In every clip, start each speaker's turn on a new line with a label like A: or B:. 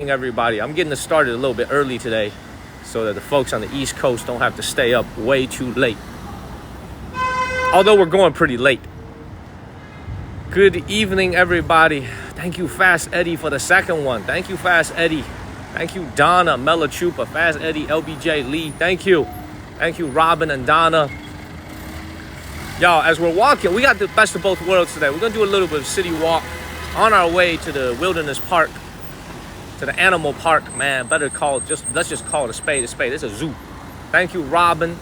A: Everybody, I'm getting this started a little bit early today so that the folks on the East Coast don't have to stay up way too late. Although we're going pretty late. Good evening, everybody. Thank you, Fast Eddie, for the second one. Thank you, Fast Eddie. Thank you, Donna, Melachupa, Fast Eddie, LBJ, Lee. Thank you. Thank you, Robin and Donna. Y'all, as we're walking, we got the best of both worlds today. We're going to do a little bit of city walk on our way to the Wilderness Park. To the animal park, man. Let's just call it a spade a spade. It's a zoo. Thank you, Robin.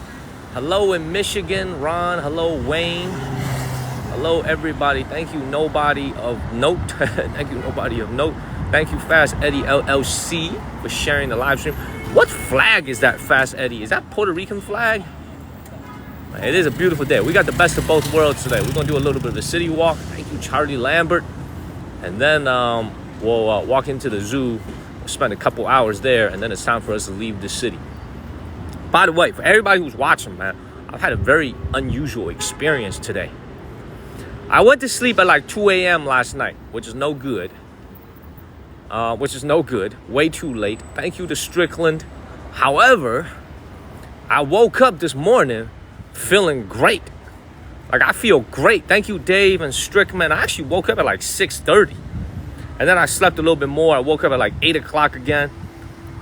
A: Hello in Michigan, Ron. Hello, Wayne. Hello, everybody. Thank you, nobody of note. Thank you, nobody of note. Thank you, Fast Eddie LLC, for sharing the live stream. What flag is that, Fast Eddie? Is that Puerto Rican flag? Man, it is a beautiful day. We got the best of both worlds today. We're gonna do a little bit of a city walk. Thank you, Charlie Lambert. And then we'll walk into the zoo, spend a couple hours there, and then it's time for us to leave the city. By the way, for everybody who's watching, man, I've had a very unusual experience today. I went to sleep at like 2 a.m. last night, which is no good. Way too late. Thank you to Strickland. However, I woke up this morning feeling great. Like, I feel great. Thank you, Dave and Strickman. I actually woke up at like 6:30. And then I slept a little bit more. I woke up at like 8 o'clock again.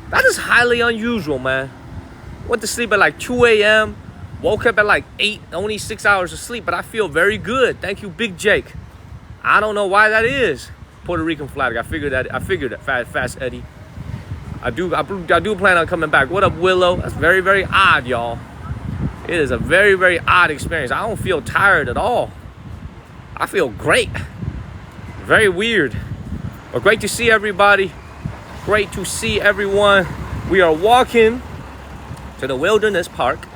A: That is highly unusual, man. Went to sleep at like 2 a.m. Woke up at like 8. Only 6 hours of sleep, but I feel very good. Thank you, Big Jake. I don't know why that is. Puerto Rican flag. I figured that. Fast Eddie. I do plan on coming back. What up, Willow? That's very, very odd, y'all. It is a very, very odd experience. I don't feel tired at all. I feel great. Very weird. But great to see everybody. Great to see everyone. We are walking to the Wilderness Park.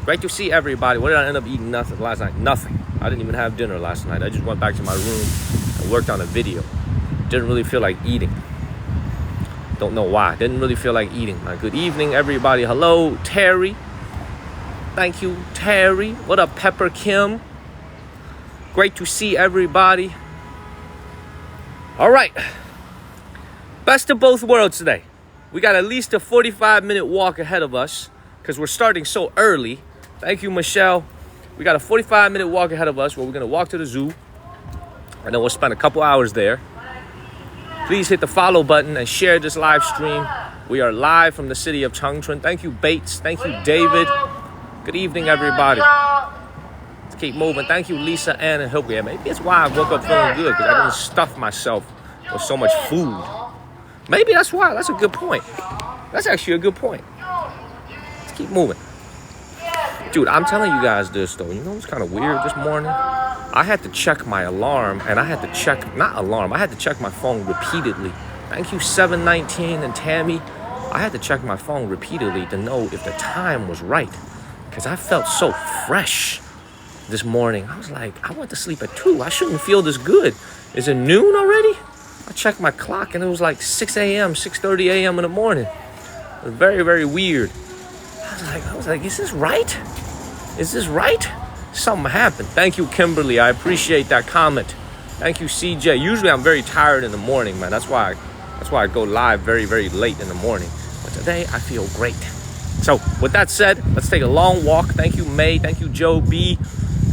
A: Great to see everybody. What did I end up eating? Nothing last night. Nothing. I didn't even have dinner last night. I just went back to my room and worked on a video. Didn't really feel like eating. Don't know why. Didn't really feel like eating. Good evening, everybody. Hello, Terry. Thank you, Terry. What up, Pepper Kim? Great to see everybody. All right. Best of both worlds today. We got at least a 45-minute walk ahead of us because we're starting so early. Thank you, Michelle. We got a 45-minute walk ahead of us where we're going to walk to the zoo. And then we'll spend a couple hours there. Please hit the follow button and share this live stream. We are live from the city of Changchun. Thank you, Bates. Thank you, David. Good evening, everybody. Let's keep moving. Thank you, Lisa, Ann, and Hilke. Maybe it's why I woke up feeling good, because I didn't stuff myself with so much food. Maybe that's why. That's a good point. That's actually a good point. Let's keep moving. Dude, I'm telling you guys this, though. You know what's kind of weird this morning? I had to check my alarm, and I had to check, I had to check my phone repeatedly. Thank you, 719 and Tammy. I had to check my phone repeatedly to know if the time was right, because I felt so fresh this morning. I was like, I went to sleep at 2. I shouldn't feel this good. Is it noon already? I checked my clock, and it was like 6 a.m., 6:30 a.m. in the morning. It was very, very weird. I was like, is this right? Is this right? Something happened. Thank you, Kimberly. I appreciate that comment. Thank you, CJ. Usually I'm very tired in the morning, man. That's why I go live very, very late in the morning. But today I feel great. So with that said, let's take a long walk. Thank you, May. Thank you, Joe B.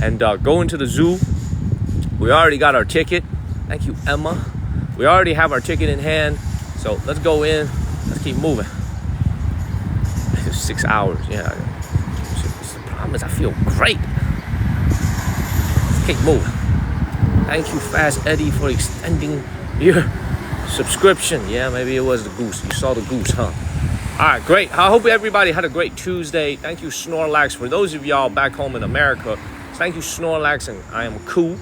A: And go into the zoo. We already got our ticket. Thank you, Emma. We already have our ticket in hand. So let's go in. Let's keep moving. It's 6 hours. Yeah. The problem is I feel great. Let's keep moving. Thank you, Fast Eddie, for extending your subscription. Yeah, maybe it was the goose. You saw the goose, huh? All right, great. I hope everybody had a great Tuesday. Thank you, Snorlax. For those of y'all back home in America, thank you, Snorlax, and I am cool.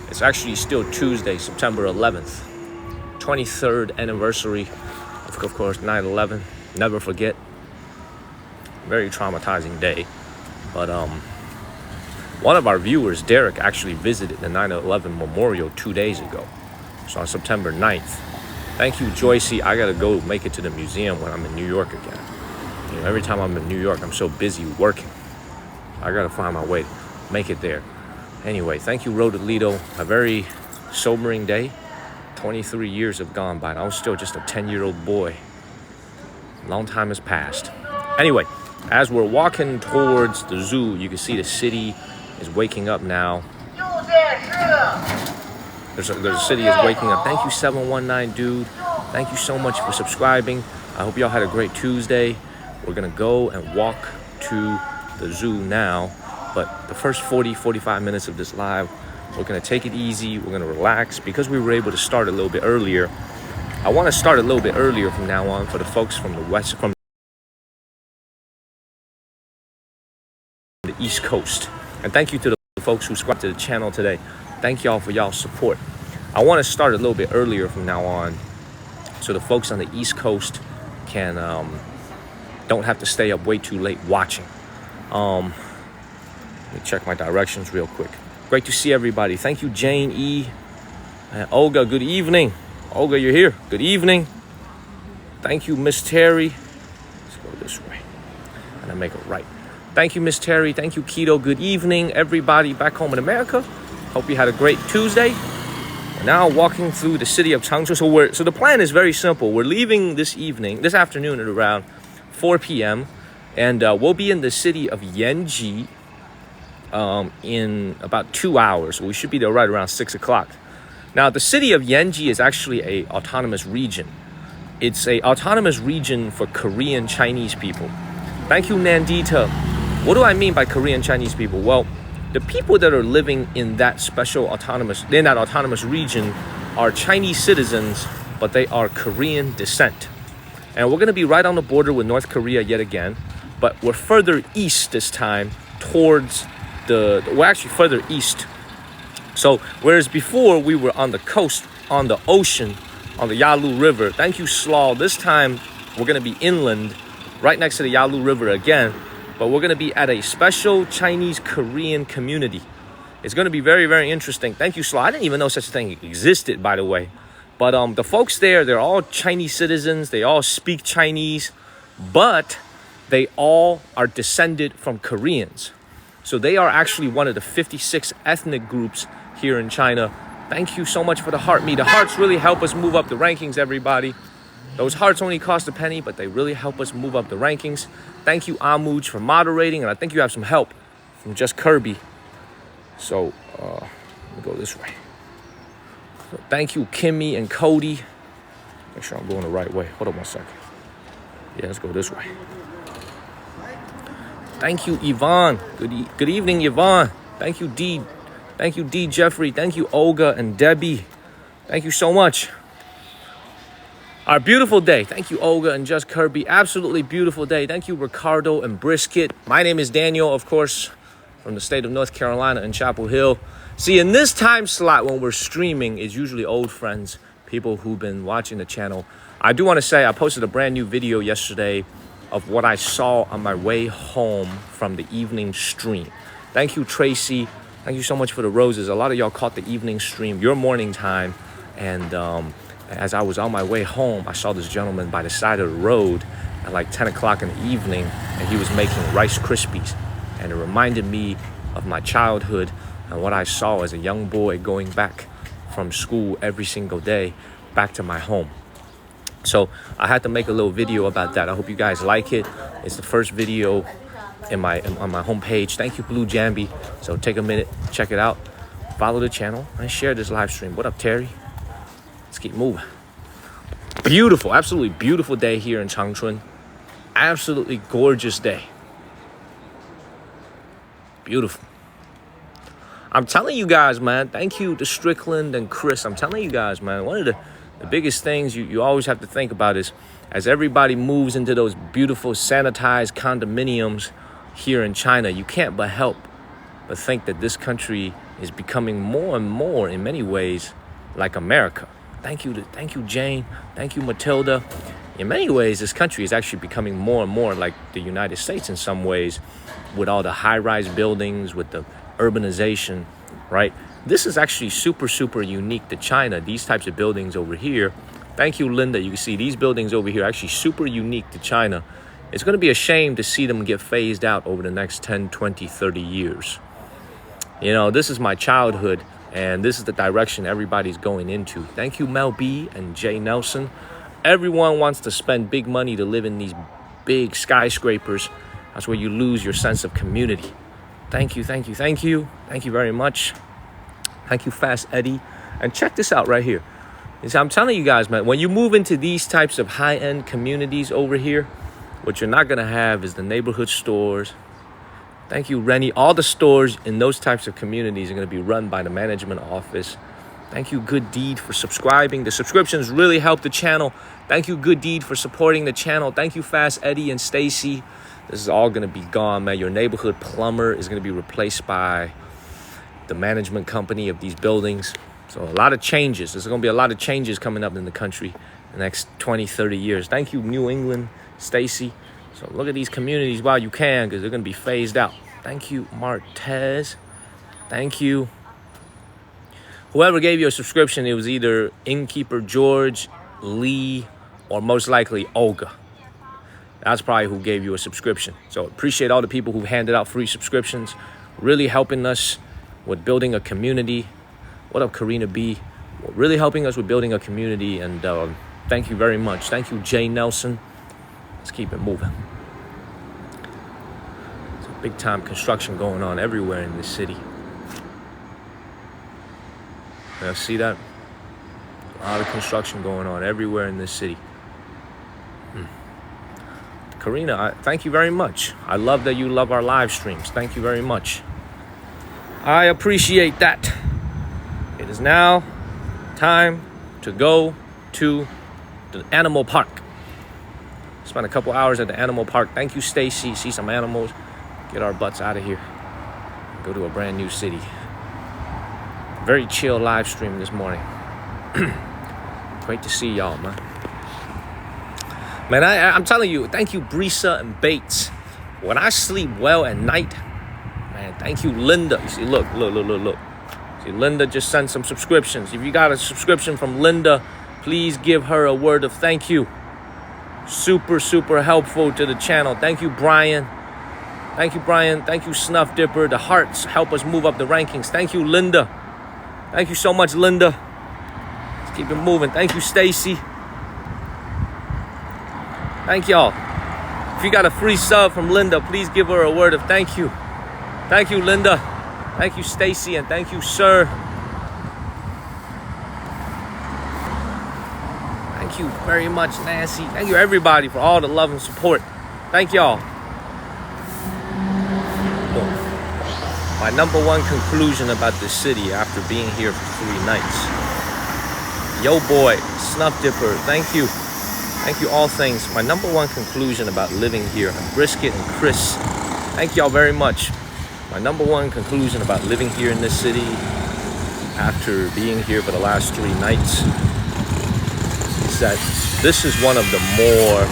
A: It's actually still Tuesday, September 11th. 23rd anniversary of course, 9/11. Never forget. Very traumatizing day. But one of our viewers, Derek, actually visited the 9/11 memorial 2 days ago. So on September 9th. Thank you, Joycey. I gotta go make it to the museum when I'm in New York again. You know, every time I'm in New York, I'm so busy working. I gotta find my way to make it there. Anyway, thank you, Rodolito. A very sobering day. 23 years have gone by, and I was still just a 10-year-old boy. Long time has passed. Anyway, as we're walking towards the zoo, you can see the city is waking up now. The city is waking up. Thank you, 719 dude. Thank you so much for subscribing. I hope y'all had a great Tuesday. We're gonna go and walk to the zoo now, but the first 45 minutes of this live, we're gonna take it easy. We're gonna relax because we were able to start a little bit earlier. I want to start a little bit earlier from now on for the folks from the west, from the East Coast. And thank you to the folks who subscribed to the channel today. Thank y'all for y'all's support. I want to start a little bit earlier from now on so the folks on the East Coast can don't have to stay up way too late watching. Let me check my directions real quick. Great to see everybody. Thank you, Jane E. And Olga, good evening. Olga, you're here. Good evening. Thank you, Miss Terry. Let's go this way. And I make it right. Thank you, Miss Terry. Thank you, Keto. Good evening, everybody back home in America. Hope you had a great Tuesday. We're now walking through the city of Changchun. So the plan is very simple. We're leaving this afternoon at around 4 p.m. And we'll be in the city of Yanji in about 2 hours. So we should be there right around 6 o'clock. Now, the city of Yanji is actually an autonomous region. It's an autonomous region for Korean Chinese people. Thank you, Nandita. What do I mean by Korean Chinese people? Well, the people that are living in that autonomous region are Chinese citizens, but they are Korean descent. And we're going to be right on the border with North Korea yet again, but we're further east this time towards we're actually further east. So, whereas before we were on the coast, on the ocean, on the Yalu River. Thank you, Slaw. This time we're going to be inland, right next to the Yalu River again. But we're going to be at a special Chinese-Korean community. It's going to be very, very interesting. Thank you, Slaw. I didn't even know such a thing existed, by the way. But the folks there, they're all Chinese citizens. They all speak Chinese. But they all are descended from Koreans. So they are actually one of the 56 ethnic groups here in China. Thank you so much for the heart me. The hearts really help us move up the rankings, everybody. Those hearts only cost a penny, but they really help us move up the rankings. Thank you, Amuj, for moderating. And I think you have some help from Just Kirby. So let me go this way. So thank you, Kimmy and Cody. Make sure I'm going the right way. Hold on 1 second. Yeah, let's go this way. Thank you, Yvonne. Good evening, Yvonne. Thank you, D. Thank you, D. Jeffrey. Thank you, Olga and Debbie. Thank you so much. Our beautiful day. Thank you, Olga and Just Kirby. Absolutely beautiful day. Thank you, Ricardo and Brisket. My name is Daniel, of course, from the state of North Carolina in Chapel Hill. See, in this time slot when we're streaming is usually old friends, people who've been watching the channel. I do want to say I posted a brand new video yesterday of what I saw on my way home from the evening stream. Thank you, Tracy. Thank you so much for the roses. A lot of y'all caught the evening stream, your morning time. And as I was on my way home, I saw this gentleman by the side of the road at like 10 o'clock in the evening, and he was making Rice Krispies. And it reminded me of my childhood and what I saw as a young boy going back from school every single day back to my home. So I had to make a little video about that. I hope you guys like it. It's the first video on my homepage. Thank you, Blue Jambi. So take a minute, check it out, follow the channel, and share this live stream. What up, Terry? Let's keep moving. Beautiful, absolutely beautiful day here in Changchun. Absolutely gorgeous day. Beautiful. I'm telling you guys, man, thank you to Strickland and Chris. I'm telling you guys, man, one of the biggest things you always have to think about is as everybody moves into those beautiful sanitized condominiums here in China, you can't but help but think that this country is becoming more and more in many ways like America. Thank you, Jane. Thank you, Matilda. In many ways, this country is actually becoming more and more like the United States in some ways, with all the high-rise buildings, with the urbanization, right? This is actually super, super unique to China. These types of buildings over here. Thank you, Linda. You can see these buildings over here are actually super unique to China. It's going to be a shame to see them get phased out over the next 10, 20, 30 years. You know, this is my childhood. And this is the direction everybody's going into. Thank you, Mel B and Jay Nelson. Everyone wants to spend big money to live in these big skyscrapers. That's where you lose your sense of community. Thank you, thank you, thank you. Thank you very much. Thank you, Fast Eddie. And check this out right here. I'm telling you guys, man, when you move into these types of high-end communities over here, what you're not going to have is the neighborhood stores. Thank you, Rennie. All the stores in those types of communities are going to be run by the management office. Thank you, Good Deed, for subscribing. The subscriptions really help the channel. Thank you, Good Deed, for supporting the channel. Thank you, Fast Eddie and Stacy. This is all going to be gone, man. Your neighborhood plumber is going to be replaced by the management company of these buildings. So a lot of changes. There's going to be a lot of changes coming up in the country in the next 20, 30 years. Thank you, New England, Stacy. So look at these communities while you can, because they're going to be phased out. Thank you, Martez. Thank you. Whoever gave you a subscription, it was either Innkeeper George, Lee, or most likely Olga. That's probably who gave you a subscription. So appreciate all the people who handed out free subscriptions, really helping us with building a community. What up, Karina B? Really helping us with building a community, and thank you very much. Thank you, Jay Nelson. Let's keep it moving. There's a big time construction going on everywhere in this city. You see that? A lot of construction going on everywhere in this city. Karina, thank you very much. I love that you love our live streams. Thank you very much. I appreciate that. It is now time to go to the animal park. Spent a couple hours at the animal park. Thank you, Stacy. See some animals. Get our butts out of here. Go to a brand new city. Very chill live stream this morning. Great to see y'all, man. Man, I'm telling you, thank you, Brisa and Bates. When I sleep well at night, man, thank you, Linda. You see, look. See, Linda just sent some subscriptions. If you got a subscription from Linda, please give her a word of thank you. Super, super helpful to the channel. Thank you, Brian. Thank you, Brian. Thank you, Snuff Dipper. The hearts help us move up the rankings. Thank you, Linda. Thank you so much, Linda. Let's keep it moving. Thank you, Stacy. Thank y'all. If you got a free sub from Linda, please give her a word of thank you. Thank you, Linda. Thank you, Stacy, and thank you, sir. Thank you very much, Nancy. Thank you, everybody, for all the love and support. Thank y'all. My number one conclusion about this city after being here for 3 nights. Yo, boy, Snuff Dipper, thank you. Thank you, all things. My number one conclusion about living here, Brisket and Chris, thank y'all very much. My number one conclusion about living here in this city after being here for the last 3 nights is that this is one of the more,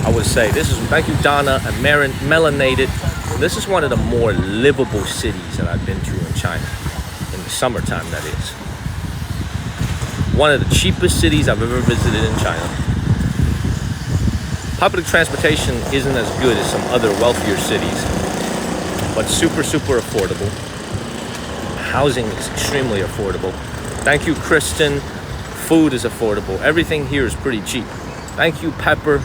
A: I would say, thank you, Donna, and Melanated. This is one of the more livable cities that I've been to in China, in the summertime, that is. One of the cheapest cities I've ever visited in China. Public transportation isn't as good as some other wealthier cities, but super, super affordable. Housing is extremely affordable. Thank you, Kristen. Food is affordable. Everything here is pretty cheap. Thank you, Pepper.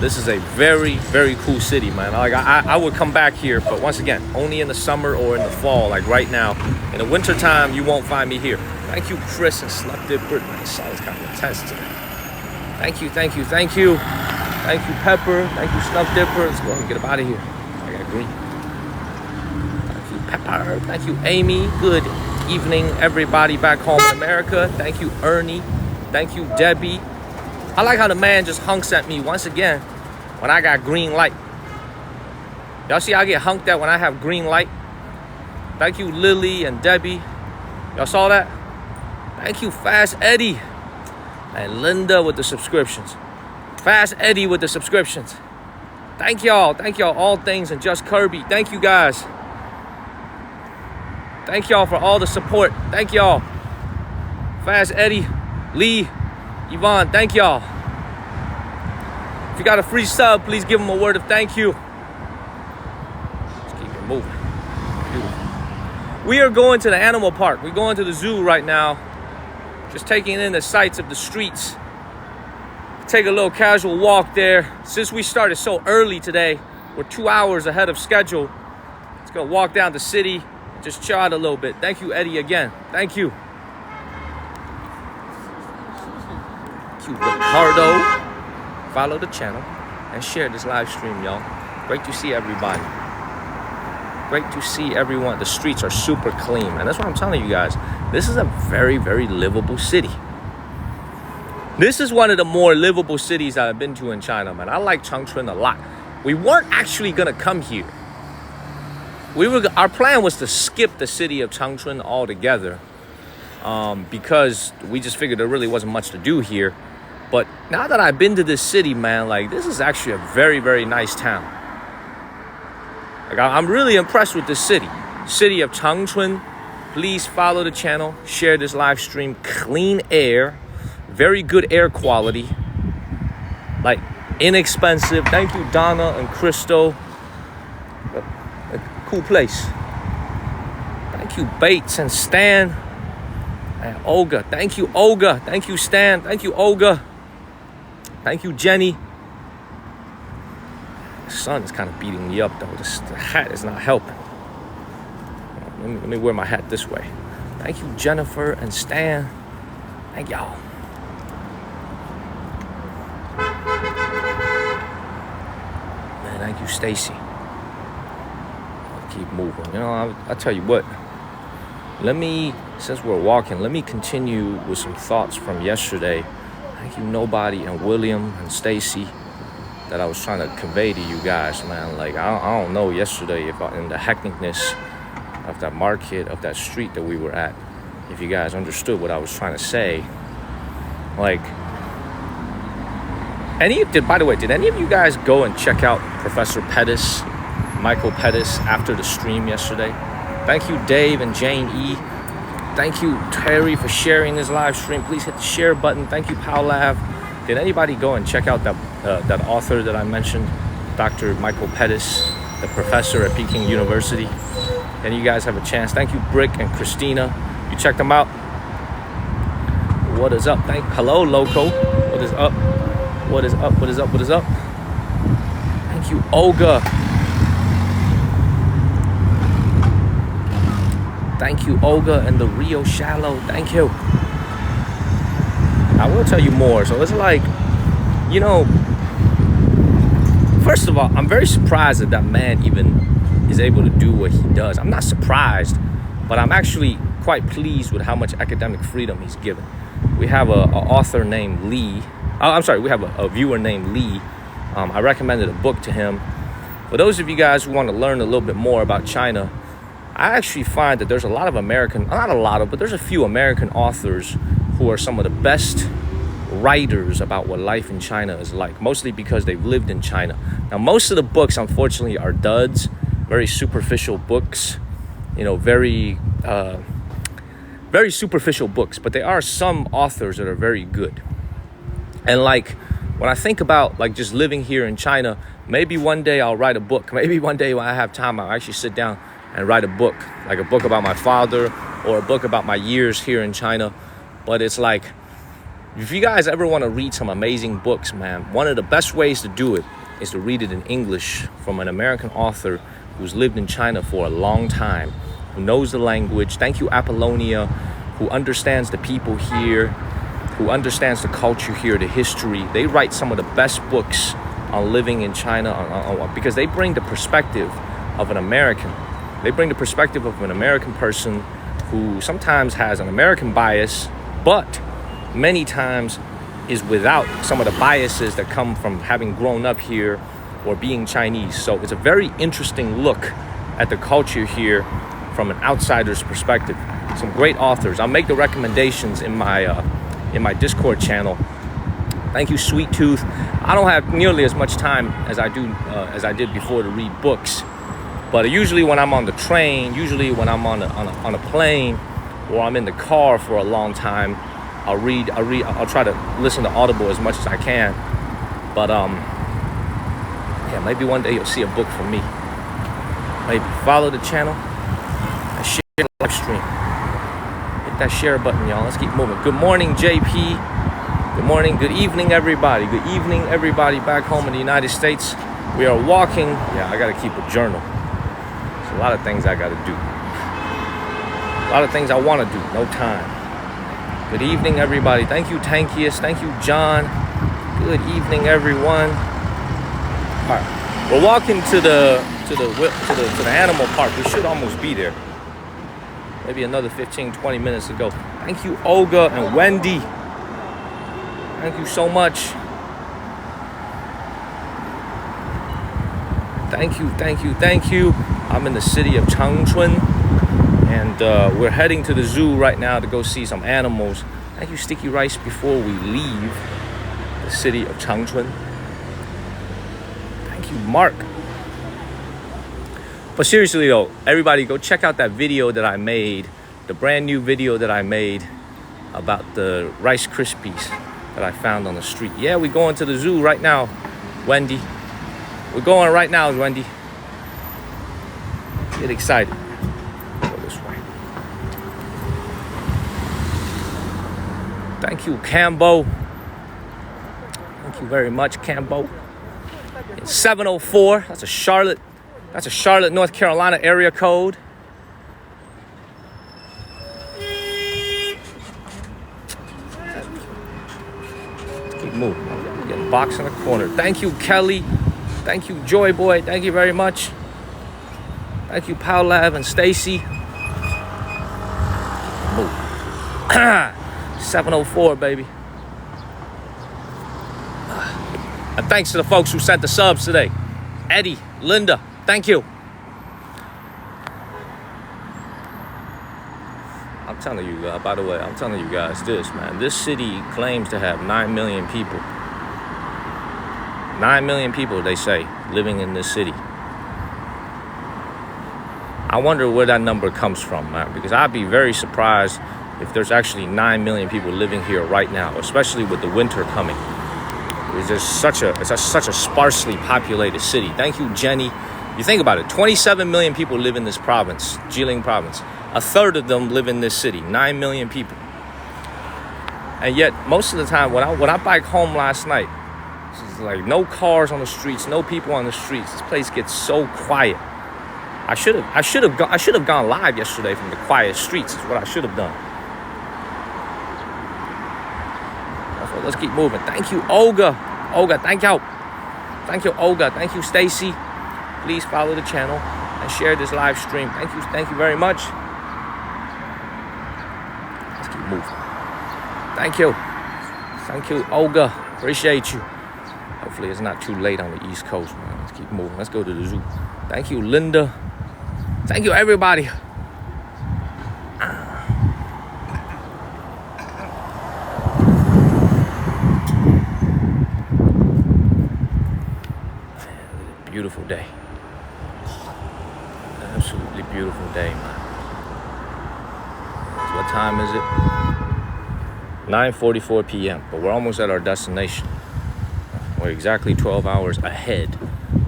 A: This is a very, very cool city, man. Like I would come back here, but once again, only in the summer or in the fall, like right now. In the winter time, you won't find me here. Thank you, Chris and Slut Dipper. My sun's kind of intense today. Thank you, thank you, thank you. Thank you, Pepper. Thank you, Snuff Dipper. Let's go ahead and get up out of here. I got green. Thank you, Pepper. Thank you, Amy. Good evening, everybody back home in America. Thank you, Ernie. Thank you, Debbie. I like how the man just hunks at me once again when I got green light. Y'all see I get hunked at when I have green light? Thank you, Lily and Debbie. Y'all saw that? Thank you, Fast Eddie. And Linda with the subscriptions. Fast Eddie with the subscriptions. Thank y'all. Thank y'all, all things, and Just Kirby. Thank you, guys. Thank y'all for all the support. Thank y'all. Fast Eddie, Lee, Yvonne, thank y'all. If you got a free sub, please give them a word of thank you. Let's keep it moving. Beautiful. We are going to the animal park. We're going to the zoo right now. Just taking in the sights of the streets. Take a little casual walk there. Since we started so early today, we're 2 hours ahead of schedule. Let's go walk down the city and just chill out a little bit. Thank you, Eddie, again. Thank you. Thank you, Ricardo. Follow the channel and share this live stream, y'all. Great to see everybody. Great to see everyone. The streets are super clean, man. That's what I'm telling you guys. This is a very, very livable city. This is one of the more livable cities I've been to in China, man. I like Changchun a lot. We weren't actually gonna come here. Our plan was to skip the city of Changchun altogether, because we just figured there really wasn't much to do here. But now that I've been to this city, man, like, this is actually a very, very nice town. Like, I'm really impressed with this city. City of Changchun. Please follow the channel, share this live stream. Clean air, very good air quality, like inexpensive. Thank you, Donna and Crystal. A cool place. Thank you, Bates and Stan and Olga. Thank you, Olga. Thank you, Stan. Thank you, Olga. Thank you, Jenny. The sun is kind of beating me up, though. The hat is not helping. Let me wear my hat this way. Thank you, Jennifer and Stan. Thank y'all. Man, thank you, Stacy. I'll keep moving. You know, I'll tell you what. Since we're walking, let me continue with some thoughts from yesterday. Thank you, Nobody and William and Stacy, that I was trying to convey to you guys, man. Like, I don't know yesterday if in the hecticness of that market, of that street that we were at, if you guys understood what I was trying to say. Like, by the way, did any of you guys go and check out Professor Pettis, Michael Pettis, after the stream yesterday? Thank you, Dave and Jane E. Thank you, Terry, for sharing this live stream. Please hit the share button. Thank you, Paulav. Did anybody go and check out that author that I mentioned, Dr. Michael Pettis, the professor at Peking University? And you guys have a chance. Thank you, Brick and Christina. You checked them out. What is up? Hello, Loco. What is up? What is up? What is up? What is up? Thank you, Olga. Thank you, Olga and the Rio Shallow. Thank you. I will tell you more. So it's like, you know, first of all, I'm very surprised that man even is able to do what he does. I'm not surprised, but I'm actually quite pleased with how much academic freedom he's given. We have an author named Lee. We have a viewer named Lee. I recommended a book to him. For those of you guys who want to learn a little bit more about China, I actually find that there's a lot of but there's a few American authors who are some of the best writers about what life in China is like, mostly because they've lived in China. Now, most of the books, unfortunately, are duds, very superficial books, you know, very superficial books, but there are some authors that are very good. And like, when I think about like just living here in China, maybe one day I'll write a book. Maybe one day when I have time, I'll actually sit down and write a book, like a book about my father or a book about my years here in China. But it's like, if you guys ever want to read some amazing books, man, one of the best ways to do it is to read it in English from an American author who's lived in China for a long time, who knows the language. Thank you, Apollonia, who understands the people here, who understands the culture here, the history. They write some of the best books on living in China because they bring the perspective of an American. They bring the perspective of an American person who sometimes has an American bias, but many times is without some of the biases that come from having grown up here or being Chinese. So it's a very interesting look at the culture here from an outsider's perspective. Some great authors. I'll make the recommendations in my Discord channel. Thank you, Sweet Tooth. I don't have nearly as much time as I did before to read books. But usually when I'm on the train, usually when I'm on a plane, or I'm in the car for a long time, I'll try to listen to Audible as much as I can. But yeah, maybe one day you'll see a book from me. Maybe follow the channel and share live stream. Hit that share button, y'all. Let's keep moving. Good morning, JP. Good morning, good evening, everybody. Good evening, everybody back home in the United States. We are walking. Yeah, I got to keep a journal. There's a lot of things I got to do. A lot of things I want to do. No time. Good evening, everybody. Thank you, Tankius. Thank you, John. Good evening, everyone. All right, we're walking to the animal park. We should almost be there. Maybe another 15-20 minutes to go. Thank you, Olga and Wendy. Thank you so much. Thank you, thank you, thank you. I'm in the city of Changchun, and we're heading to the zoo right now to go see some animals. Thank you, Sticky Rice, before we leave the city of Changchun. Thank you, Mark. But seriously though, everybody go check out that video that I made, the brand new video that I made about the Rice Krispies that I found on the street. Yeah, we're going to the zoo right now, Wendy. We're going right now, Wendy. Get excited. Go this way. Thank you, Cambo. Thank you very much, Cambo. It's 704. That's a Charlotte, North Carolina area code. Let's keep moving. Get a box in the corner. Thank you, Kelly. Thank you, Joy Boy. Thank you very much. Thank you, Paulav and Stacy. Move. 704, baby. And thanks to the folks who sent the subs today. Eddie, Linda, thank you. I'm telling you, by the way, I'm telling you guys this, man. This city claims to have 9 million people. 9 million people, they say, living in this city. I wonder where that number comes from, man, because I'd be very surprised if there's actually 9 million people living here right now, especially with the winter coming. It's just such a sparsely populated city. Thank you, Jenny. You think about it, 27 million people live in this province, Jilin province. A third of them live in this city, 9 million people. And yet, most of the time, when I bike home last night, it's like no cars on the streets, no people on the streets. This place gets so quiet. I should have gone live yesterday from the quiet streets. Is what I should have done. Let's keep moving. Thank you, Olga. Olga, thank you. Thank you, Olga. Thank you, Stacy. Please follow the channel and share this live stream. Thank you very much. Let's keep moving. Thank you, Olga. Appreciate you. Hopefully it's not too late on the East Coast, man. Let's keep moving. Let's go to the zoo. Thank you, Linda. Thank you, everybody. Beautiful day. Absolutely beautiful day, man. So what time is it? 9:44 p.m. But we're almost at our destination. We're exactly 12 hours ahead.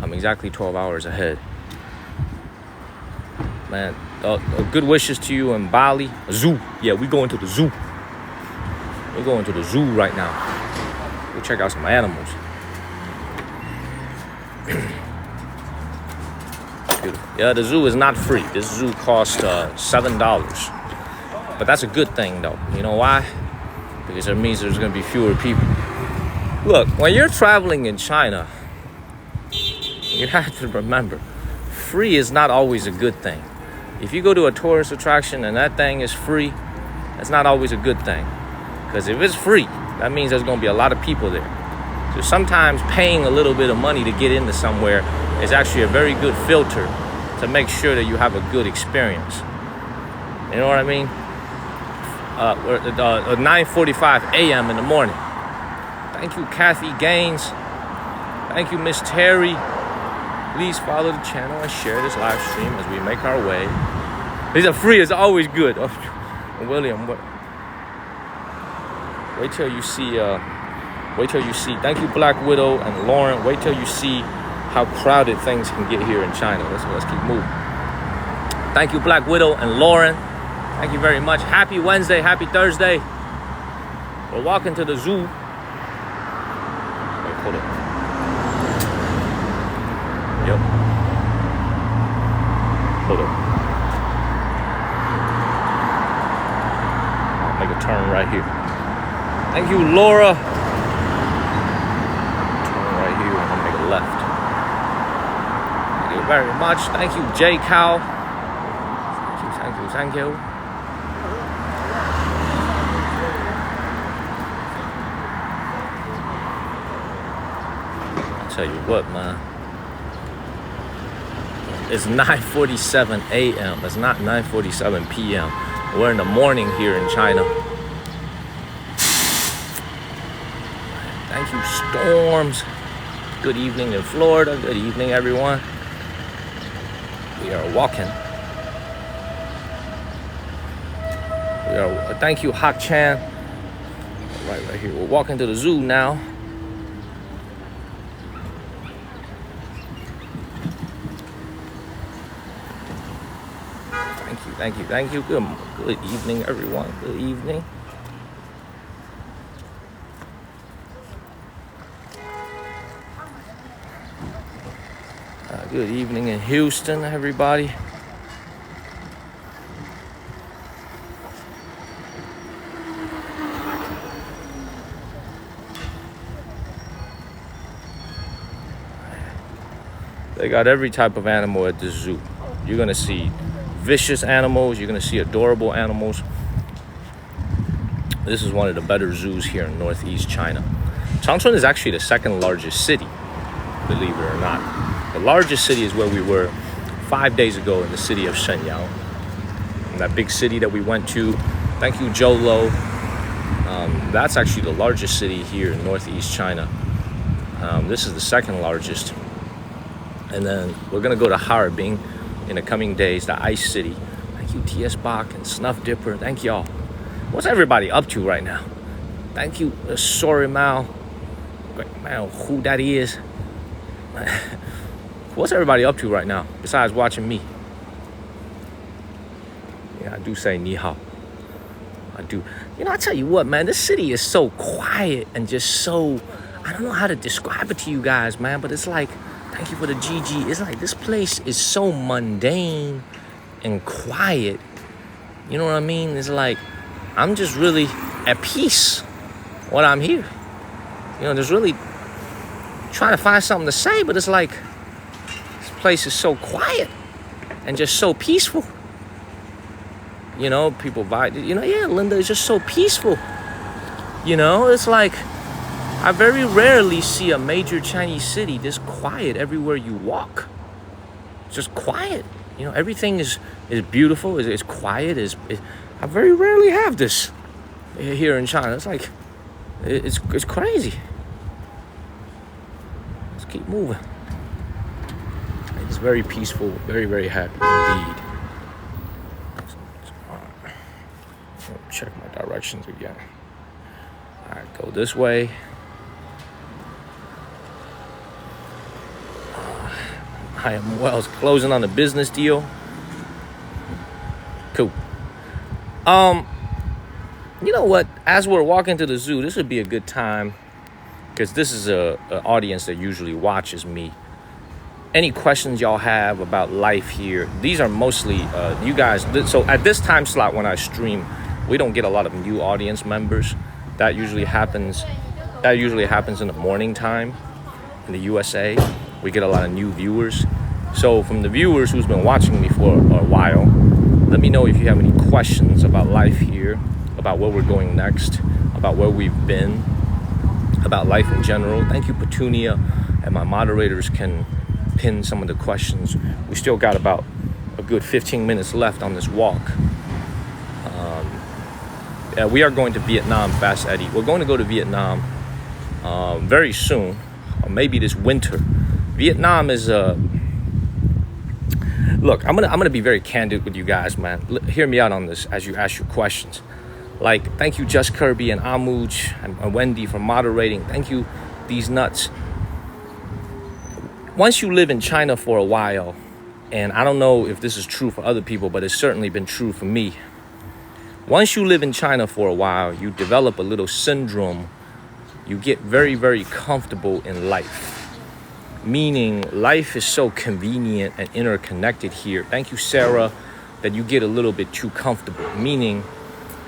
A: I'm exactly 12 hours ahead. Man, good wishes to you in Bali. A zoo. Yeah, we're going to the zoo. We're going to the zoo right now. We'll check out some animals. Yeah, the zoo is not free. This zoo costs $7. But that's a good thing, though. You know why? Because it means there's going to be fewer people. Look, when you're traveling in China, you have to remember, free is not always a good thing. If you go to a tourist attraction and that thing is free, that's not always a good thing. Because if it's free, that means there's going to be a lot of people there. So sometimes paying a little bit of money to get into somewhere is actually a very good filter to make sure that you have a good experience. You know what I mean? We're at 9:45 a.m. in the morning. Thank you, Kathy Gaines. Thank you, Miss Terry. Please follow the channel and share this live stream as we make our way. These are free is always good. Oh, William, wait till you see. Thank you, Black Widow and Lauren. Wait till you see how crowded things can get here in China. Let's keep moving. Thank you, Black Widow and Lauren. Thank you very much. Happy Wednesday, happy Thursday. We're walking to the zoo. Wait, hold it. Yep. Hold up. I'll make a turn right here. Thank you, Laura. Turn right here and I'll make a left. Thank you very much. Thank you, J Cow. Thank you. I'll tell you what, man. It's 9:47 a.m. It's not 9:47 p.m. We're in the morning here in China. Thank you, Storms. Good evening in Florida. Good evening, everyone. We are walking. Thank you, Hak Chan. Right here. We're walking to the zoo now. Thank you. Good evening, everyone. Good evening. Good evening in Houston, everybody. They got every type of animal at the zoo. You're gonna see vicious animals, you're gonna see adorable animals. This is one of the better zoos here in northeast China. Changchun is actually the second largest city, believe it or not. The largest city is where we were 5 days ago, in the city of Shenyang. That big city that we went to. Thank you, Jolo. That's actually the largest city here in northeast China. This is the second largest. And then we're gonna go to Harbin in the coming days, the ice city. Thank you, T.S. Bach and Snuff Dipper. Thank y'all. What's everybody up to right now? Thank you, Sorry Mao. Man, who that is. What's everybody up to right now besides watching me? Yeah, I do say ni hao. I do. You know, I tell you what, man, this city is so quiet and just so, I don't know how to describe it to you guys, man, but it's like, thank you for the GG. It's like this place is so mundane and quiet. You know what I mean? It's like I'm just really at peace when I'm here. You know, there's really trying to find something to say, but it's like this place is so quiet and just so peaceful. You know, people vibe. You know, yeah, Linda is just so peaceful. You know, it's like I very rarely see a major Chinese city this quiet everywhere you walk. It's just quiet. You know, everything is beautiful, is quiet. I very rarely have this here in China. It's like, it's crazy. Let's keep moving. It's very peaceful, very, very happy indeed. Check my directions again. All right, go this way. I am Wells closing on a business deal. Cool. You know what? As we're walking to the zoo, this would be a good time because this is an audience that usually watches me. Any questions y'all have about life here? These are mostly you guys. So at this time slot when I stream, we don't get a lot of new audience members. That usually happens in the morning time in the USA. We get a lot of new viewers. So from the viewers who's been watching me for a while, let me know if you have any questions about life here, about where we're going next, about where we've been, about life in general. Thank you, Petunia, and my moderators can pin some of the questions. We still got about a good 15 minutes left on this walk. We are going to Vietnam, Fast Eddie. We're going to go to Vietnam very soon, or maybe this winter. Vietnam is look, I'm gonna be very candid with you guys, man. Hear me out on this as you ask your questions. Like, thank you, Just Kirby and Amuj and Wendy for moderating. Thank you, These Nuts. Once you live in China for a while, and I don't know if this is true for other people, but it's certainly been true for me. Once you live in China for a while, you develop a little syndrome. You get very, very comfortable in life. Meaning life is so convenient and interconnected here. Thank you, Sarah, that you get a little bit too comfortable. Meaning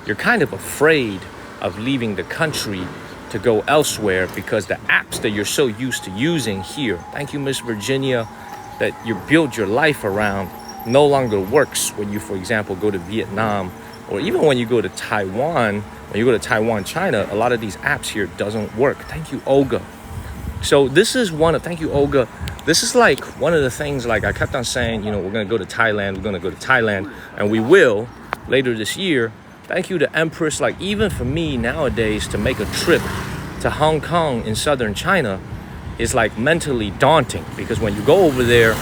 A: you're kind of afraid of leaving the country to go elsewhere because the apps that you're so used to using here, thank you, Miss Virginia, that you build your life around no longer works when you, for example, go to Vietnam, or even when you go to Taiwan. When you go to Taiwan, China, a lot of these apps here doesn't work. Thank you, Olga. So this is thank you, Olga. This is like one of the things, like I kept on saying, we're going to go to Thailand, and we will later this year. Thank you to Empress. Like, even for me nowadays, to make a trip to Hong Kong in southern China is like mentally daunting, because when you go over there,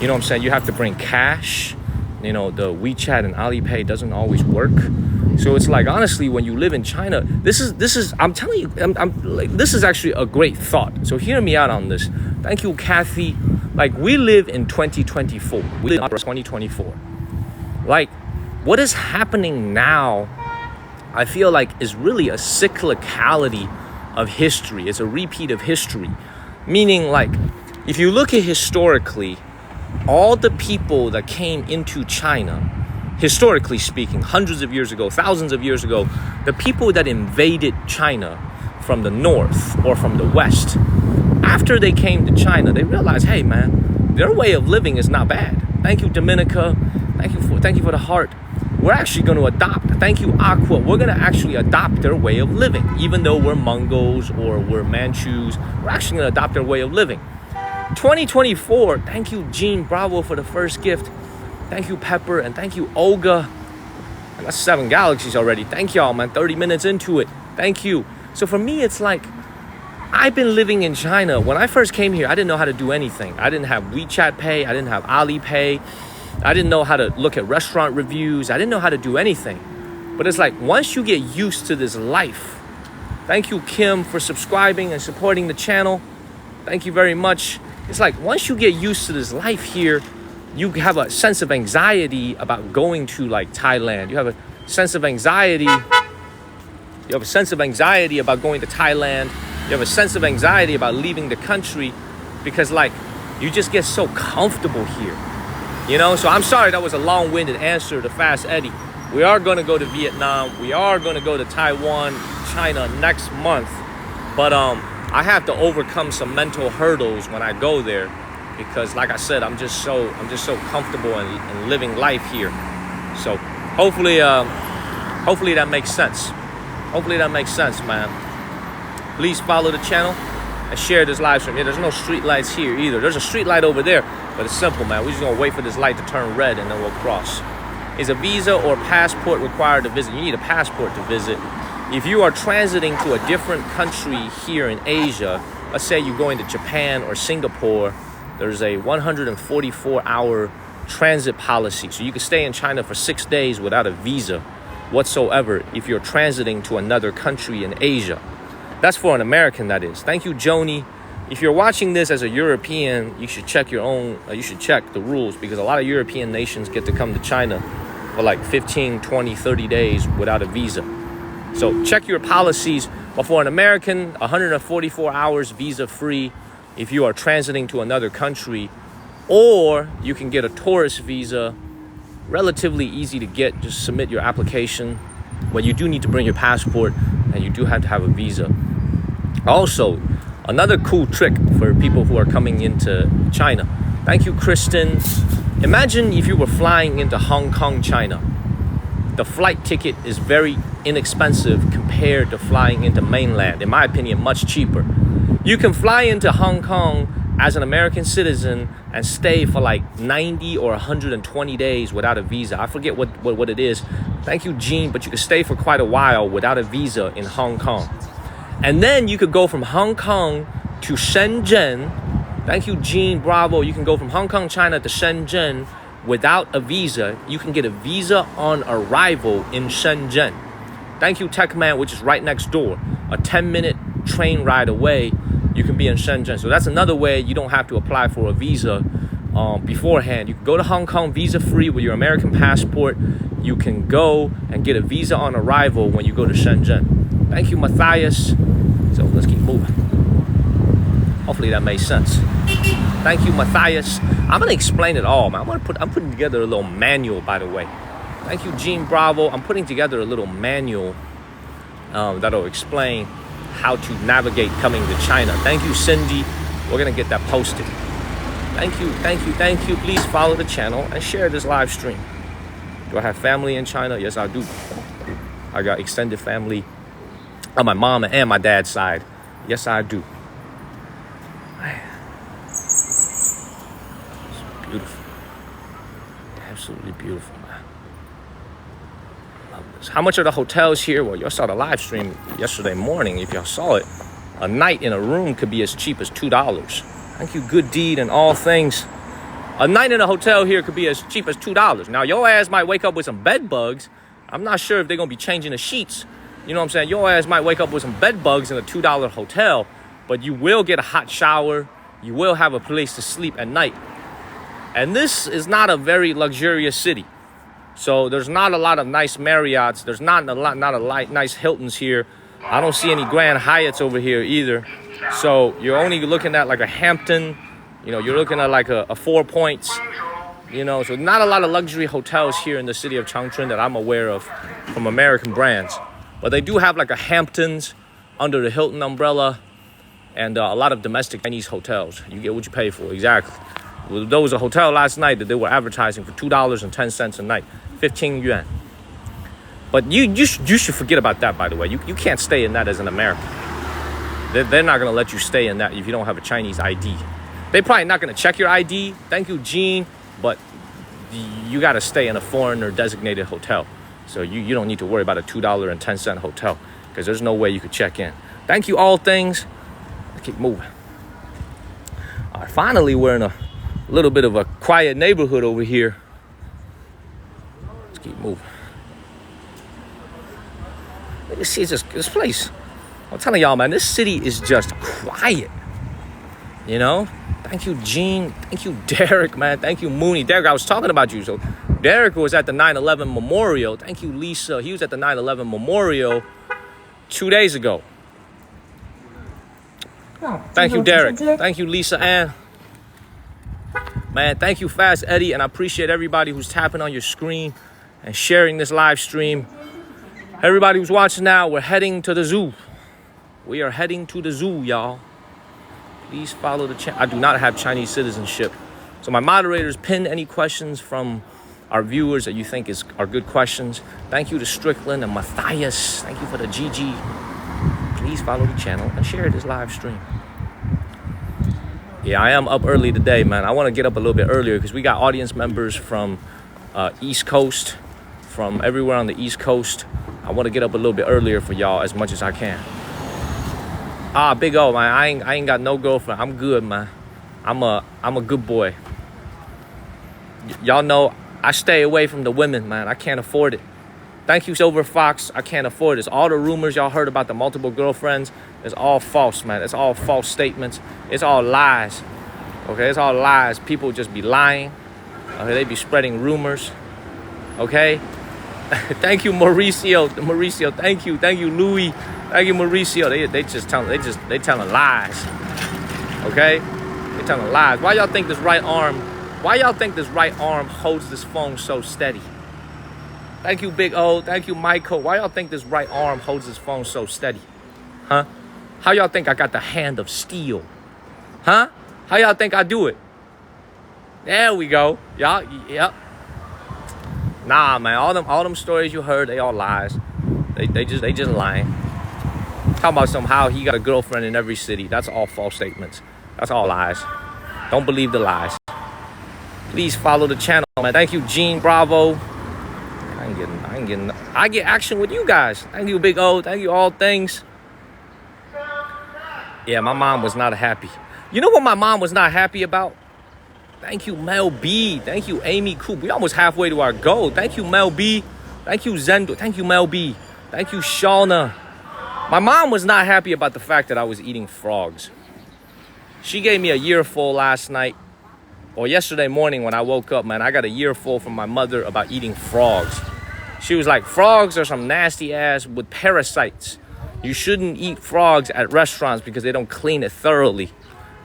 A: you know what I'm saying, you have to bring cash. The WeChat and Alipay doesn't always work. So it's like, honestly, when you live in China, this is I'm telling you, this is actually a great thought. So hear me out on this. Thank you, Kathy. Like, we live in 2024. We live in 2024. Like, what is happening now, I feel like, is really a cyclicality of history. It's a repeat of history. Meaning, like, if you look at historically, all the people that came into China, historically speaking, hundreds of years ago, thousands of years ago, the people that invaded China from the north or from the west, after they came to China, they realized, hey man, their way of living is not bad. Thank you, Dominica. Thank you for the heart. We're actually going to adopt. Thank you, Aqua. We're going to actually adopt their way of living. Even though we're Mongols or we're Manchus, we're actually going to adopt their way of living. 2024, thank you, Jean Bravo, for the first gift. Thank you, Pepper, and thank you, Olga. I got 7 galaxies already. Thank y'all, man. 30 minutes into it. Thank you. So for me, it's like, I've been living in China. When I first came here, I didn't know how to do anything. I didn't have WeChat Pay. I didn't have Alipay. I didn't know how to look at restaurant reviews. I didn't know how to do anything. But it's like, once you get used to this life, thank you, Kim, for subscribing and supporting the channel. Thank you very much. It's like, once you get used to this life here, you have a sense of anxiety about going to like Thailand. You have a sense of anxiety. You have a sense of anxiety about going to Thailand. You have a sense of anxiety about leaving the country because like you just get so comfortable here. So I'm sorry that was a long-winded answer to Fast Eddie. We are going to go to Vietnam. We are going to go to Taiwan, China next month. But I have to overcome some mental hurdles when I go there. Because like I said, I'm just so comfortable in living life here. So hopefully that makes sense. Hopefully that makes sense, man. Please follow the channel and share this live stream. Yeah, there's no street lights here either. There's a street light over there, but it's simple, man. We're just gonna wait for this light to turn red and then we'll cross. Is a visa or passport required to visit? You need a passport to visit. If you are transiting to a different country here in Asia, let's say you're going to Japan or Singapore, there's a 144-hour transit policy. So you can stay in China for 6 days without a visa whatsoever if you're transiting to another country in Asia. That's for an American, that is. Thank you, Joni. If you're watching this as a European, you should check you should check the rules, because a lot of European nations get to come to China for like 15, 20, 30 days without a visa. So check your policies. But for an American, 144 hours visa-free if you are transiting to another country, or you can get a tourist visa, relatively easy to get. Just submit your application. But you do need to bring your passport, and you do have to have a visa. Also, another cool trick for people who are coming into China. Thank you, Kristen. Imagine if you were flying into Hong Kong, China. The flight ticket is very inexpensive compared to flying into mainland. In my opinion, much cheaper. You can fly into Hong Kong as an American citizen and stay for like 90 or 120 days without a visa. I forget what it is. Thank you, Jean, but you can stay for quite a while without a visa in Hong Kong. And then you could go from Hong Kong to Shenzhen. Thank you, Jean Bravo. You can go from Hong Kong, China to Shenzhen without a visa. You can get a visa on arrival in Shenzhen. Thank you, Techman, which is right next door. A 10-minute train ride away, you can be in Shenzhen. So that's another way you don't have to apply for a visa beforehand. You can go to Hong Kong visa-free with your American passport. You can go and get a visa on arrival when you go to Shenzhen. Thank you, Matthias. So let's keep moving. Hopefully that made sense. Thank you, Matthias. I'm gonna explain it all, man. I'm putting together a little manual, by the way. Thank you, Gene Bravo. I'm putting together a little manual that'll explain how to navigate coming to China. Thank you, Cindy. We're gonna get that posted. Thank you, thank you, thank you. Please follow the channel and share this live stream. Do I have family in China? Yes, I do. I got extended family on my mom and my dad's side. Yes, I do. It's beautiful. Absolutely beautiful, man. Love this. How much are the hotels here? Well, y'all saw the live stream yesterday morning. If y'all saw it, a night in a room could be as cheap as $2. Thank you, Good Deed and All Things. A night in a hotel here could be as cheap as $2. Now, your ass might wake up with some bed bugs. I'm not sure if they're going to be changing the sheets. You know what I'm saying? Your ass might wake up with some bed bugs in a $2 hotel, but you will get a hot shower. You will have a place to sleep at night. And this is not a very luxurious city. So there's not a lot of nice Marriotts. There's not a lot nice Hiltons here. I don't see any Grand Hyatts over here either. So you're only looking at like a Hampton. You know, you're looking at like a Four Points. You know, so not a lot of luxury hotels here in the city of Changchun that I'm aware of from American brands. But they do have like a Hamptons under the Hilton umbrella and a lot of domestic Chinese hotels. You get what you pay for, exactly. Well, there was a hotel last night that they were advertising for $2.10 a night, 15 yuan. But you should forget about that, by the way. You can't stay in that as an American. They're not going to let you stay in that if you don't have a Chinese ID. They're probably not going to check your ID. Thank you, Gene. But you got to stay in a foreigner designated hotel. So you don't need to worry about a $2.10 hotel because there's no way you could check in. Thank you, All Things. Let's keep moving. All right, finally, we're in a little bit of a quiet neighborhood over here. Let's keep moving. Let me see this place. I'm telling y'all, man, this city is just quiet. You know? Thank you, Gene. Thank you, Derek, man. Thank you, Mooney. Derek, I was talking about you. So Derek was at the 9/11 memorial. Thank you, Lisa. He was at the 9/11 memorial 2 days ago. Thank you, Derek. Thank you, Lisa Ann. Man, thank you, Fast Eddie. And I appreciate everybody who's tapping on your screen and sharing this live stream. Everybody who's watching now, we're heading to the zoo. We are heading to the zoo, y'all. Please follow the channel. I do not have Chinese citizenship. So my moderators, pin any questions from our viewers that you think are good questions. Thank you to Strickland and Matthias. Thank you for the GG. Please follow the channel and share this live stream. Yeah, I am up early today, man. I want to get up a little bit earlier because we got audience members from East Coast, from everywhere on the East Coast. I want to get up a little bit earlier for y'all as much as I can. Big O, man. I ain't got no girlfriend. I'm good, man. I'm a good boy. Y'all know I stay away from the women, man. I can't afford it. Thank you, Silver Fox. I can't afford this. All the rumors y'all heard about the multiple girlfriends is all false, man. It's all false statements. It's all lies. Okay, it's all lies. People just be lying. Okay, they be spreading rumors. Okay. Thank you, Mauricio. Mauricio, thank you, Louis. Thank you, Mauricio. They telling lies. Okay, they telling lies. Why y'all think this right arm holds this phone so steady? Thank you, Big O. Thank you, Michael. Why y'all think this right arm holds this phone so steady? Huh? How y'all think I got the hand of steel? Huh? How y'all think I do it? There we go. Y'all, yep. Nah, man. All them stories you heard, they all lies. They just lying. Talking about somehow he got a girlfriend in every city. That's all false statements. That's all lies. Don't believe the lies. Please follow the channel, man. Thank you, Gene Bravo. I get action with you guys. Thank you, Big O. Thank you, All Things. Yeah, my mom was not happy. You know what my mom was not happy about? Thank you, Mel B. Thank you, Amy Coop. We almost halfway to our goal. Thank you, Mel B. Thank you, Zendo. Thank you, Mel B. Thank you, Shauna. My mom was not happy about the fact that I was eating frogs. She gave me a earful last night. or yesterday morning when I woke up, man, I got a earful from my mother about eating frogs. She was like, frogs are some nasty ass with parasites. You shouldn't eat frogs at restaurants because they don't clean it thoroughly.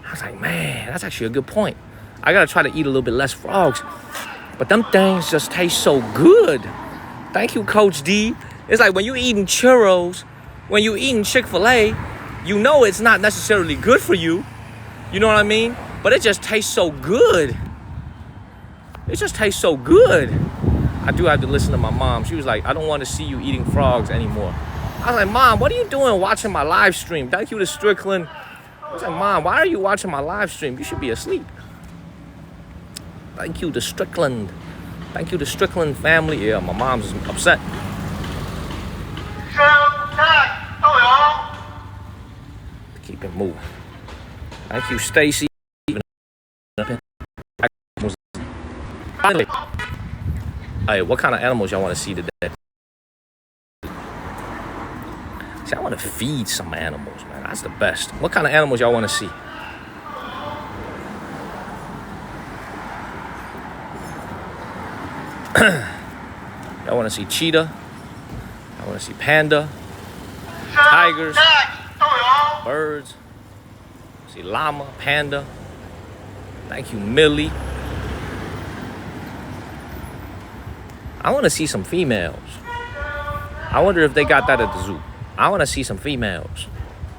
A: I was like, man, that's actually a good point. I gotta try to eat a little bit less frogs. But them things just taste so good. Thank you, Coach D. It's like when you're eating churros, when you're eating Chick-fil-A, you know it's not necessarily good for you. You know what I mean? But it just tastes so good. It just tastes so good. I do have to listen to my mom. She was like, I don't want to see you eating frogs anymore. I was like, Mom, what are you doing watching my live stream? Thank you to Strickland. I was like, Mom, why are you watching my live stream? You should be asleep. Thank you to Strickland. Thank you to Strickland family. Yeah, my mom's upset. Keep it moving. Thank you, Stacy. Hey, what kind of animals y'all want to see today? See, I want to feed some animals, man. That's the best. What kind of animals y'all want to see? Y'all want to see cheetah? I want to see panda, tigers, birds. See llama, panda. Thank you, Millie. I want to see some females. I wonder if they got that at the zoo. I want to see some females.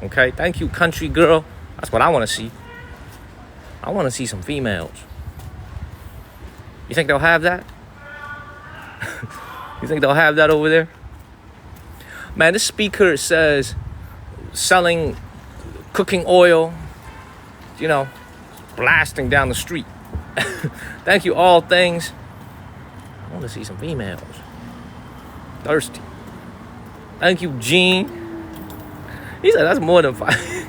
A: Okay, thank you, country girl. That's what I want to see. I want to see some females. You think they'll have that? You think they'll have that over there? Man, this speaker says selling cooking oil, you know, blasting down the street. Thank you, all things. I want to see some females. Thirsty. Thank you, Gene. He said that's more than five.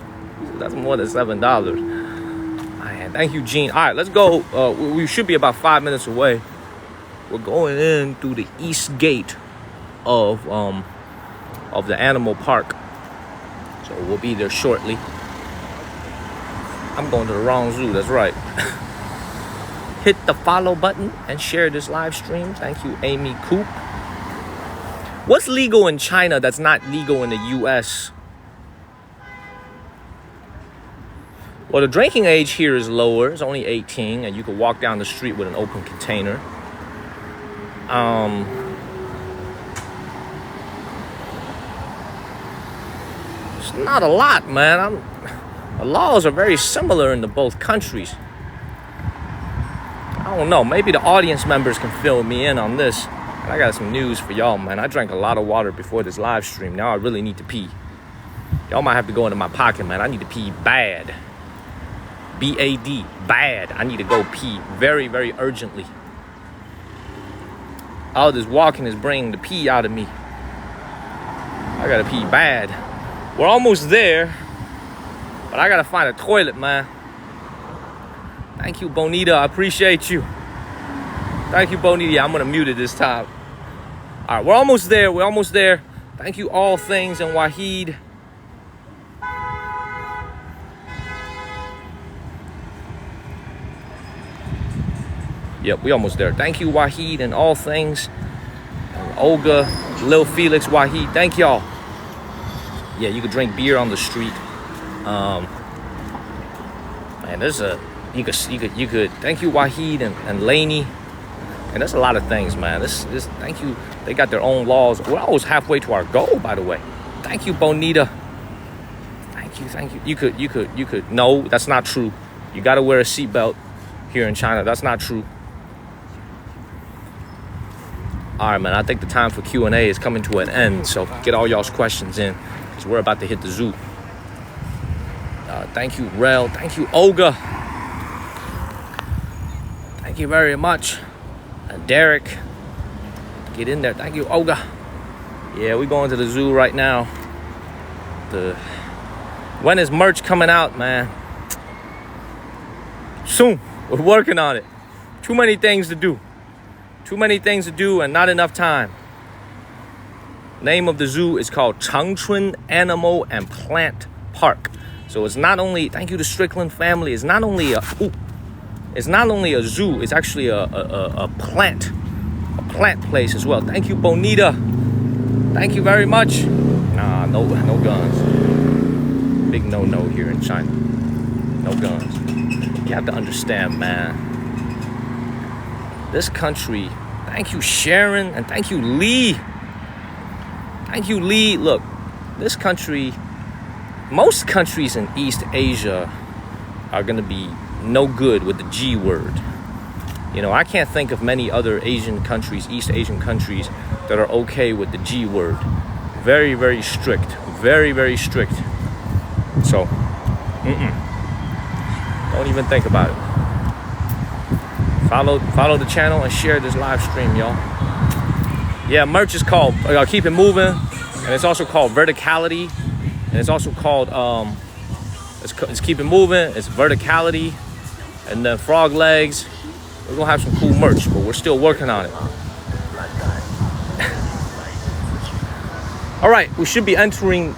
A: That's more than $7. Man, thank you, Gene. All right, let's go. We should be about 5 minutes away. We're going in through the east gate of the animal park. So we'll be there shortly. I'm going to the wrong zoo, that's right. Hit the follow button and share this live stream. Thank you, Amy Coop. What's legal in China that's not legal in the US? Well, the drinking age here is lower. It's only 18, and you can walk down the street with an open container. It's not a lot, man. The laws are very similar in both countries. I don't know. Maybe the audience members can fill me in on this. And I got some news for y'all, man. I drank a lot of water before this live stream. Now I really need to pee. Y'all might have to go into my pocket, man. I need to pee bad. B-A-D. Bad. I need to go pee very, very urgently. All this walking is bringing the pee out of me. I gotta pee bad. We're almost there. But I gotta find a toilet, man. Thank you, Bonita. I appreciate you. Thank you, Bonita. I'm gonna mute it this time. All right, we're almost there. We're almost there. Thank you, All Things and Wahid. Yep, we almost there. Thank you, Wahid and All Things. And Olga, Lil Felix, Wahid. Thank y'all. Yeah, you could drink beer on the street. Man, there's a you could thank you, Wahid and Laney. And there's a lot of things, man. This thank you. They got their own laws. We're always halfway to our goal, by the way. Thank you, Bonita. Thank you. You could. No, that's not true. You got to wear a seatbelt here in China. That's not true. All right, man. I think the time for Q&A is coming to an end. So get all y'all's questions in, because we're about to hit the zoo. Thank you, Rel. Thank you, Olga. Thank you very much. Derek, get in there. Thank you, Olga. Yeah, we're going to the zoo right now. When is merch coming out, man? Soon. We're working on it. Too many things to do. Too many things to do and not enough time. Name of the zoo is called Changchun Animal and Plant Park. So it's not only, thank you to Strickland family, it's not only It's not only a zoo, it's actually a plant place as well. Thank you, Bonita. Thank you very much. Nah, no guns. Big no here in China. No guns. You have to understand, man. This country, thank you, Sharon, and thank you, Lee. Thank you, Lee. Look, this country, most countries in East Asia are going to be no good with the G word. You know, I can't think of many other Asian countries, East Asian countries, that are okay with the G word. Very, very strict. Very, very strict. So, don't even think about it. Follow the channel and share this live stream, y'all. Yeah, merch is called Keep It Moving, and it's also called Verticality, and it's also called it's Keep It Moving, it's Verticality, and then Frog Legs. We're gonna have some cool merch, but we're still working on it. All right, we should be entering.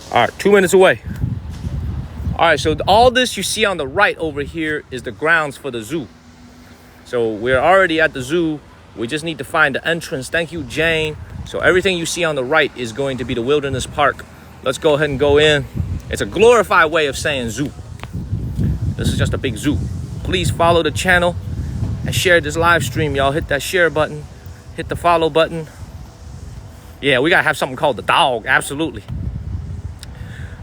A: All right, 2 minutes away. All right, so all this you see on the right over here is the grounds for the zoo. So we're already at the zoo. We just need to find the entrance. Thank you, Jane. So everything you see on the right is going to be the Wilderness Park. Let's go ahead and go in. It's a glorified way of saying zoo. This is just a big zoo. Please follow the channel and share this live stream, y'all. Hit that share button. Hit the follow button. Yeah, we got to have something called the dog. Absolutely.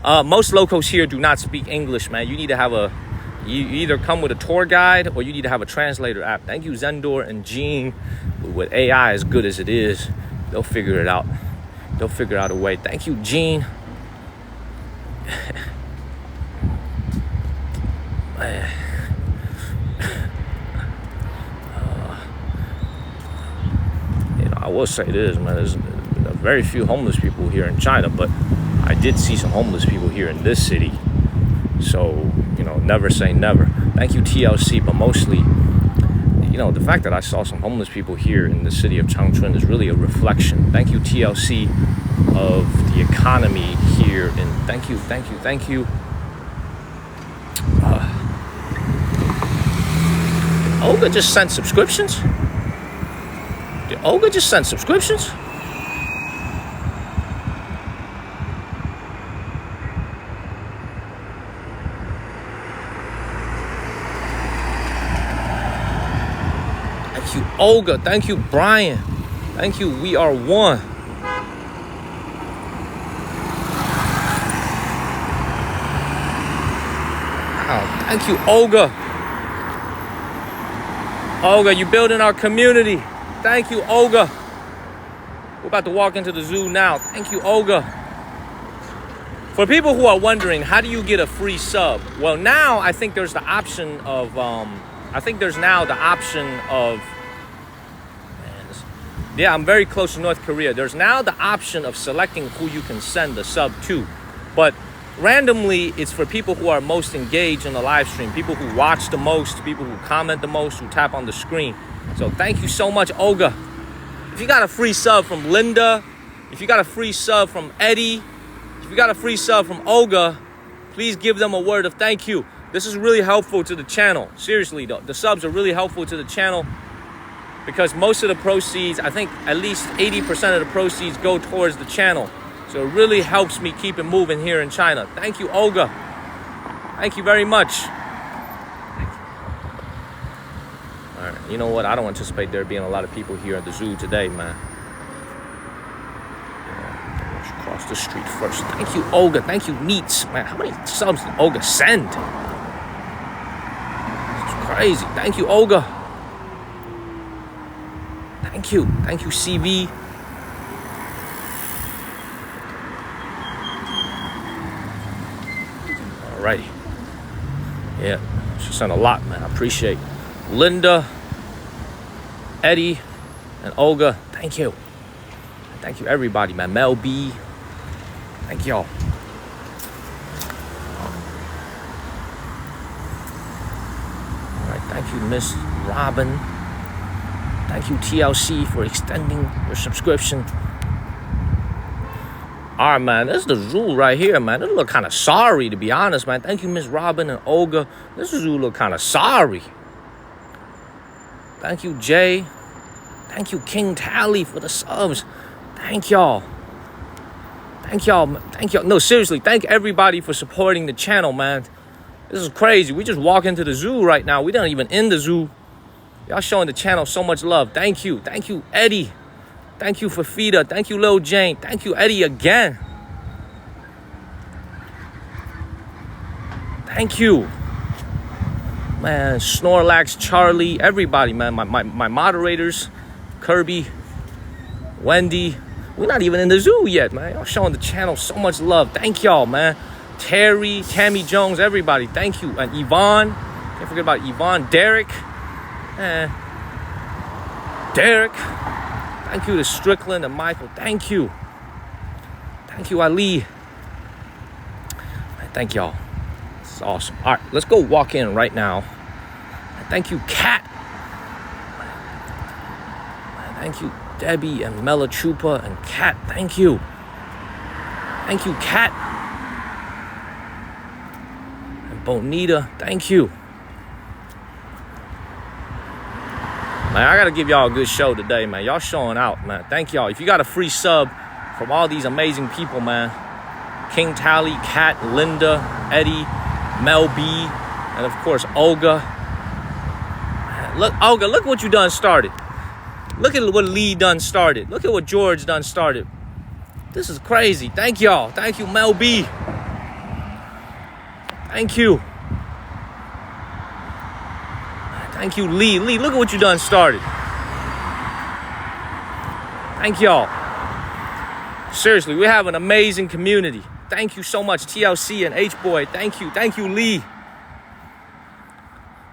A: Most locals here do not speak English, man. You need to have you either come with a tour guide or you need to have a translator app. Thank you, Zendor and Gene. With AI as good as it is, they'll figure it out. They'll figure out a way. Thank you, Gene. I will say this, man. There's very few homeless people here in China, but I did see some homeless people here in this city. So, never say never. Thank you, TLC, but mostly, the fact that I saw some homeless people here in the city of Changchun is really a reflection. Thank you, TLC, of the economy here. And thank you. Olga just sent subscriptions? Did Olga just send subscriptions? Thank you, Olga. Thank you, Brian. Thank you, We Are One. Wow, thank you, Olga. Olga, you building our community. Thank you, Olga. We're about to walk into the zoo now. Thank you, Olga. For people who are wondering, how do you get a free sub? Well, now I think there's the option of, yeah, I'm very close to North Korea. There's now the option of selecting who you can send the sub to. But randomly, it's for people who are most engaged in the live stream, people who watch the most, people who comment the most, who tap on the screen. So thank you so much, Olga. If you got a free sub from Linda, if you got a free sub from Eddie, if you got a free sub from Olga, please give them a word of thank you. This is really helpful to the channel. Seriously, though, the subs are really helpful to the channel because most of the proceeds, I think at least 80% of the proceeds go towards the channel. So it really helps me keep it moving here in China. Thank you, Olga. Thank you very much. All right, you know what? I don't anticipate there being a lot of people here at the zoo today, man. Let's cross the street first. Thank you, Olga. Thank you, Neats. Man, how many subs did Olga send? It's crazy. Thank you, Olga. Thank you. Thank you, CV. Alrighty. Yeah, she sent a lot, man. I appreciate Linda, Eddie, and Olga. Thank you. Thank you, everybody, man. Mel B. Thank y'all. Alright, thank you, Miss Robin. Thank you, TLC, for extending your subscription. All right, man. This is the zoo right here, man. This look kind of sorry, to be honest, man. Thank you, Miss Robin and Olga. This zoo look kind of sorry. Thank you, Jay. Thank you, King Tally, for the subs. Thank y'all. Thank y'all. Thank y'all. No, seriously, thank everybody for supporting the channel, man. This is crazy. We just walk into the zoo right now. We not even in the zoo. Y'all showing the channel so much love. Thank you. Thank you, Eddie. Thank you, Fafita. Thank you, Lil Jane. Thank you, Eddie, again. Thank you. Man, Snorlax, Charlie, everybody, man. My moderators, Kirby, Wendy. We're not even in the zoo yet, man. Y'all showing the channel so much love. Thank y'all, man. Terry, Tammy Jones, everybody. Thank you. And Yvonne. Can't forget about Yvonne. Derek. Derek. Thank you to Strickland and Michael. Thank you. Thank you, Ali. Thank y'all. This is awesome. All right, let's go walk in right now. Thank you, Kat. Thank you, Debbie and Melachupa and Kat. Thank you. Thank you, Kat. And Bonita. Thank you. Man, I gotta give y'all a good show today, man. Y'all showing out, man. Thank y'all. If you got a free sub from all these amazing people, man. King Tally, Kat, Linda, Eddie, Mel B, and of course, Olga. Man, look, Olga, look what you done started. Look at what Lee done started. Look at what George done started. This is crazy. Thank y'all. Thank you, Mel B. Thank you. Thank you, Lee. Lee, look at what you done started. Thank y'all. Seriously, we have an amazing community. Thank you so much, TLC and H-Boy. Thank you. Thank you, Lee.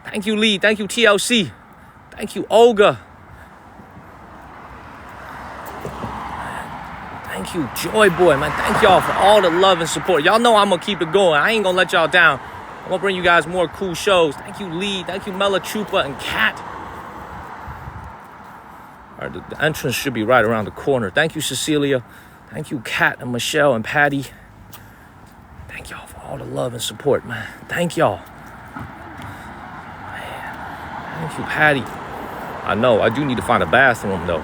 A: Thank you, Lee. Thank you, TLC. Thank you, Olga. Thank you, Joy Boy, man. Thank y'all for all the love and support. Y'all know I'm going to keep it going. I ain't going to let y'all down. I'm going to bring you guys more cool shows. Thank you, Lee. Thank you, Melachupa and Kat. All right, the entrance should be right around the corner. Thank you, Cecilia. Thank you, Kat and Michelle and Patty. Thank y'all for all the love and support, man. Thank y'all. Man. Thank you, Patty. I know, I do need to find a bathroom, though.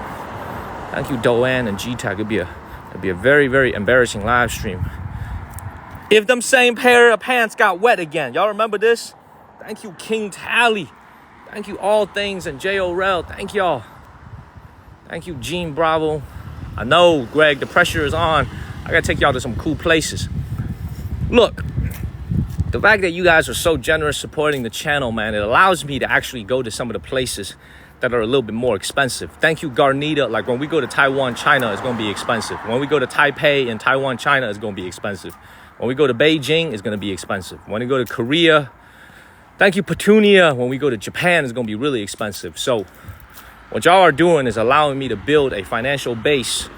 A: Thank you, Doanne and G-Tag. It'd be a very, very embarrassing live stream if them same pair of pants got wet again. Y'all remember this? Thank you, King Tally. Thank you, All Things and J.O.Rel. Thank y'all. Thank you, Gene Bravo. I know, Greg, the pressure is on. I gotta take y'all to some cool places. Look, the fact that you guys are so generous supporting the channel, man, it allows me to actually go to some of the places that are a little bit more expensive. Thank you, Garnita. Like when we go to Taiwan, China, it's gonna be expensive. When we go to Taipei and Taiwan, China, it's gonna be expensive. When we go to Beijing, it's gonna be expensive. When we go to Korea, thank you, Petunia. When we go to Japan, it's gonna be really expensive. So what y'all are doing is allowing me to build a financial base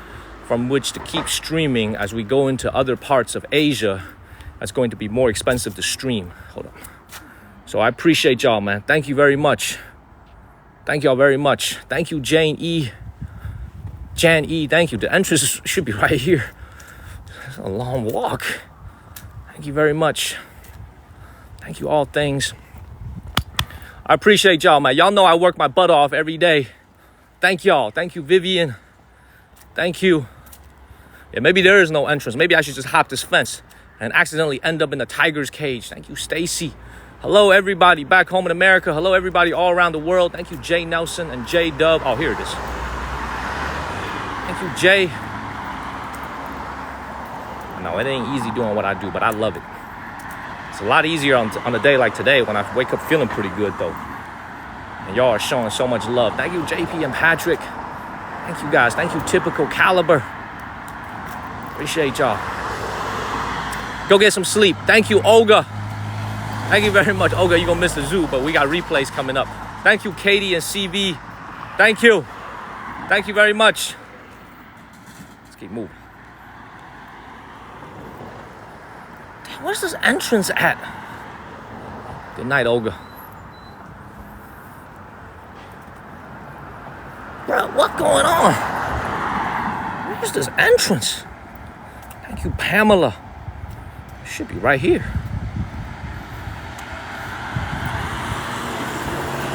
A: from which to keep streaming as we go into other parts of Asia. That's going to be more expensive to stream. Hold on. So I appreciate y'all, man. Thank you very much. Thank y'all very much. Thank you, Jane E. Jan E, thank you. The entrance should be right here. It's a long walk. Thank you very much. Thank you, All Things. I appreciate y'all, man. Y'all know I work my butt off every day. Thank y'all. Thank you, Vivian. Thank you. Yeah, maybe there is no entrance. Maybe I should just hop this fence and accidentally end up in the tiger's cage. Thank you, Stacy. Hello, everybody back home in America. Hello, everybody all around the world. Thank you, Jay Nelson and Jay Dub. Oh, here it is. Thank you, Jay. I know it ain't easy doing what I do, but I love it. It's a lot easier on a day like today when I wake up feeling pretty good, though. And y'all are showing so much love. Thank you, JP and Patrick. Thank you, guys. Thank you, Typical Caliber. Appreciate y'all. Go get some sleep. Thank you, Olga. Thank you very much. Olga, you're going to miss the zoo, but we got replays coming up. Thank you, Katie and CV. Thank you. Thank you very much. Let's keep moving. Damn, where's this entrance at? Good night, Olga. Bro, what's going on? Where's this entrance? Thank you, Pamela. It should be right here.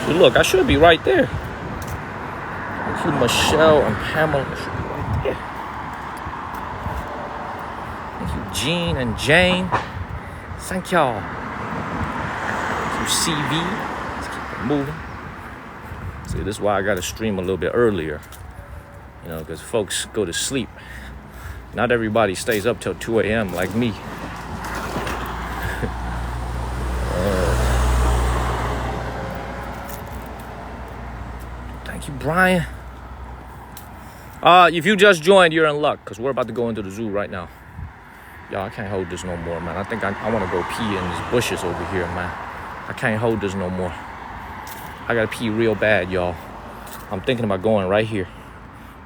A: Look, I should be right there. Thank you, Michelle and Pamela. It should be right there. Thank you, Jean and Jane. Thank y'all. Thank you, CV. Let's keep it moving. See, this is why I got to stream a little bit earlier. You know, because folks go to sleep. Not everybody stays up till 2 a.m. like me. Thank you, Brian. If you just joined, you're in luck, because we're about to go into the zoo right now. Y'all, I can't hold this no more, man. I think I want to go pee in these bushes over here, man. I can't hold this no more. I got to pee real bad, y'all. I'm thinking about going right here.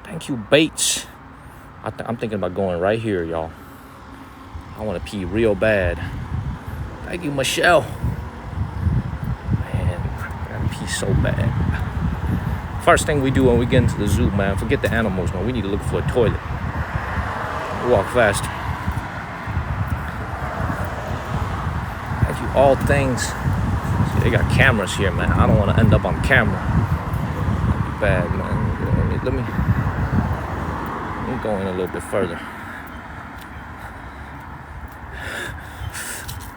A: Thank you, Bates. I'm thinking about going right here, y'all. I want to pee real bad. Thank you, Michelle. Man, I got to pee so bad. First thing we do when we get into the zoo, man, forget the animals, man. We need to look for a toilet. Walk fast. Thank you, all things. See, they got cameras here, man. I don't want to end up on camera. That'd be bad, man. Let me go in a little bit further.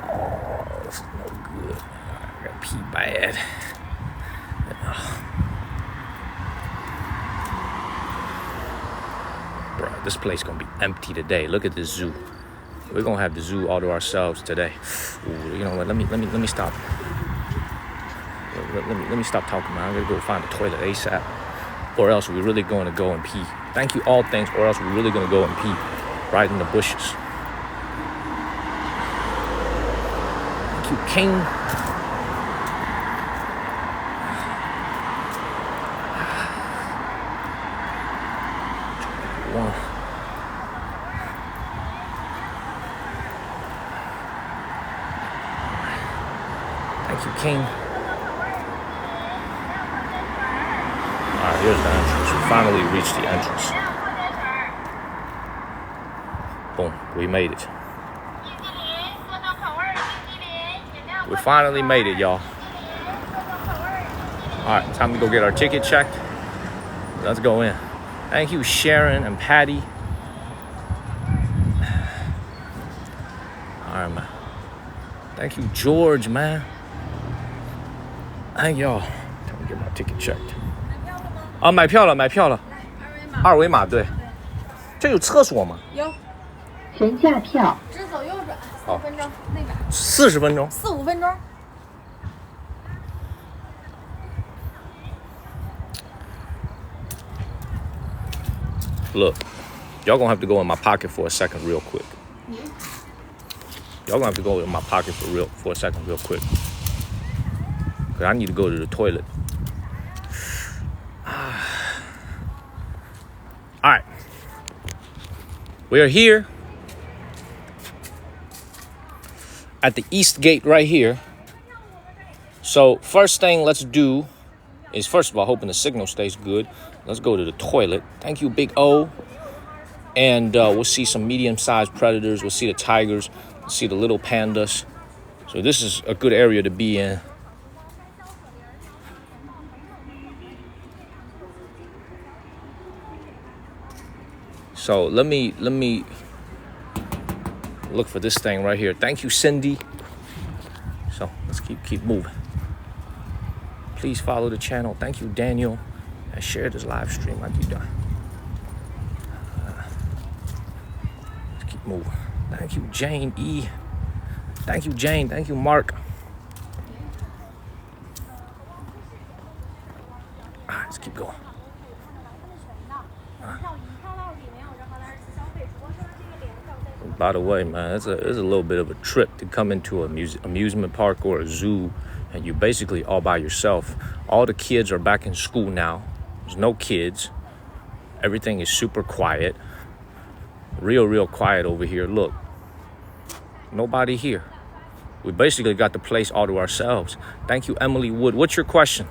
A: Oh, this is no good. I gotta pee bad. This place gonna be empty today. Look at this zoo. We're gonna have the zoo all to ourselves today. Ooh, you know what? Let me stop. Let me stop talking, man. I'm gonna go find a toilet ASAP, or else we're really going to go and pee. Thank you, all things, or else we're really gonna go and pee right in the bushes. Thank you, King. Thank you, King. Alright, here's the entrance. We finally reached the entrance. Boom, we made it. We finally made it, y'all. Alright, time to go get our ticket checked. Let's go in. Thank you, Sharon and Patty. Alright, man. Thank you, George, man. Thank y'all. Time to get my ticket checked. 啊，买票了，二维码对。这有厕所吗？
B: 有。
C: 全价票。
B: 直走右转，4分钟那边。
A: 40分钟。
B: 4、5分钟。
A: Look, y'all gonna have to go in my pocket for a second real quick. Y'all gonna have to go in my pocket for a second real quick. Cause I need to go to the toilet. All right. We are here at the East Gate right here. So first thing let's do is, first of all, hoping the signal stays good. Let's go to the toilet. Thank you, Big O. And we'll see some medium-sized predators. We'll see the tigers. We'll see the little pandas. So this is a good area to be in. So let me look for this thing right here. Thank you, Cindy. So let's keep moving. Please follow the channel. Thank you, Daniel. And share this live stream like you done. Let's keep moving. Thank you, Jane E. Thank you, Jane. Thank you, Mark. All right, let's keep going. By the way, man, it's a little bit of a trip to come into an amusement park or a zoo, and you're basically all by yourself. All the kids are back in school now. There's no kids. Everything is super quiet. Real quiet over here. Look, nobody here. We basically got the place all to ourselves. Thank you, Emily Wood. What's your question?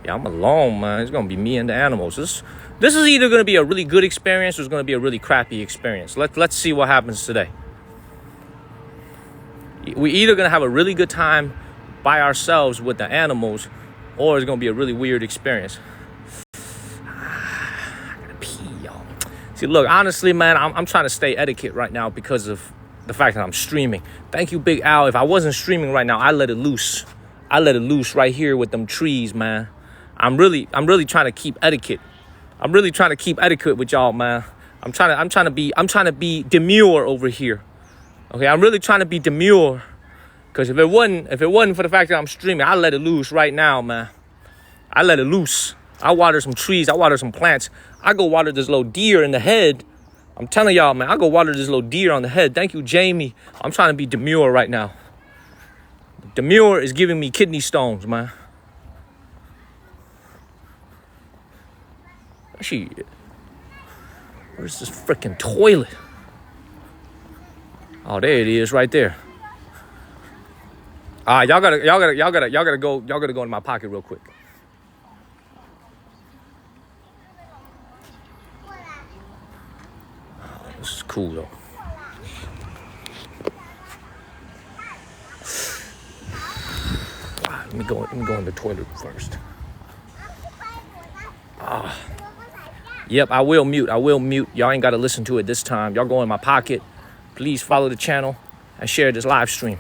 A: Yeah, I'm alone, man. It's gonna be me and the animals. This is either gonna be a really good experience or it's gonna be a really crappy experience. Let's see what happens today. We either gonna have a really good time by ourselves with the animals, or it's gonna be a really weird experience. I gotta pee, y'all. See, look, honestly, man, I'm trying to stay etiquette right now because of the fact that I'm streaming. Thank you, Big Al. If I wasn't streaming right now, I let it loose. I let it loose right here with them trees, man. I'm really trying to keep etiquette. I'm really trying to keep etiquette with y'all, man. I'm trying to be demure over here. Okay, I'm really trying to be demure. Cause if it wasn't for the fact that I'm streaming, I let it loose right now, man. I let it loose. I water some trees, I water some plants. I go water this little deer in the head. I'm telling y'all, man, I go water this little deer on the head. Thank you, Jamie. I'm trying to be demure right now. Demure is giving me kidney stones, man. Shit. Where's this freaking toilet? Oh, there it is, right there. All right, y'all gotta go in my pocket real quick. Oh, this is cool though. Let me go in the toilet first. Yep, I will mute. Y'all ain't got to listen to it this time. Y'all go in my pocket. Please follow the channel and share this live stream.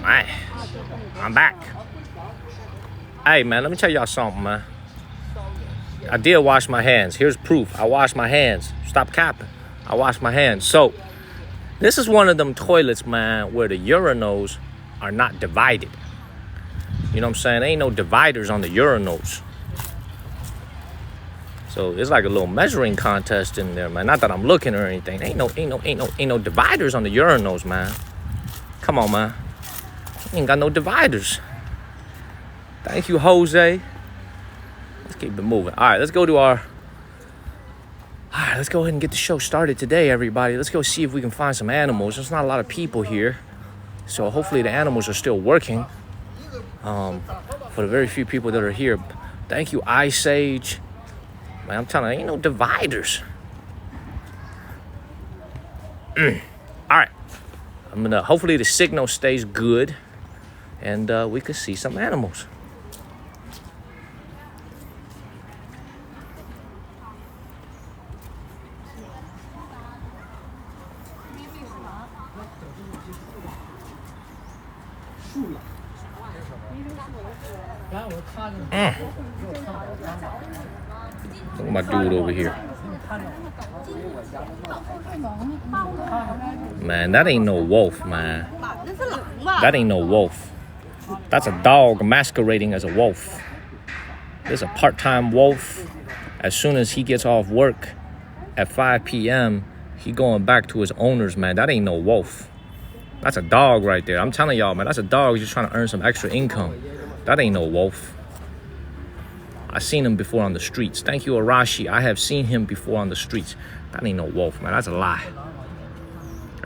A: Man, I'm back. Hey, man, let me tell y'all something, man. I did wash my hands. Here's proof. I washed my hands. Stop capping. I washed my hands. So, this is one of them toilets, man, where the urinals are not divided. You know what I'm saying? There ain't no dividers on the urinals. So it's like a little measuring contest in there, man. Not that I'm looking or anything. Ain't no dividers on the urinals, man. Come on, man. Ain't got no dividers. Thank you, Jose. Let's keep it moving. All right, let's go ahead and get the show started today, everybody. Let's go see if we can find some animals. There's not a lot of people here, so hopefully the animals are still working. For the very few people that are here, thank you, Ice Age. Man, I'm telling you, ain't no dividers. All right. Hopefully the signal stays good and we could see some animals. Look at my dude over here. Man, that ain't no wolf, man. That ain't no wolf. That's a dog masquerading as a wolf. There's a part-time wolf. As soon as he gets off work at 5 p.m., he going back to his owners, man. That ain't no wolf. That's a dog right there. I'm telling y'all, man, that's a dog just trying to earn some extra income. That ain't no wolf. I seen him before on the streets. Thank you, Arashi. I have seen him before on the streets. That ain't no wolf, man. That's a lie.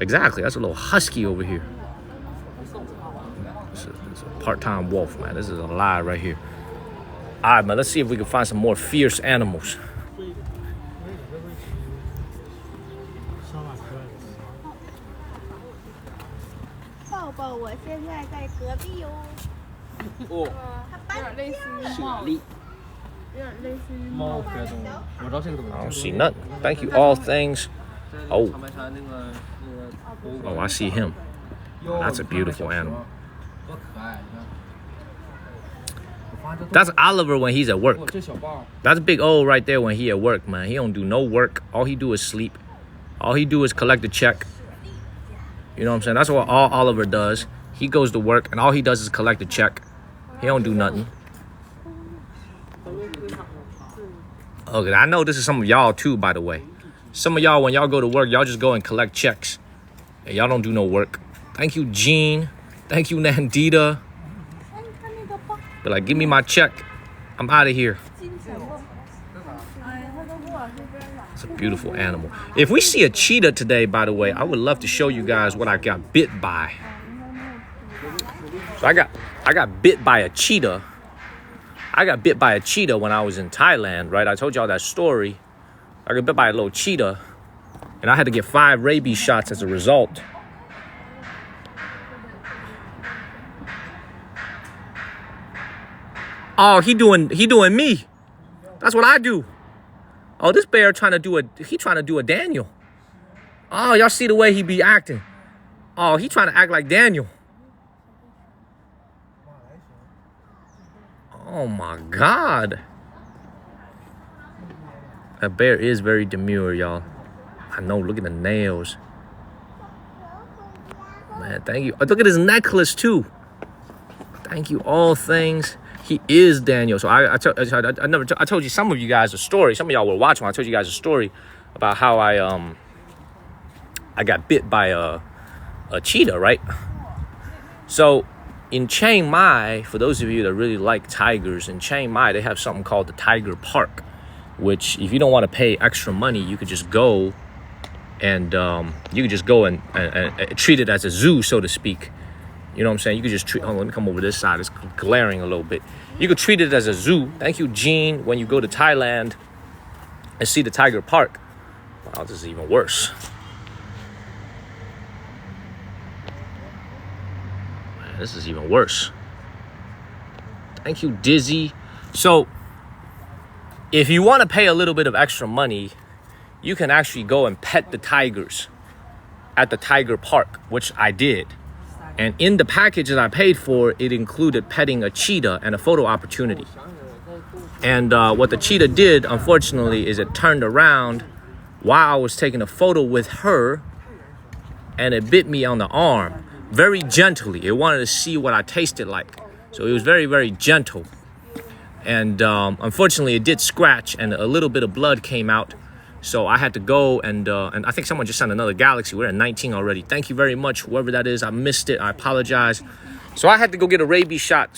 A: Exactly. That's a little husky over here. It's a part-time wolf, man. This is a lie right here. All right, man. Let's see if we can find some more fierce animals. I don't see nothing. Thank you, all things. Oh, I see him. That's a beautiful animal. That's Oliver when he's at work. That's Big O right there when he at work, man. He don't do no work. All he do is sleep. All he do is collect a check. You know what I'm saying? That's what all Oliver does. He goes to work and all he does is collect a check. He don't do nothing. Okay, I know this is some of y'all too, by the way. Some of y'all, when y'all go to work, y'all just go and collect checks. And y'all don't do no work. Thank you, Gene. Thank you, Nandita. But like, give me my check. I'm out of here. It's a beautiful animal. If we see a cheetah today, by the way, I would love to show you guys what I got bit by. So I got bit by a cheetah. I got bit by a cheetah when I was in Thailand, right? I told y'all that story. I got bit by a little cheetah, and I had to get 5 rabies shots as a result. Oh, he doing me. That's what I do. Oh, this bear trying to do a Daniel. Oh, y'all see the way he be acting. Oh, he trying to act like Daniel. Oh my God. That bear is very demure, y'all. I know, look at the nails. Man, thank you. Oh, look at his necklace too. Thank you, all things. He is Daniel. So I told you, some of you guys a story. Some of y'all were watching when I told you guys a story about how I got bit by a cheetah, right? So in Chiang Mai, for those of you that really like tigers, in Chiang Mai they have something called the Tiger Park, which if you don't want to pay extra money, you could just go and treat it as a zoo, so to speak. You know what I'm saying? You could just treat. Oh, let me come over this side. It's glaring a little bit. You could treat it as a zoo. Thank you, Gene. When you go to Thailand and see the Tiger Park. Wow, this is even worse. Man, this is even worse. Thank you, Dizzy. So, if you want to pay a little bit of extra money, you can actually go and pet the tigers at the Tiger Park, which I did. And in the package that I paid for, it included petting a cheetah and a photo opportunity. And what the cheetah did, unfortunately, is it turned around while I was taking a photo with her, and it bit me on the arm very gently. It wanted to see what I tasted like. So it was very, very gentle. And unfortunately, it did scratch, and a little bit of blood came out. So I had to go and I think someone just sent another galaxy. We're at 19 already. Thank you very much, whoever that is. I missed it. I apologize. So I had to go get a rabies shot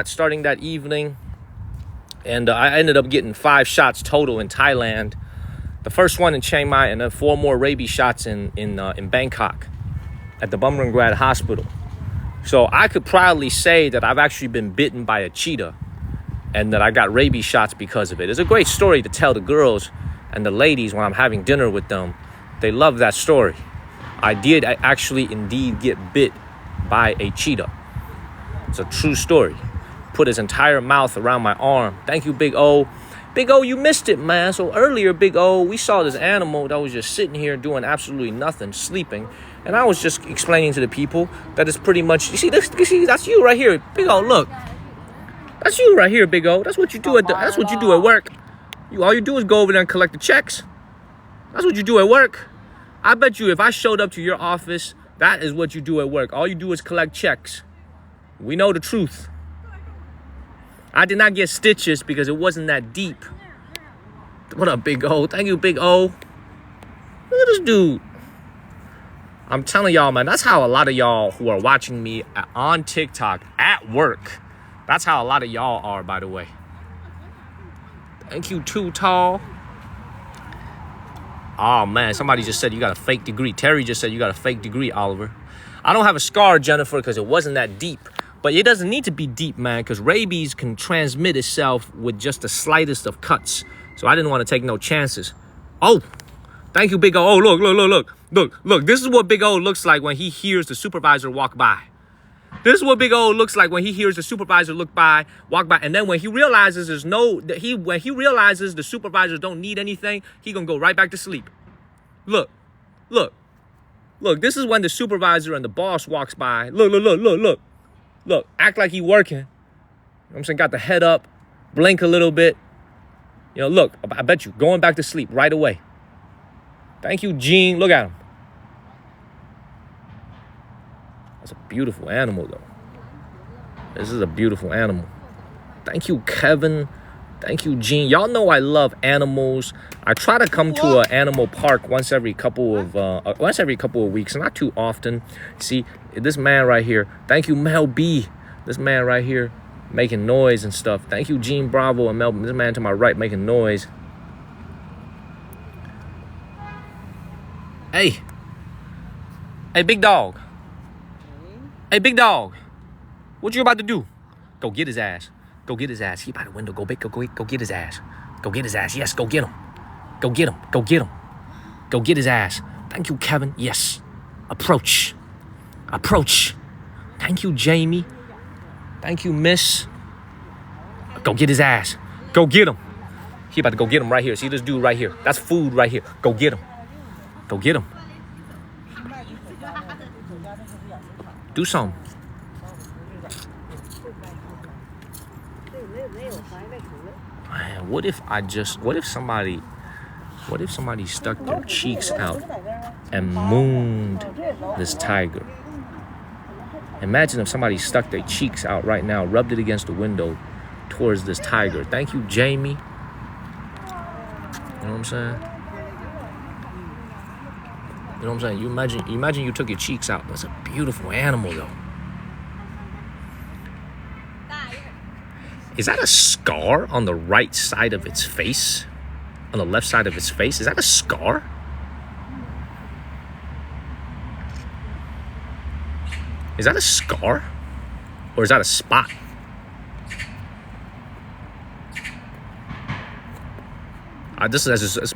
A: starting that evening. And I ended up getting 5 shots total in Thailand. The first one in Chiang Mai, and then 4 more rabies shots in Bangkok at the Bumrungrad Hospital. So I could proudly say that I've actually been bitten by a cheetah, and that I got rabies shots because of it. It's a great story to tell the girls and the ladies when I'm having dinner with them. They love that story. I did actually indeed get bit by a cheetah. It's a true story. Put his entire mouth around my arm. Thank you, Big O. Big O, you missed it, man. So earlier, Big O, we saw this animal that was just sitting here doing absolutely nothing, sleeping. And I was just explaining to the people that it's pretty much, you see, that's you right here. Big O, look. That's you right here, Big O. That's what you do at work. All you do is go over there and collect the checks. That's what you do at work. I bet you if I showed up to your office, that is what you do at work. All you do is collect checks. We know the truth. I did not get stitches because it wasn't that deep. What up, Big O? Thank you, Big O. Look at this dude. I'm telling y'all, man, that's how a lot of y'all who are watching me on TikTok at work, that's how a lot of y'all are, by the way. Thank you, Too Tall. Oh, man, somebody just said you got a fake degree. Terry just said you got a fake degree, Oliver. I don't have a scar, Jennifer, because it wasn't that deep. But it doesn't need to be deep, man, because rabies can transmit itself with just the slightest of cuts. So I didn't want to take no chances. Oh, thank you, Big O. Oh, look. This is what Big O looks like when he hears the supervisor walk by. This is what Big O looks like when he hears the supervisor walk by, and then when he realizes when he realizes the supervisors don't need anything, he gonna go right back to sleep. Look. This is when the supervisor and the boss walks by. Look, act like he working. You know what I'm saying? Got the head up, blink a little bit. You know, look, I bet you going back to sleep right away. Thank you, Gene. Look at him. That's a beautiful animal, though. This is a beautiful animal. Thank you, Kevin. Thank you, Gene. Y'all know I love animals. I try to come to an animal park once every couple of weeks, not too often. See, this man right here. Thank you, Mel B. This man right here making noise and stuff. Thank you, Gene Bravo and Mel. This man to my right making noise. Hey, big dog. Hey, big dog. What you about to do? Go get his ass. Go get his ass. He by the window. Go get his ass. Go get his ass. Yes, go get him. Go get him. Go get his ass. Thank you, Kevin. Yes. Approach. Thank you, Jamie. Thank you, Miss. Go get his ass. Go get him. He about to go get him right here. See this dude right here? That's food right here. Go get him. Do something. Man, what if somebody stuck their cheeks out and mooned this tiger? Imagine if somebody stuck their cheeks out right now, rubbed it against the window towards this tiger. Thank you, Jamie. You know what I'm saying? You know what I'm saying? You imagine you took your cheeks out. That's a beautiful animal, though. Is that a scar on the right side of its face? On the left side of its face? Is that a scar? Is that a scar? Or is that a spot?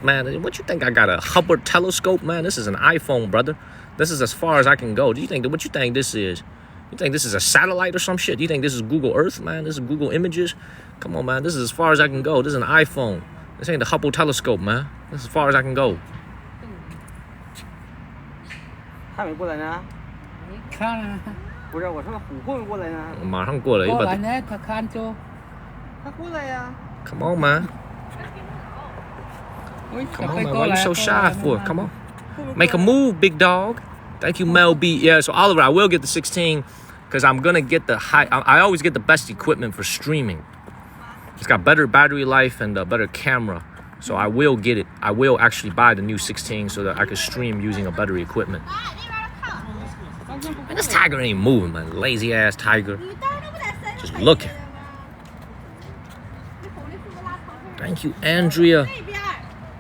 A: Man, what you think? I got a Hubble telescope, man? This is an iPhone, brother. This is as far as I can go. What you think this is? You think this is a satellite or some shit? You think this is Google Earth, man? This is Google Images? Come on, man. This is as far as I can go. This is an iPhone. This ain't the Hubble telescope, man. This is as far as I can go.
D: 还没过来呢？
E: 你看啊，
D: 不是，我说虎会不会过来呢？
A: 马上过来，
E: 过来呢，他看就。
D: 他过来呀。
A: Come on, man. Come on, man. Why you so shy for? Come on. Make a move, big dog. Thank you, Mel B. Yeah, so Oliver, I will get the 16 because I'm going to get the high. I always get the best equipment for streaming. It's got better battery life and a better camera. So I will get it. I will actually buy the new 16 so that I can stream using a better equipment. Man, this tiger ain't moving, man. Lazy ass tiger. Just looking. Thank you, Andrea.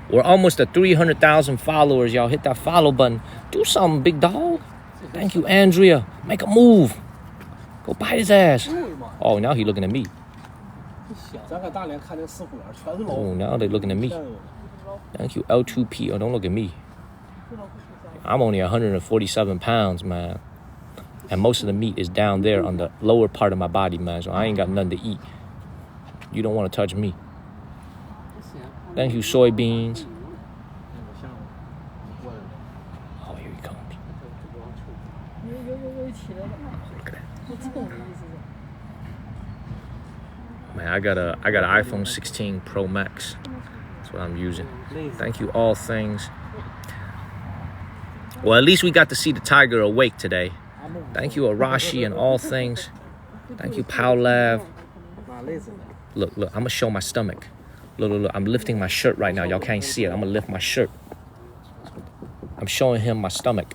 A: We're almost at 300,000 followers. Y'all hit that follow button. Do something, big dog. Thank you, Andrea. Make a move. Go bite his ass. Oh, now he looking at me. Oh, now they looking at me. Thank you, L2P. Oh, don't look at me. I'm only 147 pounds, man. And most of the meat is down there on the lower part of my body, man. So I ain't got nothing to eat. You don't want to touch me. Thank you, soybeans. Oh, here he comes. Look at that. Man, I got an iPhone 16 Pro Max. That's what I'm using. Thank you, all things. Well, at least we got to see the tiger awake today. Thank you, Arashi and all things. Thank you, Powlav. Look, I'm gonna show my stomach. Look, I'm lifting my shirt right now. Y'all can't see it. I'm gonna lift my shirt. I'm showing him my stomach.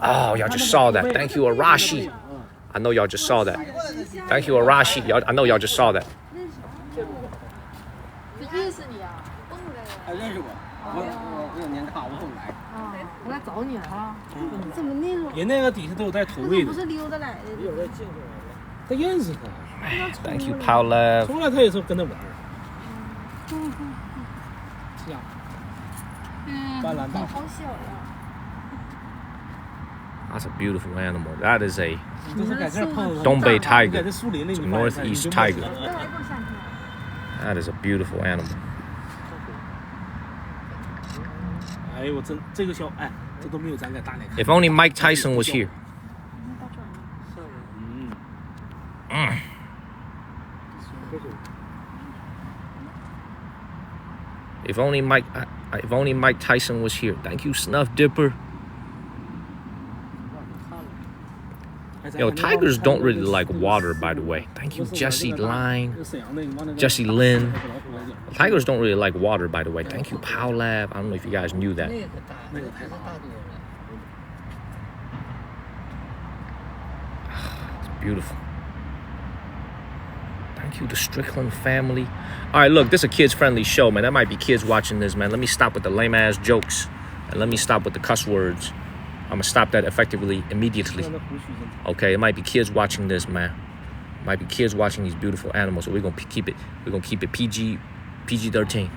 A: Oh, y'all just saw that. Thank you, Arashi. I know y'all just saw that. Thank you, Arashi. I know y'all just saw that.
B: 认识你啊，蹦来了。
D: 认识我，我有年卡，我总来。
B: 我来找你了啊！怎么那种？
E: 人那个底下都有带投喂的。
B: 不是溜达来的。
E: 他认识他。
A: Thank you, Paula.
E: 从来他也是跟他玩。这样。斑斓大。
B: 好小呀。
A: That's a beautiful animal. That is a
E: 就是在这儿碰
A: Dongbei tiger.
E: 在这树林里
A: It's a
E: 你发现
A: northeast tiger.
B: 再来给我下去。
A: That is a beautiful animal.
E: 哎呦，真这个小哎，这都没有咱在大连看。
A: If only Mike Tyson was here. If only Mike Tyson was here. Thank you, Snuff Dipper. Yo, tigers don't really like water, by the way. Thank you, Jesse Line, Jesse Lynn. Tigers don't really like water, by the way. Thank you, Powlab. I don't know if you guys knew that. It's beautiful. Thank you, the Strickland family. All right, look, this is a kids-friendly show, man. That might be kids watching this, man. Let me stop with the lame-ass jokes, and let me stop with the cuss words. I'm gonna stop that effectively, immediately. Okay, it might be kids watching this, man. It might be kids watching these beautiful animals, so we're gonna keep it PG-13.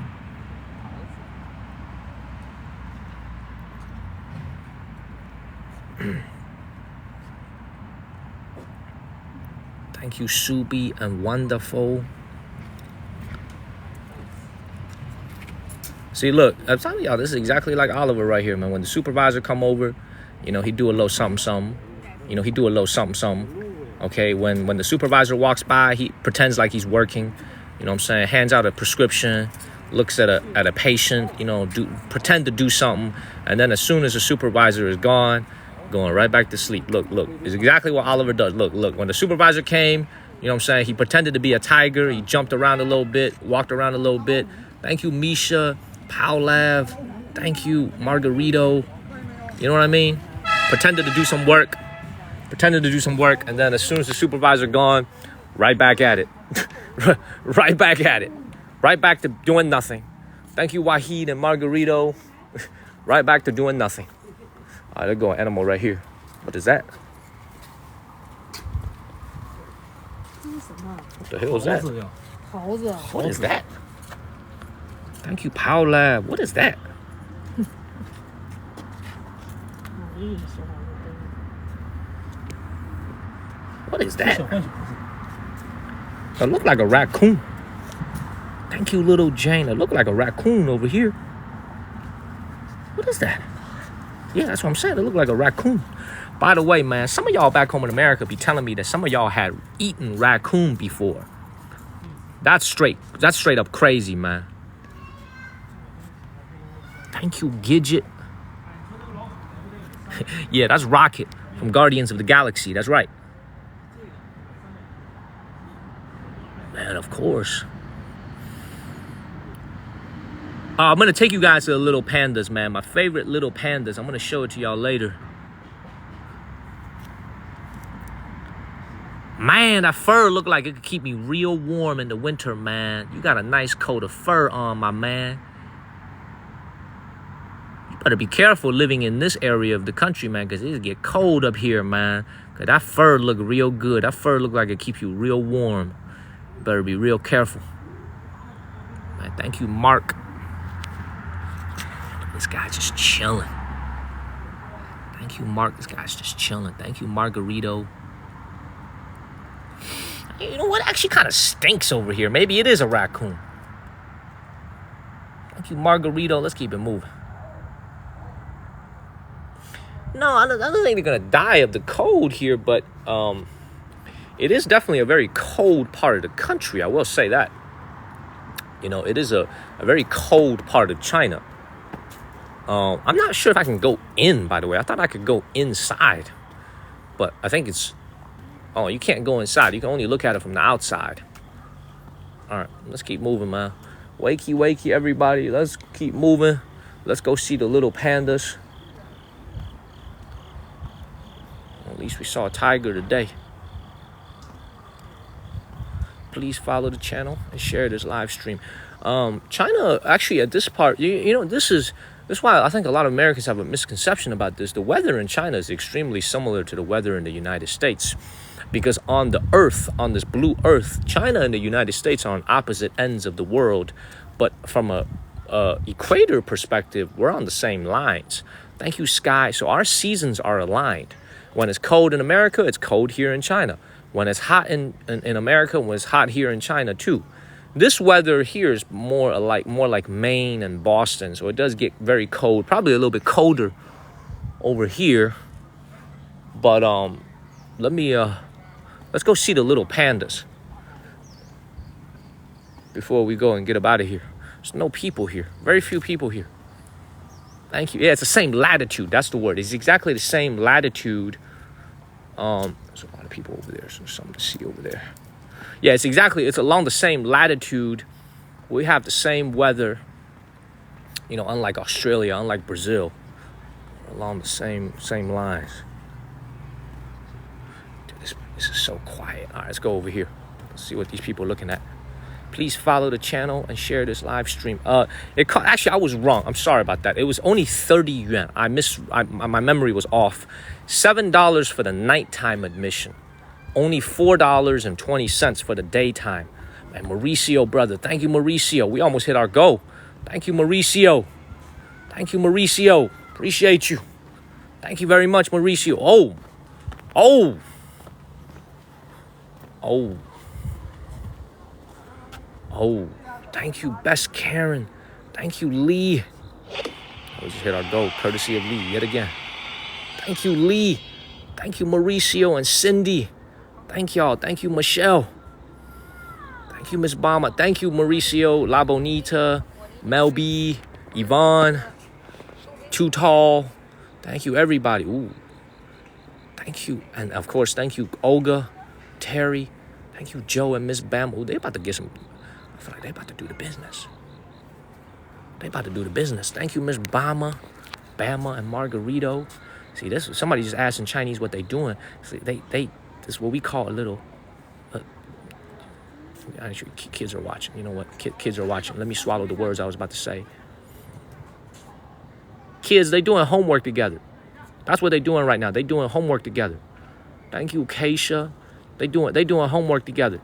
A: Thank you, Subi and Wonderful. See, look, I'm telling y'all, this is exactly like Oliver right here, man. When the supervisor come over, you know, he do a little something. You know, he do a little something. Okay, when the supervisor walks by, he pretends like he's working. You know what I'm saying? Hands out a prescription, looks at a patient, you know, pretend to do something. And then as soon as the supervisor is gone, going right back to sleep. Look, it's exactly what Oliver does. Look, when the supervisor came, you know what I'm saying? He pretended to be a tiger. He jumped around a little bit, walked around a little bit. Thank you, Misha, Powlav. Thank you, Margarito. You know what I mean? Pretended to do some work. And then as soon as the supervisor gone, right back at it. Right back at it. Right back to doing nothing. Thank you, Wahid and Margarito. Right back to doing nothing. All right, there go an animal right here. What is that? What the hell is that? What is that? Thank you, Paula. What is that? What is that? It looked like a raccoon. Thank you, little Jane. It looked like a raccoon over here. What is that? Yeah, that's what I'm saying. It looked like a raccoon. By the way, man, some of y'all back home in America be telling me that some of y'all had eaten raccoon before. That's straight up crazy, man. Thank you, Gidget. Yeah, that's Rocket from Guardians of the Galaxy. That's right. Man, of course. I'm going to take you guys to the little pandas, man. My favorite little pandas. I'm going to show it to y'all later. Man, that fur looked like it could keep me real warm in the winter, man. You got a nice coat of fur on, my man. You better be careful living in this area of the country, man, because it get cold up here, man. Because that fur look real good. That fur look like it keep you real warm. You better be real careful. Man, thank you, Mark. This guy just chilling. Thank you, Mark. This guy's just chilling. Thank you, Margarito. You know what? Actually kind of stinks over here. Maybe it is a raccoon. Thank you, Margarito. Let's keep it moving. No, I don't think they're going to die of the cold here, but it is definitely a very cold part of the country. I will say that. You know, it is a very cold part of China. I'm not sure if I can go in, by the way. I thought I could go inside. But I think it's... Oh, you can't go inside. You can only look at it from the outside. All right, let's keep moving, man. Wakey, wakey, everybody. Let's keep moving. Let's go see the little pandas. At least we saw a tiger today. Please follow the channel and share this live stream. China, actually, at this part, you know, this is why I think a lot of Americans have a misconception about this. The weather in China is extremely similar to the weather in the United States. Because on the earth, on this blue earth, China and the United States are on opposite ends of the world. But from a equator perspective, we're on the same lines. Thank you, Sky. So our seasons are aligned. When it's cold in America, it's cold here in China. When it's hot in America, when it's hot here in China too. This weather here is more like Maine and Boston. So it does get very cold, probably a little bit colder over here. But let's go see the little pandas before we go and get up out of here. There's no people here. Very few people here. Thank you. Yeah, it's the same latitude. That's the word. It's exactly the same latitude. There's a lot of people over there, so there's something to see over there. Yeah, it's along the same latitude. We have the same weather. You know, unlike Australia, unlike Brazil. Along the same lines. Dude, this is so quiet. All right, let's go over here. Let's see what these people are looking at. Please follow the channel and share this live stream. Actually, I was wrong. I'm sorry about that. It was only 30 yuan. My memory was off. $7 for the nighttime admission. Only $4.20 for the daytime. And Mauricio, brother. Thank you, Mauricio. We almost hit our goal. Thank you, Mauricio. Thank you, Mauricio. Appreciate you. Thank you very much, Mauricio. Oh. Thank you, Best Karen. Thank you, Lee. We just hit our goal, courtesy of Lee, yet again. Thank you, Lee. Thank you, Mauricio and Cindy. Thank y'all. Thank you, Michelle. Thank you, Miss Bama. Thank you, Mauricio, La Bonita, Melby, Yvonne, Too Tall. Thank you, everybody. Ooh. Thank you. And, of course, thank you, Olga, Terry. Thank you, Joe and Miss Bam. Ooh, they about to get some... I feel like they about to do the business. Thank you, Miss Bama and Margarito. See, this somebody just asked in Chinese what they doing. See, they this is what we call a little. Actually, kids are watching. You know what? Kids are watching. Let me swallow the words I was about to say. Kids, they doing homework together. That's what they doing right now. They doing homework together. Thank you, Keisha. They doing homework together.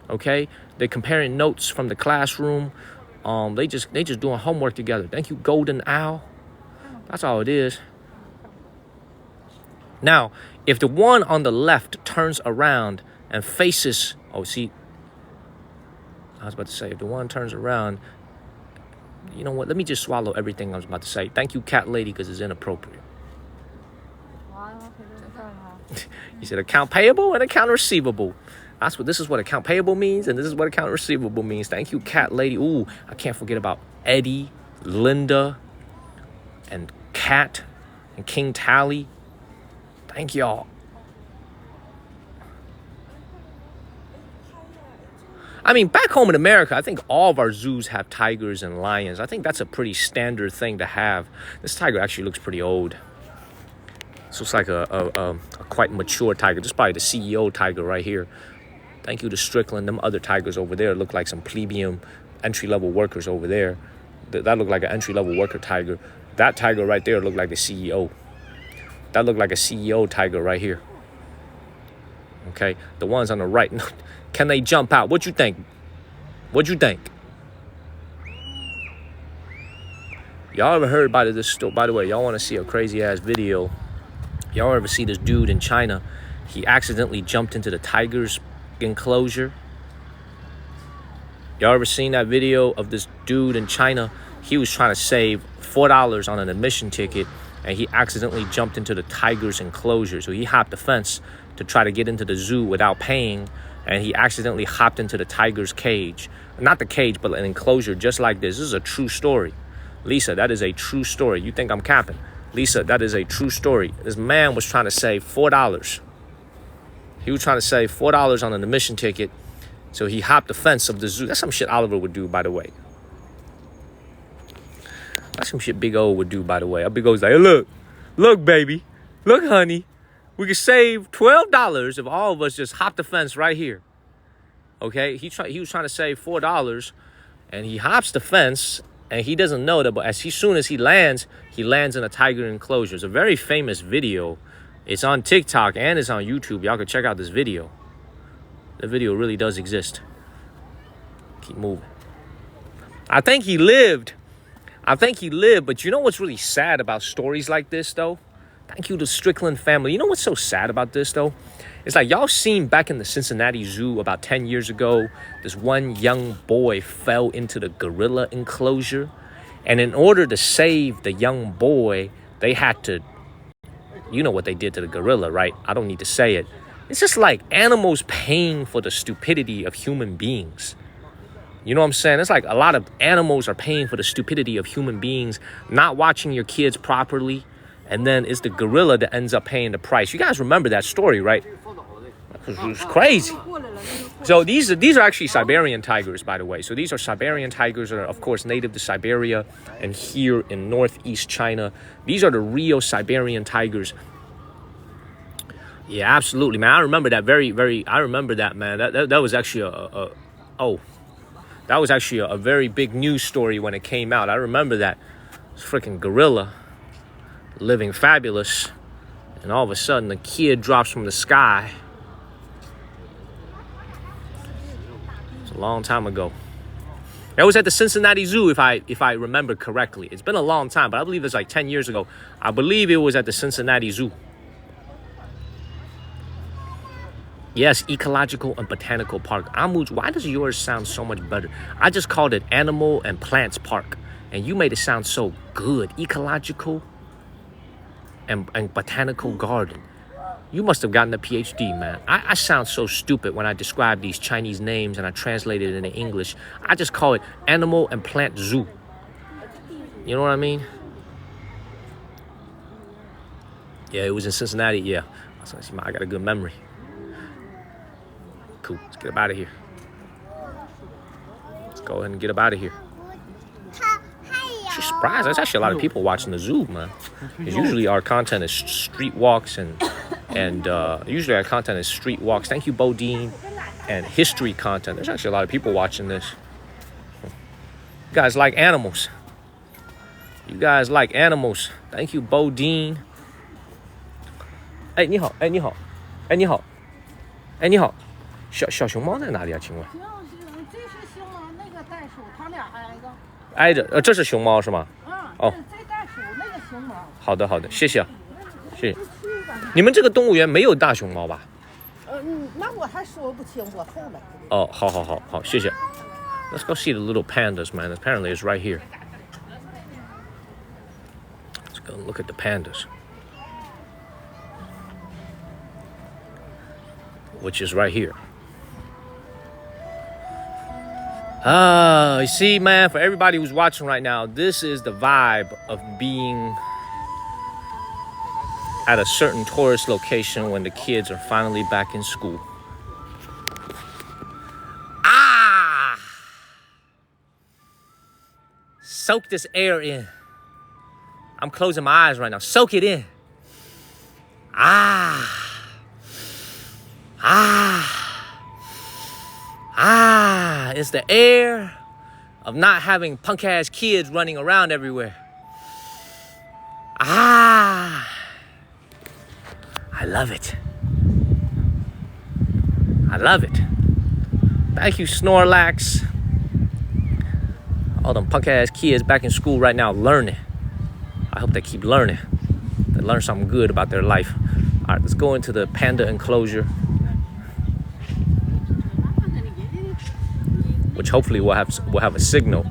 A: Okay, they're comparing notes from the classroom. They just doing homework together. Thank you, Golden Owl. That's all it is. Now, if the one on the left turns around and faces, I was about to say, if the one turns around, you know what? Let me just swallow everything I was about to say. Thank you, Cat Lady, because it's inappropriate. You said account payable and account receivable. This is what account payable means, and this is what account receivable means. Thank you, Cat Lady. Ooh, I can't forget about Eddie, Linda, and Cat, and King Tally. Thank y'all. I mean, back home in America, I think all of our zoos have tigers and lions. I think that's a pretty standard thing to have. This tiger actually looks pretty old. This looks like a quite mature tiger. This is probably the CEO tiger right here. Thank you to Strickland. Them other tigers over there look like some plebeian entry-level workers over there. That looked like an entry-level worker tiger. That tiger right there looked like the CEO. That looked like a CEO tiger right here. Okay, the ones on the right. Can they jump out? What you think? What you think? Y'all ever heard about this story? By the way, y'all want to see a crazy-ass video? Y'all ever see this dude in China? He accidentally jumped into the tiger's enclosure. Y'all ever seen that video of this dude in China? He was trying to save $4 on an admission ticket, and he accidentally jumped into the tiger's enclosure. So he hopped the fence to try to get into the zoo without paying, and he accidentally hopped into the tiger's cage. Not the cage, but an enclosure just like this. This is a true story. Lisa, that is a true story. You think I'm capping? Lisa, that is a true story. This man was trying to save $4. He was trying to save $4 on an admission ticket, so he hopped the fence of the zoo. That's some shit Oliver would do, by the way. That's some shit Big O would do, by the way. Big O's like, hey, look, baby, look, honey, we could save $12 if all of us just hop the fence right here. Okay, he was trying to save $4, and he hops the fence, and he doesn't know that. But as soon as he lands in a tiger enclosure. It's a very famous video. It's on TikTok and it's on YouTube. Y'all can check out this video. The video really does exist. Keep moving. I think he lived, but you know what's really sad about stories like this, though? Thank you to Strickland family. You know what's so sad about this, though? It's like y'all seen back in the Cincinnati Zoo about 10 years ago, this one young boy fell into the gorilla enclosure. And in order to save the young boy, they had to, you know what they did to the gorilla, right? I don't need to say it. It's just like animals paying for the stupidity of human beings. You know what I'm saying? It's like a lot of animals are paying for the stupidity of human beings, not watching your kids properly. And then it's the gorilla that ends up paying the price. You guys remember that story, right? It was crazy. So these are actually Siberian tigers, by the way. So these are Siberian tigers that are, of course, native to Siberia and here in northeast China. These are the real Siberian tigers. Yeah, absolutely, man. I remember that I remember that, man. That was actually that was actually a very big news story when it came out. I remember that. It's freaking gorilla living fabulous, and all of a sudden the kid drops from the sky. It's a long time ago. That was at the Cincinnati Zoo, if I remember correctly. It's been a long time, but I believe it's like 10 years ago. I believe it was at the Cincinnati Zoo. Yes, Ecological and Botanical Park. Amuj, why does yours sound so much better? I just called it Animal and Plants Park, and you made it sound so good. Ecological and Botanical Garden. You must have gotten a PhD, man. I sound so stupid when I describe these Chinese names and I translate it into English. I just call it Animal and Plant Zoo. You know what I mean? Yeah, it was in Cincinnati. Yeah, I got a good memory. Cool. Let's get up out of here. Let's go ahead and get up out of here. She's surprised. There's actually a lot of people watching the zoo, man. Because usually our content is street walks and usually our content is street walks. Thank you, Bodine, and history content. There's actually a lot of people watching this. You guys like animals. You guys like animals. Thank you, Bodine. Hey, 你好，哎，你好，哎，你好，哎，你好。小熊猫在哪里啊？请问？
B: 这是熊猫，那个袋鼠，他俩
A: 挨着。这是熊猫是吗？哦，
B: 这袋鼠，那个熊猫。好
A: 的，谢谢，谢谢。你们这个动物园没有大熊猫吧？
B: 那我还说不清，我后来。
A: 哦，好，谢谢。Let's go see the little pandas, man. Apparently, it's right here. Let's go look at the pandas. Which is right here. You see, man, for everybody who's watching right now, this is the vibe of being at a certain tourist location when the kids are finally back in school. Soak this air in. I'm closing my eyes right now. Soak it in. It's the air of not having punk-ass kids running around everywhere. I love it. Thank you, Snorlax. All them punk-ass kids back in school right now learning. I hope they keep learning. They learn something good about their life. All right, let's go into the panda enclosure. Which hopefully will have a signal.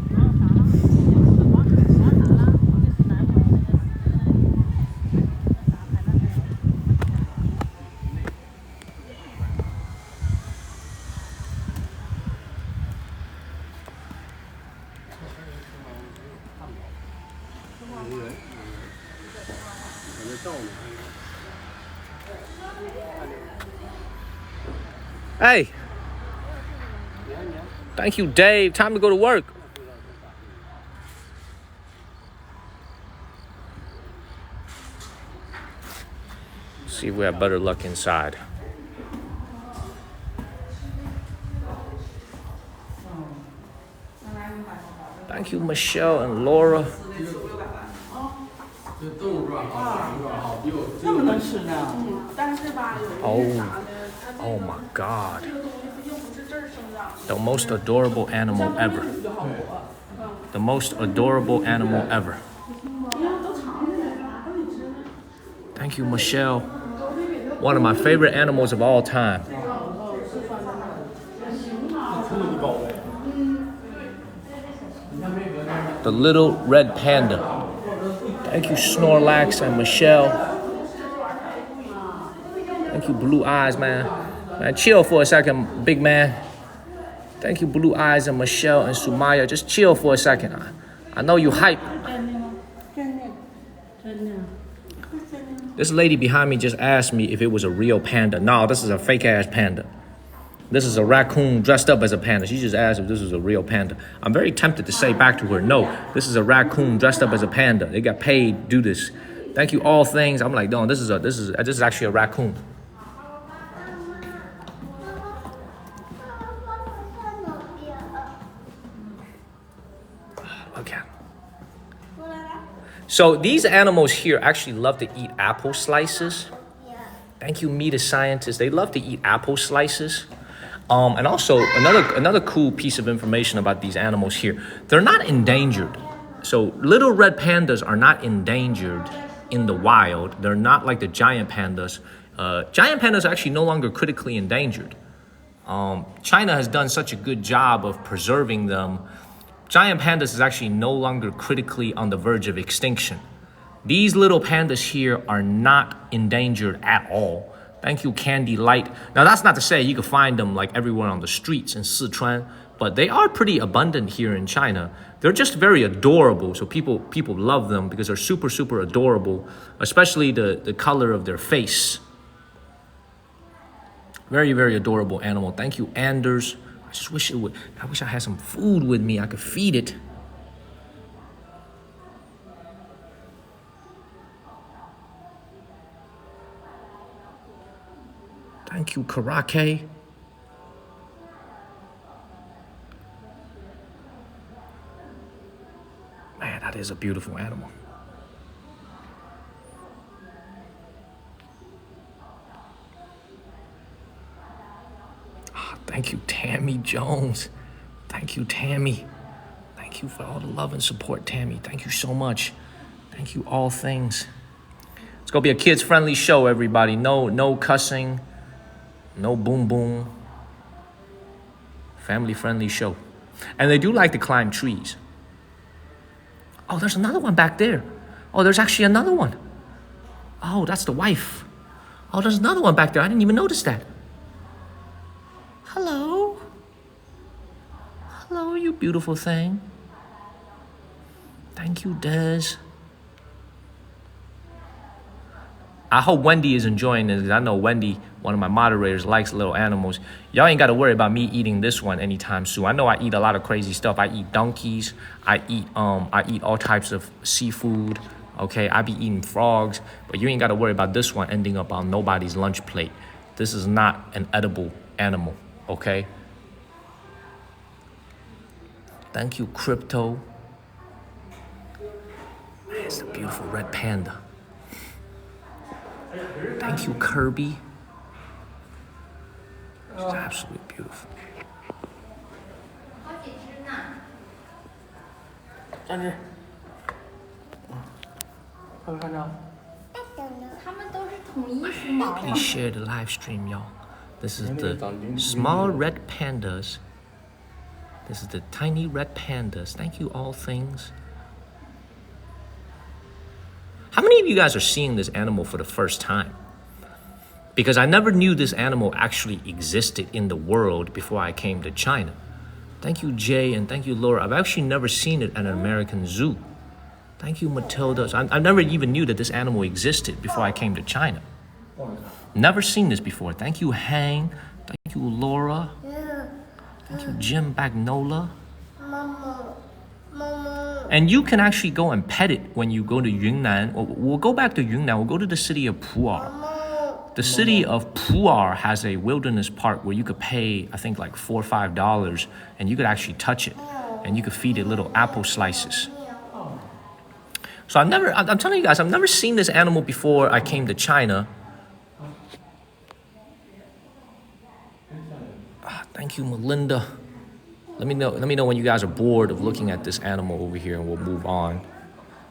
A: Hey. Thank you, Dave. Time to go to work. See if we have better luck inside. Thank you, Michelle and Laura.
B: 这么能吃呢？但是吧，有一
A: Oh my God. The most adorable animal ever. The most adorable animal ever. Thank you, Michelle. One of my favorite animals of all time. The little red panda. Thank you, Snorlax and Michelle. Thank you, Blue Eyes, man. Man, chill for a second, big man. Thank you, Blue Eyes and Michelle and Sumaya. Just chill for a second. I know you hype. This lady behind me just asked me if it was a real panda. No, this is a fake ass panda. This is a raccoon dressed up as a panda. She just asked if this was a real panda. I'm very tempted to say back to her, no, this is a raccoon dressed up as a panda. They got paid to do this. Thank you, all things. I'm like, no, this is actually a raccoon. Okay. So these animals here actually love to eat apple slices. Thank you, Meet a Scientist. They love to eat apple slices. And also another cool piece of information about these animals here. They're not endangered. So little red pandas are not endangered in the wild. They're not like the giant pandas. Giant pandas are actually no longer critically endangered. China has done such a good job of preserving them. Giant pandas is actually no longer critically on the verge of extinction. These little pandas here are not endangered at all. Thank you, Candy Light. Now, that's not to say you can find them like everywhere on the streets in Sichuan, but they are pretty abundant here in China. They're just very adorable, so people love them because they're super, super adorable, especially the color of their face. Very, very adorable animal. Thank you, Anders. I wish I had some food with me. I could feed it. Thank you, Karake. Man, that is a beautiful animal. Thank you, Tammy Jones. Thank you, Tammy. Thank you for all the love and support, Tammy. Thank you so much. Thank you, all things. It's gonna be a kids-friendly show, everybody. No cussing, no boom boom. Family-friendly show. And they do like to climb trees. Oh, there's another one back there. Oh, there's actually another one. Oh, that's the wife. Oh, there's another one back there. I didn't even notice that. Hello. Hello, you beautiful thing. Thank you, Des. I hope Wendy is enjoying this. I know Wendy, one of my moderators, likes little animals. Y'all ain't got to worry about me eating this one anytime soon. I know I eat a lot of crazy stuff. I eat donkeys. I eat all types of seafood. Okay, I be eating frogs. But you ain't got to worry about this one ending up on nobody's lunch plate. This is not an edible animal. Okay. Thank you, Crypto. Man, it's a beautiful red panda. Thank you, Kirby. It's absolutely beautiful.
E: 站这。看没看着？
F: 他们都是统一梳毛。
A: Please share the live stream, y'all. This is the small red pandas. This is the tiny red pandas. Thank you, all things. How many of you guys are seeing this animal for the first time? Because I never knew this animal actually existed in the world before I came to China. Thank you, Jay, and thank you, Laura. I've actually never seen it at an American zoo. Thank you, Matilda. So I never even knew that this animal existed before I came to China. Never seen this before. Thank you, Hang. Thank you, Laura. Thank you, Jim Bagnola. And you can actually go and pet it when you go to Yunnan. We'll go back to Yunnan. We'll go to the city of Pu'er. The city of Pu'er has a wilderness park where you could pay, I think, like $4 or $5, and you could actually touch it, and you could feed it little apple slices. So I'm telling you guys, I've never seen this animal before I came to China. Thank you, Melinda. Let me know when you guys are bored of looking at this animal over here, and we'll move on.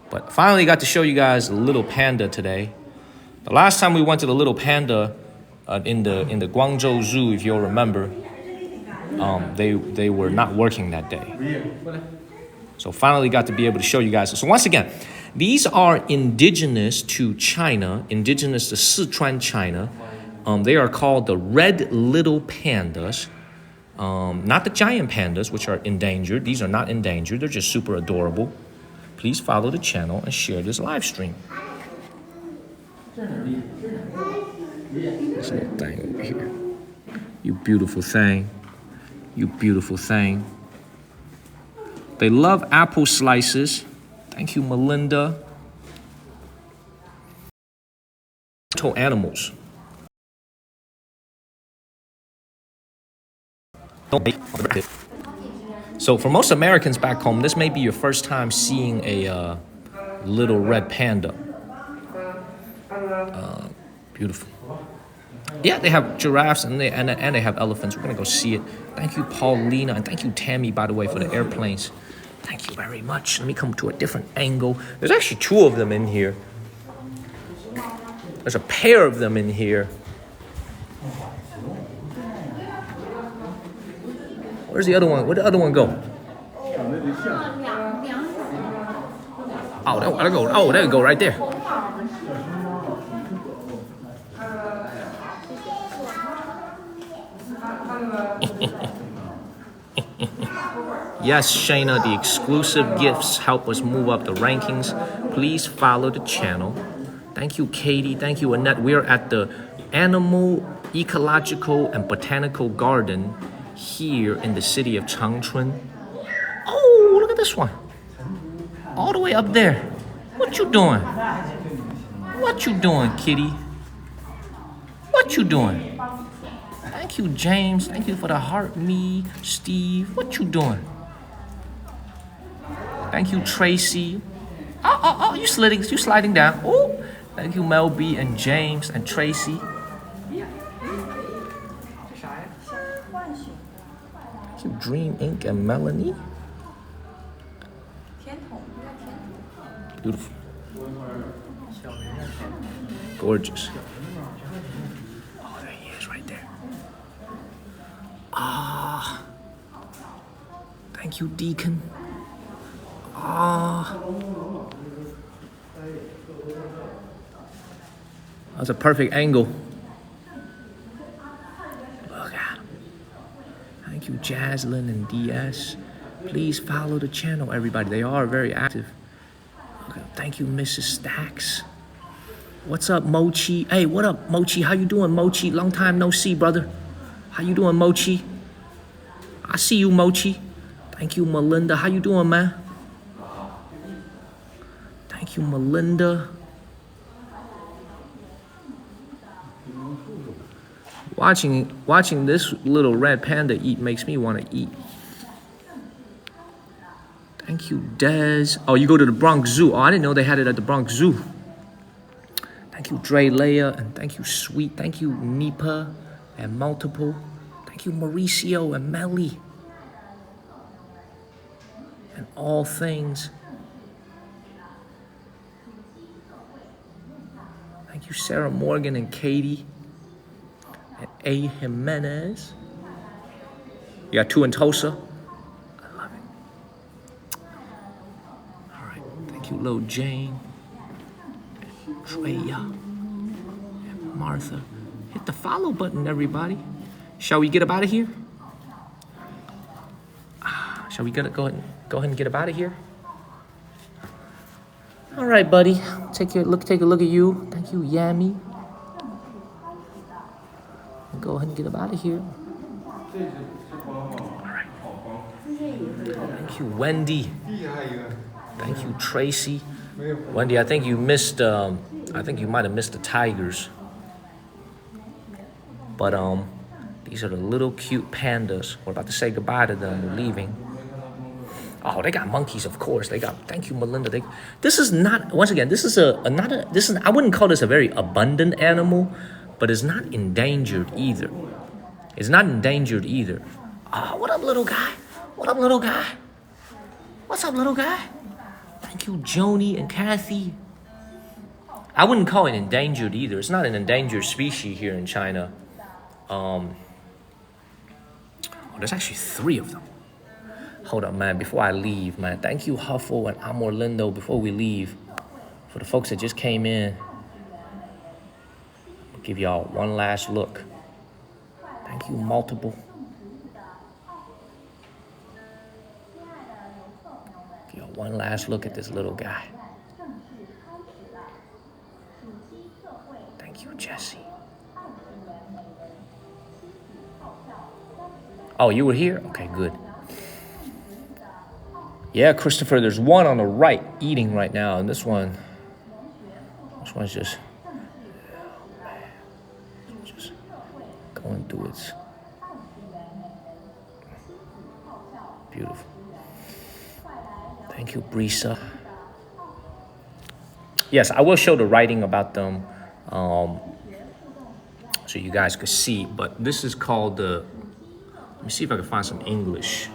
A: But finally got to show you guys a little panda today. The last time we went to the little panda in the Guangzhou Zoo, if you'll remember, they were not working that day. So finally got to be able to show you guys. So once again, these are indigenous to China, indigenous to Sichuan, China. They are called the red little pandas. Not the giant pandas, which are endangered. These are not endangered. They're just super adorable. Please follow the channel and share this live stream. This little thing over here. You beautiful thing. You beautiful thing. They love apple slices. Thank you, Melinda. Animals. So for most Americans back home, this may be your first time seeing a little red panda. Beautiful. Yeah, they have giraffes and they have elephants. We're gonna go see it. Thank you, Paulina, and thank you, Tammy, by the way, for the airplanes. Thank you very much. Let me come to a different angle. There's actually two of them in here. There's a pair of them in here. Where's the other one? Where'd the other one go? Oh, there go. Oh, there you go, right there. Yes, Shayna, the exclusive gifts help us move up the rankings. Please follow the channel. Thank you, Katie. Thank you, Annette. We are at the Animal, Ecological, and Botanical Garden here in the city of Changchun. Oh, look at this one. All the way up there. What you doing? What you doing, kitty? What you doing? Thank you, James. Thank you for the heart. Me, Steve. What you doing? Thank you, Tracy. Oh, you sliding down. Oh, thank you, Mel B and James and Tracy. Thank you, Dream Inc. and Melanie. Beautiful. Gorgeous. Oh, there he is right there. Ah. Thank you, Deacon. Ah. That's a perfect angle. Look at him. Thank you, Jaslyn and DS. Please follow the channel, everybody. They are very active. Okay. Thank you, Mrs. Stacks. What's up, Mochi? Hey, what up, Mochi? How you doing, Mochi? Long time no see, brother. How you doing, Mochi? I see you, Mochi. Thank you, Melinda. How you doing, man? Thank you, Melinda. Watching this little red panda eat makes me want to eat. Thank you, Dez. Oh, you go to the Bronx Zoo. Oh, I didn't know they had it at the Bronx Zoo. Thank you, Dre Leia, and thank you, Sweet. Thank you, Nipa and Multiple. Thank you, Mauricio and Melly. And all things. Thank you, Sarah Morgan and Katie. And A. Jimenez. You got two in Tulsa. I love it. All right. Thank you, Lil Jane. And Treya. And Martha. Hit the follow button, everybody. Shall we get up out of here? Shall we go ahead and get up out of here? All right, buddy. Take a look at you. Thank you, Yami. Go ahead and get up out of here. All right. Thank you, Wendy. Thank you, Tracy. Wendy, I think you missed. I think you might have missed the Tigers. But these are the little cute pandas. We're about to say goodbye to them. We're leaving. Oh, they got monkeys, of course. They got. Thank you, Melinda. This is not. Once again, this is I wouldn't call this a very abundant animal, but it's not endangered either. It's not endangered either. Oh, what up, little guy? What up, little guy? What's up, little guy? Thank you, Joni and Kathy. I wouldn't call it endangered either. It's not an endangered species here in China. There's actually 3 of them. Hold up, man, before I leave, man. Thank you, Huffle and Amor Lindo, before we leave. For the folks that just came in, I'll give y'all one last look. Thank you, Multiple. Give y'all one last look at this little guy. Thank you, Jesse. Oh, you were here? Okay, good. Yeah, Christopher, there's one on the right eating right now, and this one's just going through its beautiful. Thank you, Brisa. Yes, I will show the writing about them so you guys could see, but this is called the, let me see if I can find some English.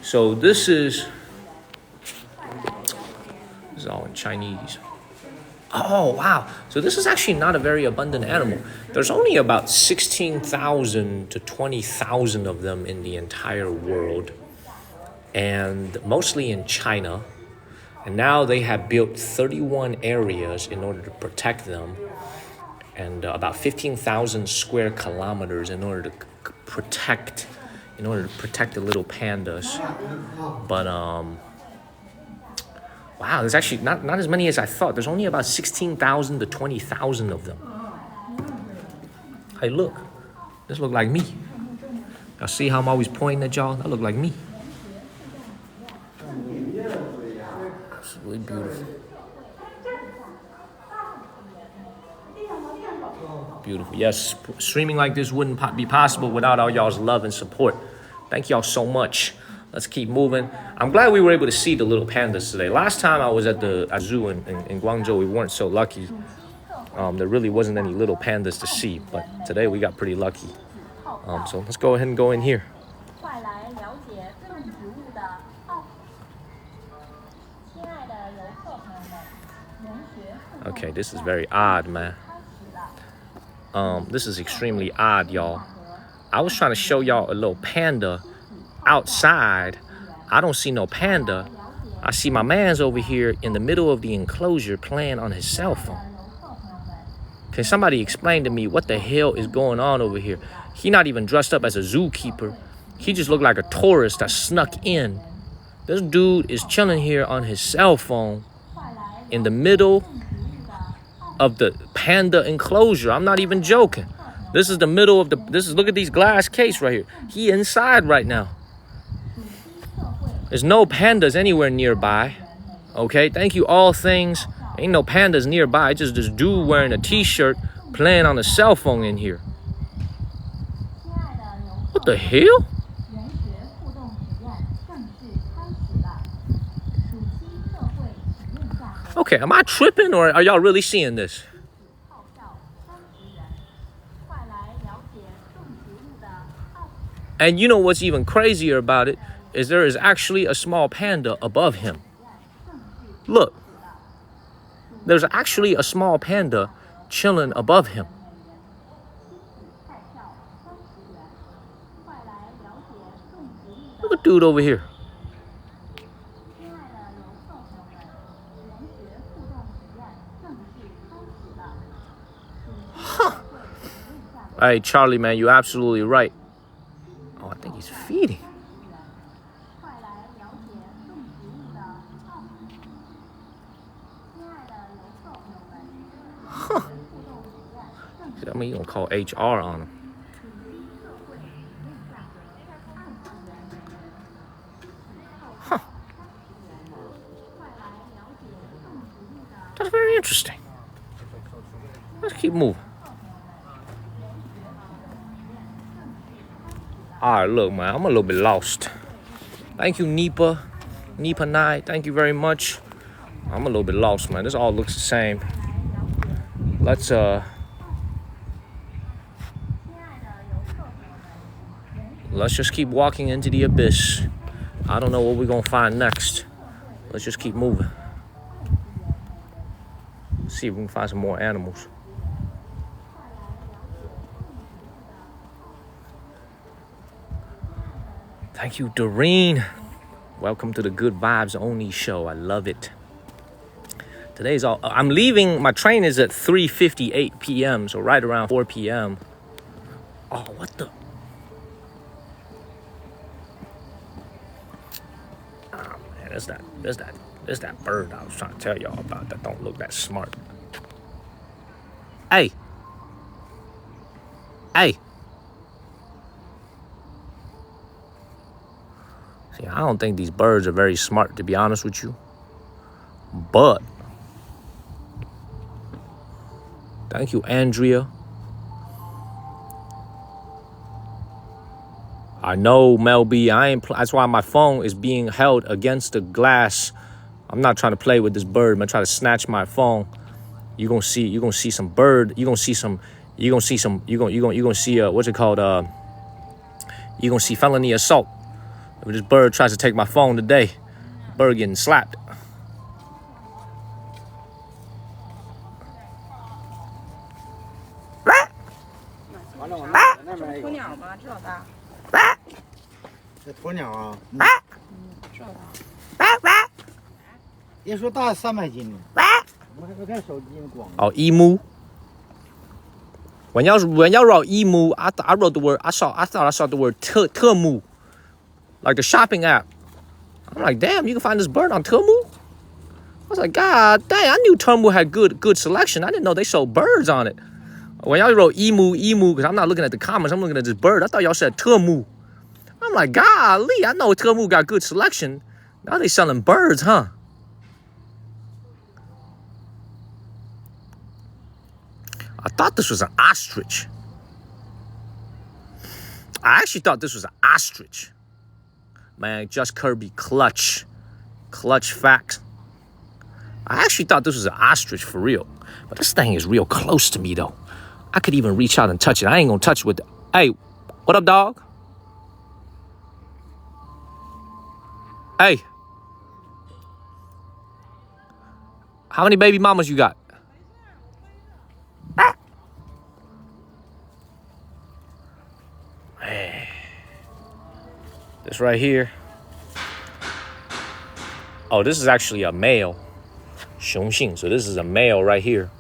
A: So this is all in Chinese. Oh, wow. So this is actually not a very abundant animal. There's only about 16,000 to 20,000 of them in the entire world, and mostly in China. And now they have built 31 areas in order to protect them, and about 15,000 square kilometers in order to protect the little pandas. But wow, there's actually not as many as I thought. There's only about 16,000 to 20,000 of them. Hey, look, this look like me. Y'all see how I'm always pointing at y'all? That look like me. Absolutely beautiful. Beautiful. Yes, streaming like this wouldn't be possible without all y'all's love and support. Thank y'all so much. Let's keep moving. I'm glad we were able to see the little pandas today. Last time I was at the zoo in Guangzhou, we weren't so lucky. There really wasn't any little pandas to see, but today we got pretty lucky. So let's go ahead and go in here. Okay, this is very odd, man. This is extremely odd, y'all. I was trying to show y'all a little panda outside. I don't see no panda. I see my man's over here in the middle of the enclosure playing on his cell phone. Can somebody explain to me what the hell is going on over here? He not even dressed up as a zookeeper. He just looked like a tourist that snuck in. This dude is chilling here on his cell phone in the middle of the panda enclosure. I'm not even joking. This is the middle of look at these glass case right here. He inside right now. There's no pandas anywhere nearby. Okay, thank you, all things. Ain't no pandas nearby. Just this dude wearing a t-shirt playing on a cell phone in here. What the hell? Okay, am I tripping or are y'all really seeing this? And you know what's even crazier about it is there is actually a small panda above him. Look, there's actually a small panda chilling above him. Look at dude over here. Huh. Hey, Charlie, man, you're absolutely right. Oh, I think he's feeding. Huh. I mean, you're gonna call HR on him. Huh. That's very interesting. Let's keep moving. All right, look, man, I'm a little bit lost. Thank you, Nipa Nai. Thank you very much. I'm a little bit lost, man. This all looks the same. Let's just keep walking into the abyss. I don't know what we're gonna find next. Let's just keep moving. See if we can find some more animals. Thank you, Doreen. Welcome to the Good Vibes Only show. I love it. Today's all. I'm leaving. My train is at 3:58 p.m. So right around 4 p.m. Oh, what the? Oh man, there's that bird I was trying to tell y'all about that don't look that smart. Hey. See, I don't think these birds are very smart, to be honest with you. But thank you, Andrea. I know, Mel B. That's why my phone is being held against the glass. I'm not trying to play with this bird. I'm gonna try to snatch my phone. You're gonna see some bird. You're gonna see what's it called? You're gonna see felony assault. If this bird tries to take my phone today, bird getting slapped. Oh, emu. When y'all wrote emu, I wrote the word. I thought I saw the word Temu, like the shopping app. I'm like, damn, you can find this bird on Temu. I was like, God dang, I knew Temu had good selection. I didn't know they sold birds on it. When y'all wrote emu, because I'm not looking at the comments, I'm looking at this bird. I thought y'all said Temu. I'm like, golly, I know Temu got good selection. Now they selling birds, huh? I thought this was an ostrich. I actually thought this was an ostrich. Man, Just Kirby, clutch fact. I actually thought this was an ostrich for real. But this thing is real close to me, though. I could even reach out and touch it. I ain't gonna touch it with Hey, what up, dog? Hey. How many baby mamas you got? Man. This right here. Oh, this is actually a male. 雄性. So this is a male right here.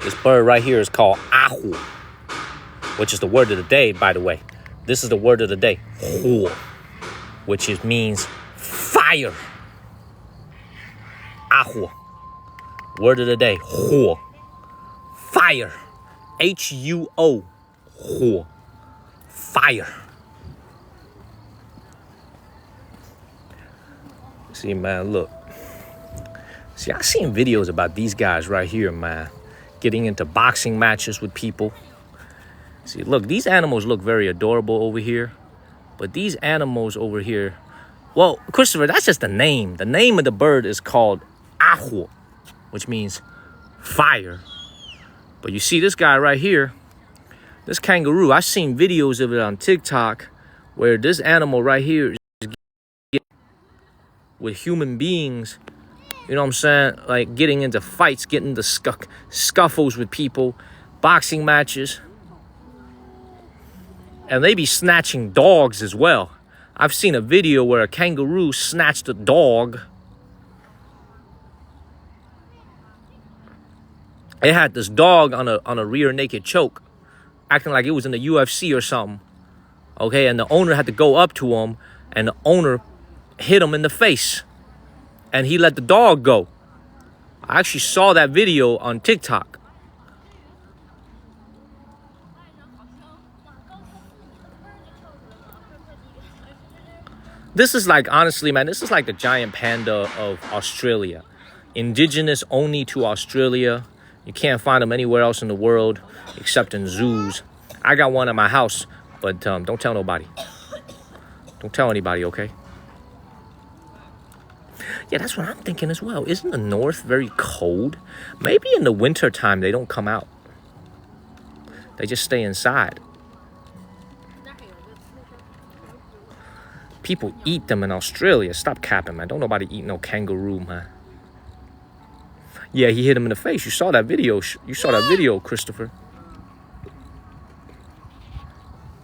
A: This bird right here is called ahu, which is the word of the day, by the way. This is the word of the day. Hu, which means fire. Ahu. Word of the day. Hu. Fire. H-U-O. Hu. Fire. See, man, look. See, I've seen videos about these guys right here, man. Getting into boxing matches with people. See, look, these animals look very adorable over here. But these animals over here, well, Christopher, that's just the name. The name of the bird is called ahu, which means fire. But you see this guy right here, this kangaroo, I've seen videos of it on TikTok where this animal right here is with human beings, you know what I'm saying? Like getting into fights, getting into scuffles with people, boxing matches. And they be snatching dogs as well. I've seen a video where a kangaroo snatched a dog. It had this dog on a rear naked choke, acting like it was in the UFC or something. Okay, and the owner had to go up to him, and the owner hit him in the face. And he let the dog go. I actually saw that video on TikTok. This is like, honestly, man, this is like the giant panda of Australia. Indigenous only to Australia. You can't find them anywhere else in the world except in zoos. I got one at my house, but don't tell nobody. Don't tell anybody, okay? Yeah, that's what I'm thinking as well. Isn't the north very cold? Maybe in the winter time they don't come out. They just stay inside. People eat them in Australia. Stop capping, man. Don't nobody eat no kangaroo, man. Yeah, he hit him in the face. You saw that video. You saw that video, Christopher.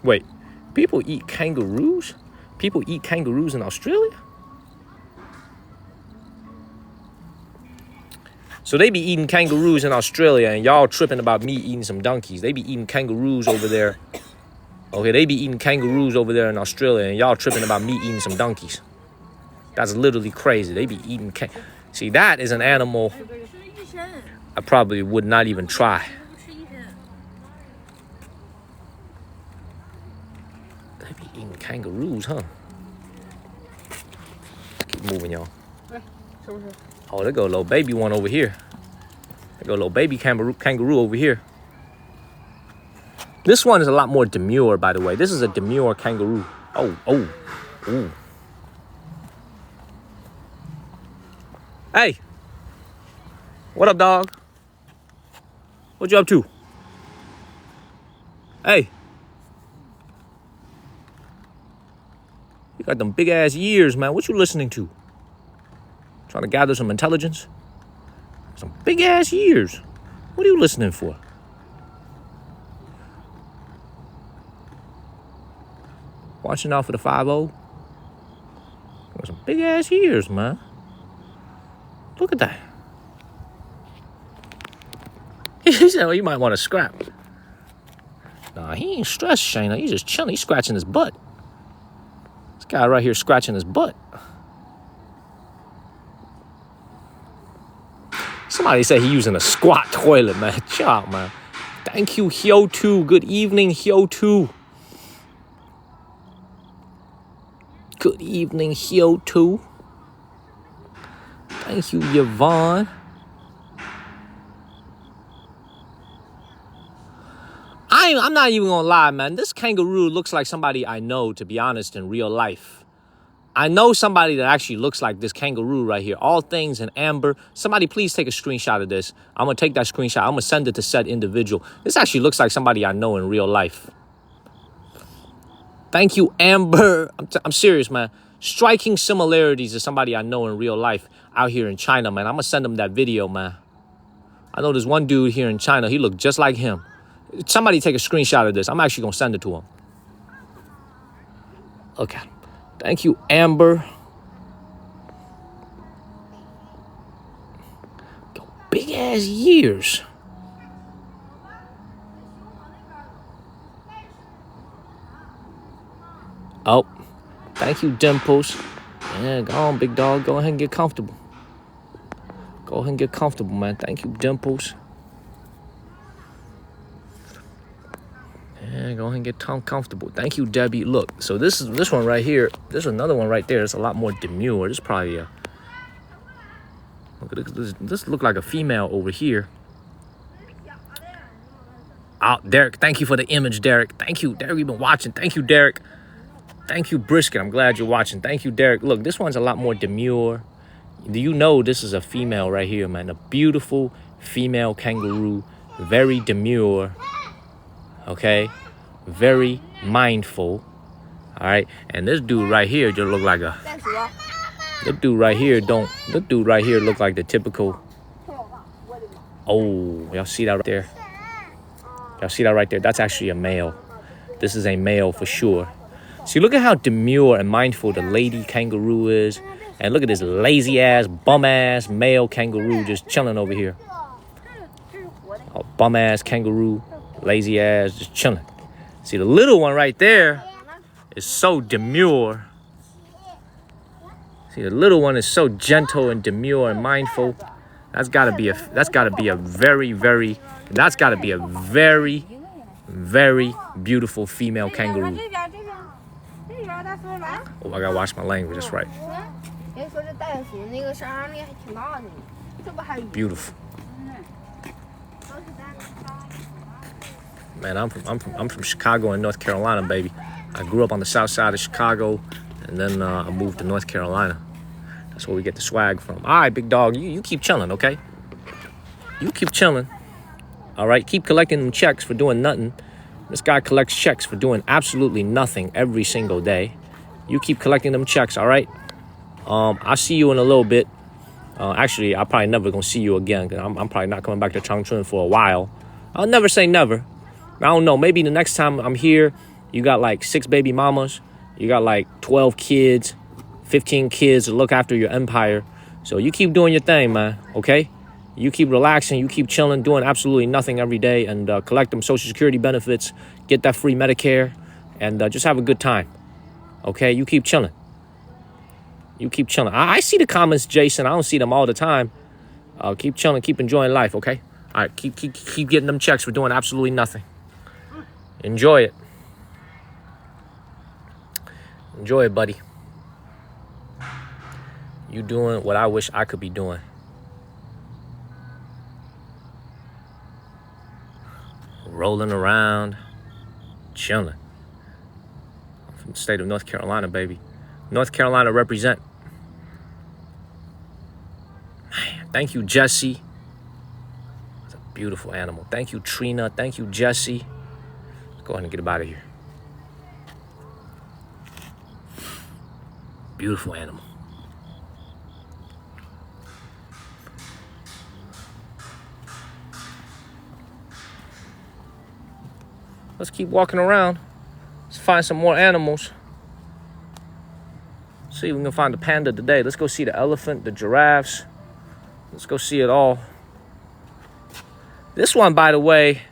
A: Wait, people eat kangaroos? People eat kangaroos in Australia? So they be eating kangaroos in Australia and y'all tripping about me eating some donkeys. They be eating kangaroos over there. Okay, they be eating kangaroos over there in Australia and y'all tripping about me eating some donkeys. That's literally crazy. They be eating See, that is an animal I probably would not even try. They be eating kangaroos, huh? Keep moving, y'all. Oh, there go a little baby one over here. There go a little baby kangaroo over here. This one is a lot more demure, by the way. This is a demure kangaroo. Oh. Ooh. Hey. What up, dog? What you up to? Hey. You got them big ass ears, man. What you listening to? Trying to gather some intelligence? Some big ass ears. What are you listening for? Watching out for the 5-0? Got some big ass ears, man. Look at that. He said, well, you might want to scrap. Nah, he ain't stressed, Shayna. He's just chilling. He's scratching his butt. This guy right here scratching his butt. Somebody said he using a squat toilet, man. Chill out, man. Thank you, Hyo2. Good evening, Hyo2. Good evening, Hyo2. Thank you, Yvonne. I'm not even gonna lie, man. This kangaroo looks like somebody I know, to be honest, in real life. I know somebody that actually looks like this kangaroo right here. All things in amber. Somebody please take a screenshot of this. I'm going to take that screenshot. I'm going to send it to said individual. This actually looks like somebody I know in real life. Thank you, Amber. I'm serious, man. Striking similarities to somebody I know in real life out here in China, man. I'm going to send them that video, man. I know there's one dude here in China. He looked just like him. Somebody take a screenshot of this. I'm actually going to send it to him. Okay. Thank you, Amber. Big ass ears. Oh, thank you, Dimples. Yeah, go on, big dog. Go ahead and get comfortable. Go ahead and get comfortable, man. Thank you, Dimples. Yeah, go ahead and get comfortable. Thank you, Debbie. Look, so this one right here. There's another one right there. It's a lot more demure. This is probably a... Look at this. This look like a female over here. Oh, Derek, thank you for the image, Derek. Thank you, Derek. You've been watching. Thank you, Derek. Thank you, Brisket. I'm glad you're watching. Thank you, Derek. Look, this one's a lot more demure. Do you know this is a female right here, man? A beautiful female kangaroo. Very demure. Okay? Very mindful. All right? And this dude right here just look like a... This dude right here look like the typical... Oh, y'all see that right there? Y'all see that right there? That's actually a male. This is a male for sure. See, look at how demure and mindful the lady kangaroo is. And look at this lazy-ass, bum-ass male kangaroo just chilling over here. Oh, bum-ass kangaroo, lazy-ass, just chilling. See, the little one right there is so demure. See, the little one is so gentle and demure and mindful. That's gotta be a very, very beautiful female kangaroo. Oh, I gotta watch my language, that's right. Beautiful. Man, I'm from Chicago and North Carolina, baby. I grew up on the south side of Chicago, and then I moved to North Carolina. That's where we get the swag from. All right, big dog, you keep chilling, okay? You keep chilling. All right, keep collecting them checks for doing nothing. This guy collects checks for doing absolutely nothing every single day. You keep collecting them checks, all right? I'll see you in a little bit. Actually, I'm probably never gonna see you again because I'm probably not coming back to Changchun for a while. I'll never say never. I don't know. Maybe the next time I'm here, you got like 6 baby mamas. You got like 12 kids, 15 kids to look after your empire. So you keep doing your thing, man, okay? You keep relaxing, you keep chilling, doing absolutely nothing every day, and collect them Social Security benefits, get that free Medicare, and just have a good time, okay? You keep chilling. You keep chilling. I see the comments, Jason. I don't see them all the time. Keep chilling, keep enjoying life, okay? All right, keep getting them checks for doing absolutely nothing. Enjoy it. Enjoy it, buddy. You doing what I wish I could be doing. Rolling around, chilling. I'm from the state of North Carolina, baby. North Carolina represent. Man, thank you, Jesse. It's a beautiful animal. Thank you, Trina. Thank you, Jesse. Let's go ahead and get him out of here. Beautiful animal. Let's keep walking around. Let's find some more animals. See if we can find the panda today. Let's go see the elephant, the giraffes. Let's go see it all. This one, by the way,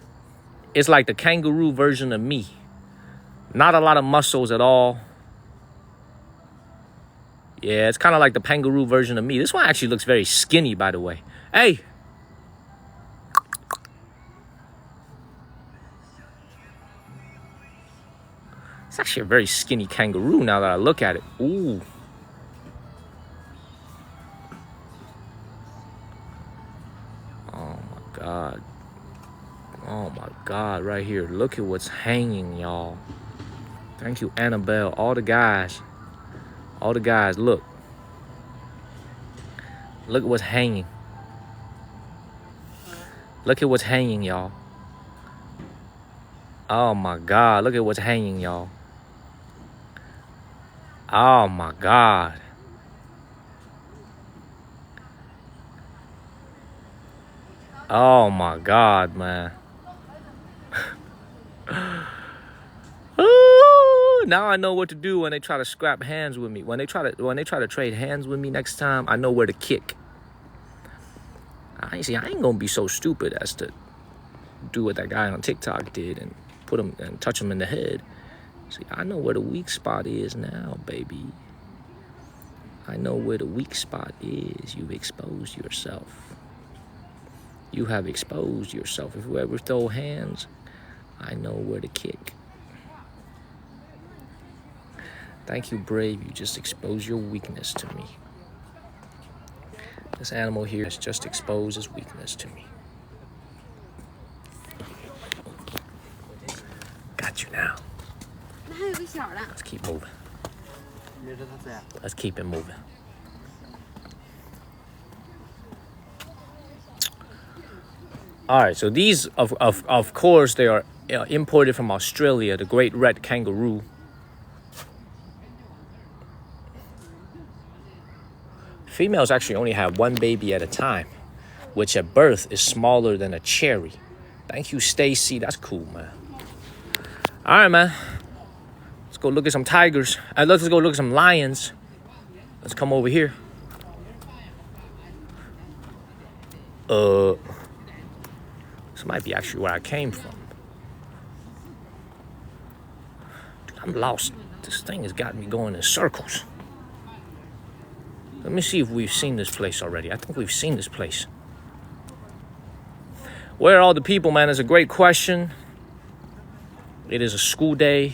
A: is like the kangaroo version of me. Not a lot of muscles at all. Yeah, it's kind of like the kangaroo version of me. This one actually looks very skinny, by the way. Hey. It's actually a very skinny kangaroo now that I look at it. Ooh. Oh my God. Oh my God, right here. Look at what's hanging, y'all. Thank you, Annabelle. All the guys. All the guys, look. Look at what's hanging. Look at what's hanging, y'all. Oh my God, look at what's hanging, y'all. Oh my God. Oh my God, man. Ooh, now I know what to do when they try to scrap hands with me. When they try to trade hands with me next time, I know where to kick. I ain't gonna be so stupid as to do what that guy on TikTok did and put him and touch him in the head. See, I know where the weak spot is now, baby. I know where the weak spot is. You've exposed yourself. You have exposed yourself. If you ever throw hands, I know where to kick. Thank you, Brave. You just exposed your weakness to me. This animal here has just exposed his weakness to me. Got you now. Let's keep moving. Let's keep it moving. All right, so these, of course, they are imported from Australia, the great red kangaroo. Females actually only have one baby at a time, which at birth is smaller than a cherry. Thank you, Stacy. That's cool, man. All right, man. Let's go look at some tigers. Let's go look at some lions. Let's come over here. This might be actually where I came from. Dude, I'm lost. This thing has got me going in circles. Let me see if we've seen this place already. I think we've seen this place. Where are all the people, man? It's a great question. It is a school day.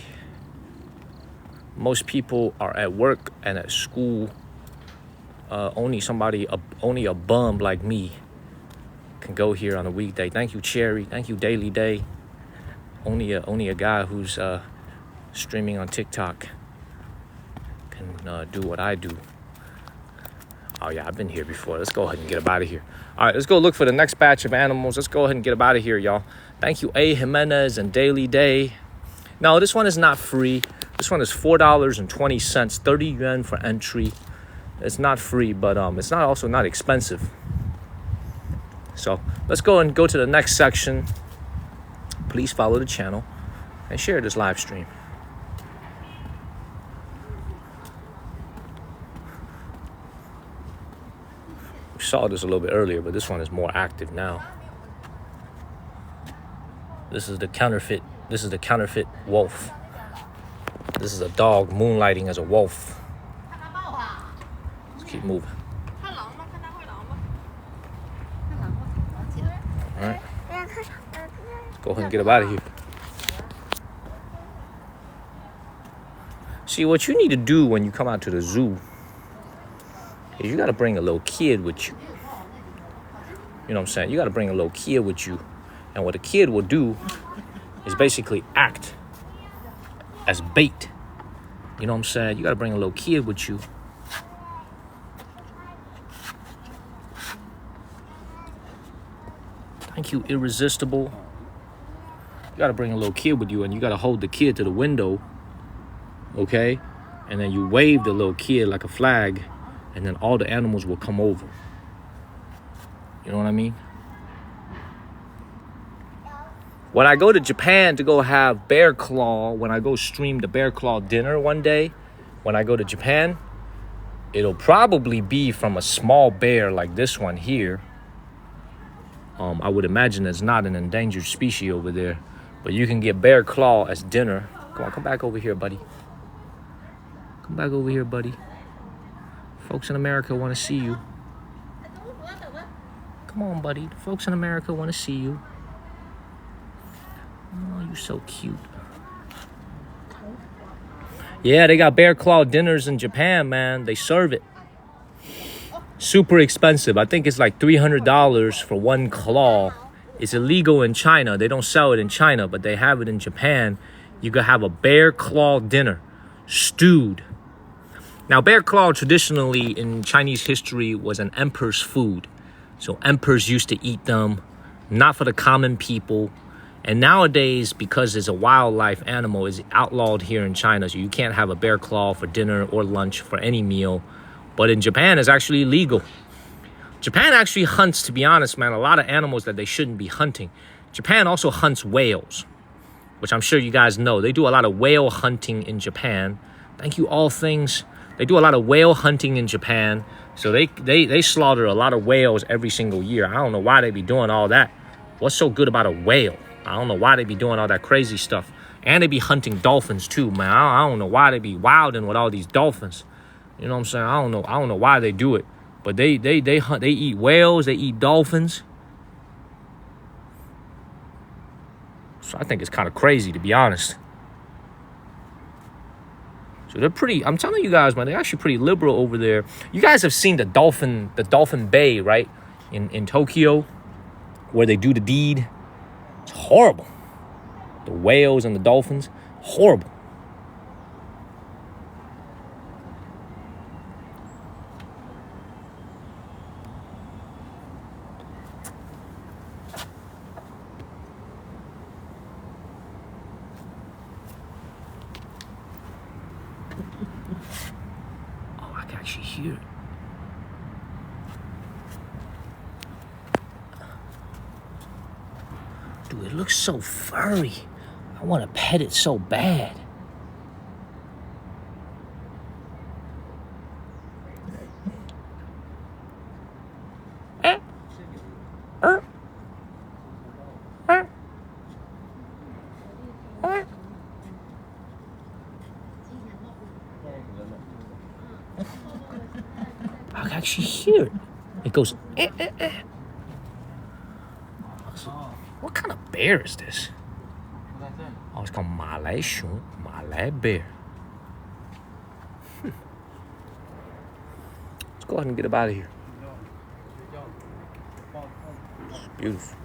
A: Most people are at work and at school. Only a bum like me can go here on a weekday. Thank you, Cherry. Thank you, Daily Day. only a guy who's streaming on TikTok can do what I do. Oh yeah, I've been here before. Let's go ahead and get up out of here. All right, let's go look for the next batch of animals. Let's go ahead and get up out of here, y'all. Thank you, A. Jimenez and Daily Day. No, this one is not free. This one is $4.20, 30 yuan for entry. It's not free, but it's not also not expensive. So let's go and go to the next section. Please follow the channel and share this live stream. We saw this a little bit earlier, but this one is more active now. This is the counterfeit. This is the counterfeit wolf. This is a dog moonlighting as a wolf. Let's keep moving. All right. Let's go ahead and get up out of here. See, what you need to do when you come out to the zoo is you got to bring a little kid with you. You know what I'm saying? You got to bring a little kid with you. And what a kid will do is basically act as bait. You know what I'm saying? You got to bring a little kid with you. Thank you, Irresistible. You got to bring a little kid with you, and you got to hold the kid to the window, okay? And then you wave the little kid like a flag, and then all the animals will come over. You know what I mean? When I go to Japan to go have bear claw, when I go stream the bear claw dinner one day, when I go to Japan, it'll probably be from a small bear like this one here. I would imagine it's not an endangered species over there, but you can get bear claw as dinner. Come on, come back over here, buddy. Come back over here, buddy. Folks in America want to see you. Come on, buddy. The folks in America want to see you. Oh, you're so cute. Yeah, they got bear claw dinners in Japan, man. They serve it. Super expensive. I think it's like $300 for one claw. It's illegal in China. They don't sell it in China, but they have it in Japan. You could have a bear claw dinner, stewed. Now, bear claw traditionally in Chinese history was an emperor's food. So emperors used to eat them, not for the common people. And nowadays, because it's a wildlife animal, it's outlawed here in China. So you can't have a bear claw for dinner or lunch for any meal. But in Japan, it's actually legal. Japan actually hunts, to be honest, man, a lot of animals that they shouldn't be hunting. Japan also hunts whales, which I'm sure you guys know. They do a lot of whale hunting in Japan. Thank you, All Things. They do a lot of whale hunting in Japan. So they slaughter a lot of whales every single year. I don't know why they be doing all that. What's so good about a whale? I don't know why they be doing all that crazy stuff. And they be hunting dolphins too, man. I don't know why they be wilding with all these dolphins. You know what I'm saying? I don't know why they do it. But they hunt, they eat whales, they eat dolphins. So I think it's kind of crazy, to be honest. So they're pretty, I'm telling you guys, man, they're actually pretty liberal over there. You guys have seen the Dolphin Bay, right? In Tokyo, where they do the deed. It's horrible. The whales and the dolphins, horrible. Oh, I can actually hear it. Dude, it looks so furry. I want to pet it so bad. I can actually hear it. It goes, eh, eh, eh. What kind of bear is this? Oh, it's called Malay Shun, Malay bear. Let's go ahead and get up out of here. It's beautiful.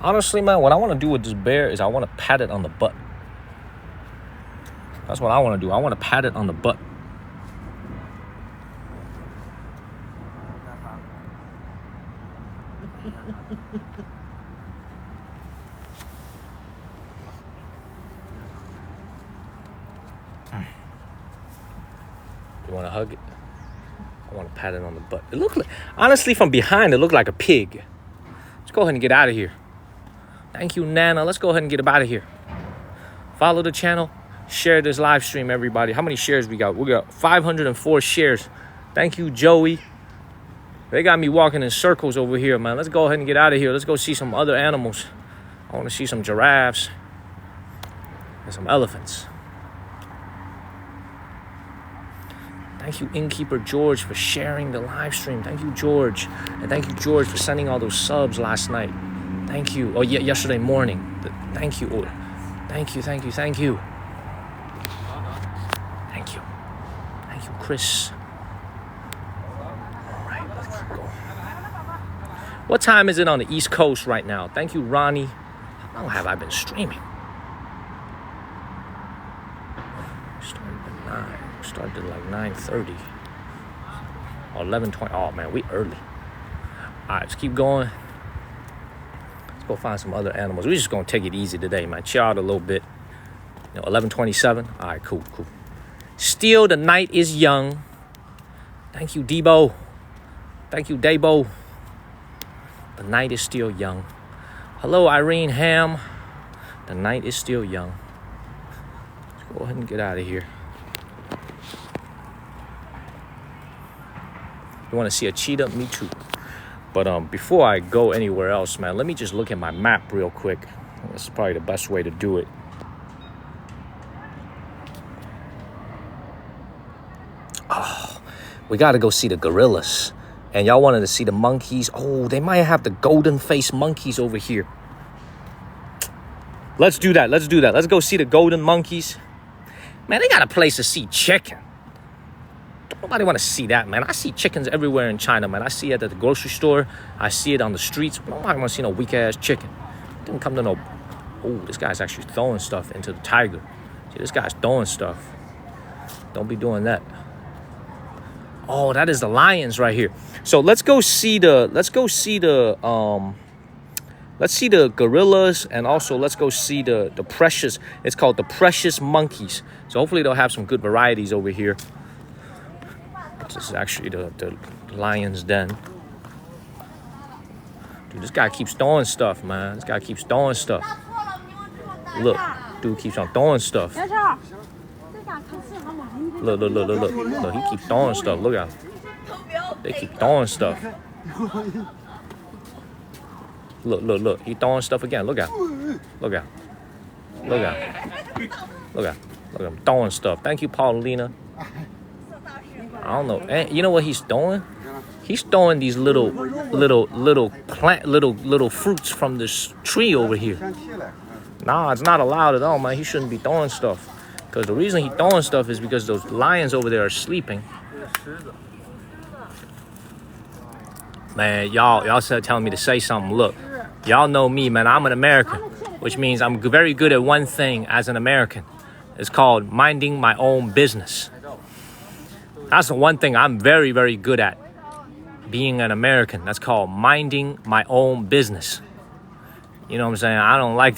A: Honestly, man, what I want to do with this bear is I want to pat it on the butt. That's what I want to do. I want to pat it on the butt. You want to hug it? I want to pat it on the butt. It looked like, honestly, from behind, it looked like a pig. Let's go ahead and get out of here. Thank you, Nana. Let's go ahead and get out of here. Follow the channel. Share this live stream, everybody. How many shares we got? We got 504 shares. Thank you, Joey. They got me walking in circles over here, man. Let's go ahead and get out of here. Let's go see some other animals. I want to see some giraffes and some elephants. Thank you, Innkeeper George, for sharing the live stream. Thank you, George. And thank you, George, for sending all those subs last night. Thank you. Oh, yeah, yesterday morning. Thank you. Oh, thank you, thank you, thank you. Thank you. Thank you, Chris. All right, let's keep going. What time is it on the East Coast right now? Thank you, Ronnie. How long have I been streaming? Started at like 9:30 or 11:20. Oh man, we early. All right, let's keep going. Let's go find some other animals. We're just gonna take it easy today, man. Chill out a little bit. 11:27. All right, cool. Still, the night is young. Thank you, Debo. Thank you, Dabo. The night is still young. Hello, Irene Ham. The night is still young. Let's go ahead and get out of here. You want to see a cheetah? Me too. But before I go anywhere else, man, let me just look at my map real quick. This is probably the best way to do it. Oh, we got to go see the gorillas. And y'all wanted to see the monkeys. Oh, they might have the golden-faced monkeys over here. Let's do that. Let's go see the golden monkeys. Man, they got a place to see chicken. Nobody want to see that, man. I see chickens everywhere in China, man. I see it at the grocery store. I see it on the streets. Nobody want to see no weak-ass chicken. Didn't come to no... Oh, this guy's actually throwing stuff into the tiger. See, this guy's throwing stuff. Don't be doing that. Oh, that is the lions right here. So let's see the gorillas, and also let's go see the precious. It's called the precious monkeys. So hopefully they'll have some good varieties over here. This is actually the lion's den. Dude, this guy keeps throwing stuff, man. This guy keeps throwing stuff. Look, dude keeps on throwing stuff. Look. Look, he keeps throwing stuff. Look out. They keep throwing stuff. Look. He throwing stuff again. Look out. Look at him throwing stuff. Thank you, Paulina. I don't know. And you know what he's throwing? He's throwing these little fruits from this tree over here. Nah, it's not allowed at all, man. He shouldn't be throwing stuff. Because the reason he's throwing stuff is because those lions over there are sleeping. Man, y'all said telling me to say something. Look, y'all know me, man. I'm an American, which means I'm very good at one thing as an American. It's called minding my own business. That's the one thing I'm very, very good at. Being an American. That's called minding my own business. You know what I'm saying? I don't like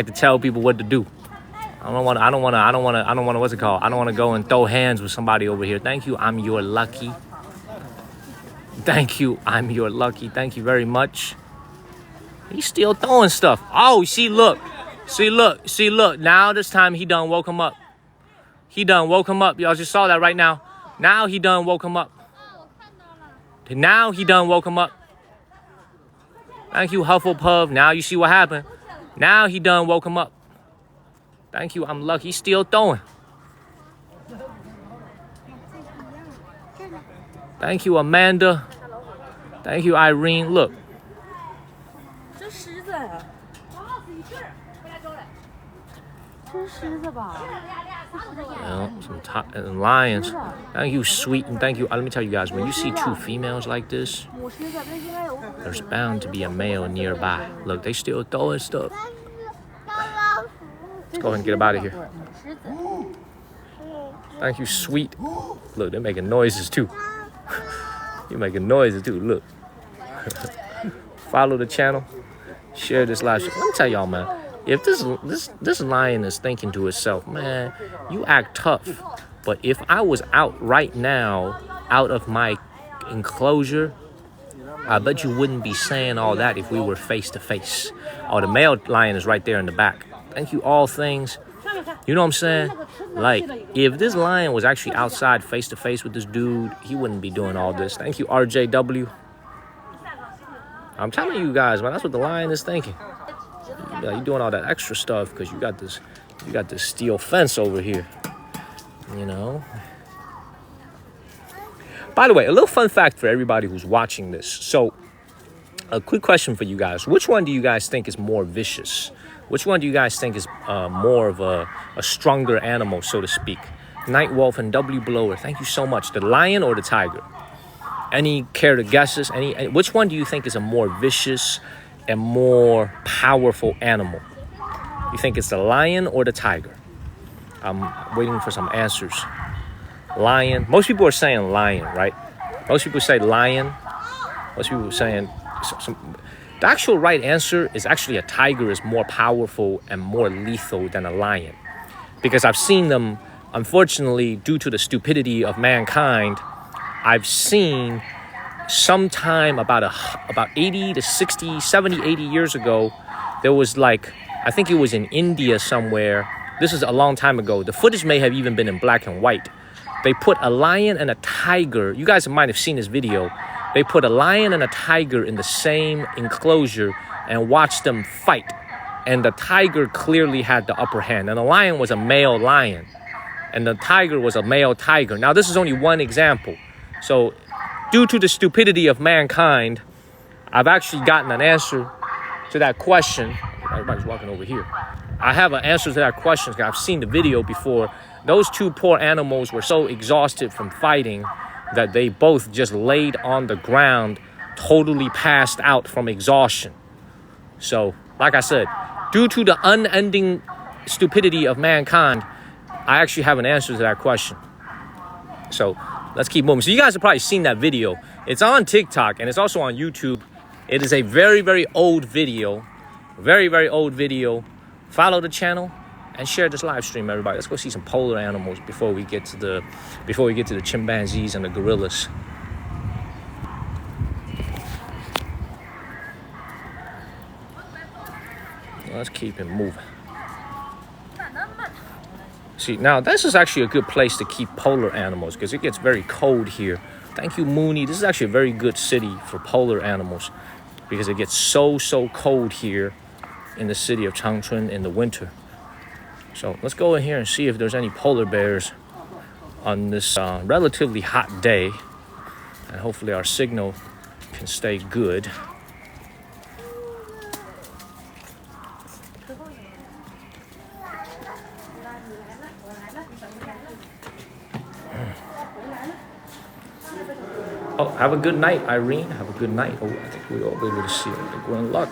A: to tell people what to do. I don't want to what's it called? I don't want to go and throw hands with somebody over here. Thank you. I'm your lucky. Thank you. I'm your lucky. Thank you very much. He's still throwing stuff. Oh, see, look. Now this time he done woke him up. Y'all just saw that right now. Now he done woke him up. Thank you, Hufflepuff. Now you see what happened. Now he done woke him up. Thank you. I'm lucky. He's still throwing. Thank you, Amanda. Thank you, Irene. Look. Some lions. Thank you, sweet, and thank you. Let me tell you guys, when you see two females like this, there's bound to be a male nearby. Look, they still throwing stuff. Let's go ahead and get them out of here. Thank you, sweet. Look, they're making noises too. You're making noises too. Look. Follow the channel. Share this live stream. Let me tell y'all, man. If this lion is thinking to itself, man, you act tough. But if I was out right now, out of my enclosure, I bet you wouldn't be saying all that if we were face to face. Oh, the male lion is right there in the back. Thank you, all things. You know what I'm saying? Like, if this lion was actually outside face to face with this dude, he wouldn't be doing all this. Thank you, RJW. I'm telling you guys, man, that's what the lion is thinking. You're doing all that extra stuff because you got this steel fence over here. You know. By the way, a little fun fact for everybody who's watching this. So, a quick question for you guys. Which one do you guys think is more vicious? Which one do you guys think is more of a stronger animal, so to speak? Night Wolf and W Blower, thank you so much. The lion or the tiger? Any care to guesses? Which one do you think is a more vicious and more powerful animal? You think it's the lion or the tiger? I'm waiting for some answers. Lion. Most people are saying lion, right? Most people say lion. Most people are saying the actual right answer is actually a tiger is more powerful and more lethal than a lion. Because I've seen them, unfortunately, due to the stupidity of mankind, I've seen sometime about 80 to 60, 70, 80 years ago, there was like, I think it was in India somewhere. This is a long time ago. The footage may have even been in black and white. They put a lion and a tiger. You guys might have seen this video. They put a lion and a tiger in the same enclosure and watched them fight. And the tiger clearly had the upper hand. And the lion was a male lion. And the tiger was a male tiger. Now, this is only one example. So, due to the stupidity of mankind, I've actually gotten an answer to that question. Everybody's walking over here. I have an answer to that question because I've seen the video before. Those two poor animals were so exhausted from fighting that they both just laid on the ground, totally passed out from exhaustion. So, like I said, due to the unending stupidity of mankind, I actually have an answer to that question. So, let's keep moving. So you guys have probably seen that video. It's on TikTok and it's also on YouTube. It is a very, very old video. Very, very old video. Follow the channel and share this live stream, everybody. Let's go see some polar animals before we get to the chimpanzees and the gorillas. Let's keep it moving. See, now this is actually a good place to keep polar animals because it gets very cold here. Thank you, Mooney. This is actually a very good city for polar animals because it gets so cold here in the city of Changchun in the winter. So let's go in here and see if there's any polar bears on this relatively hot day. And hopefully our signal can stay good. Oh, have a good night, Irene. Have a good night. Oh, I think we'll all be able to see it. I think we're in luck.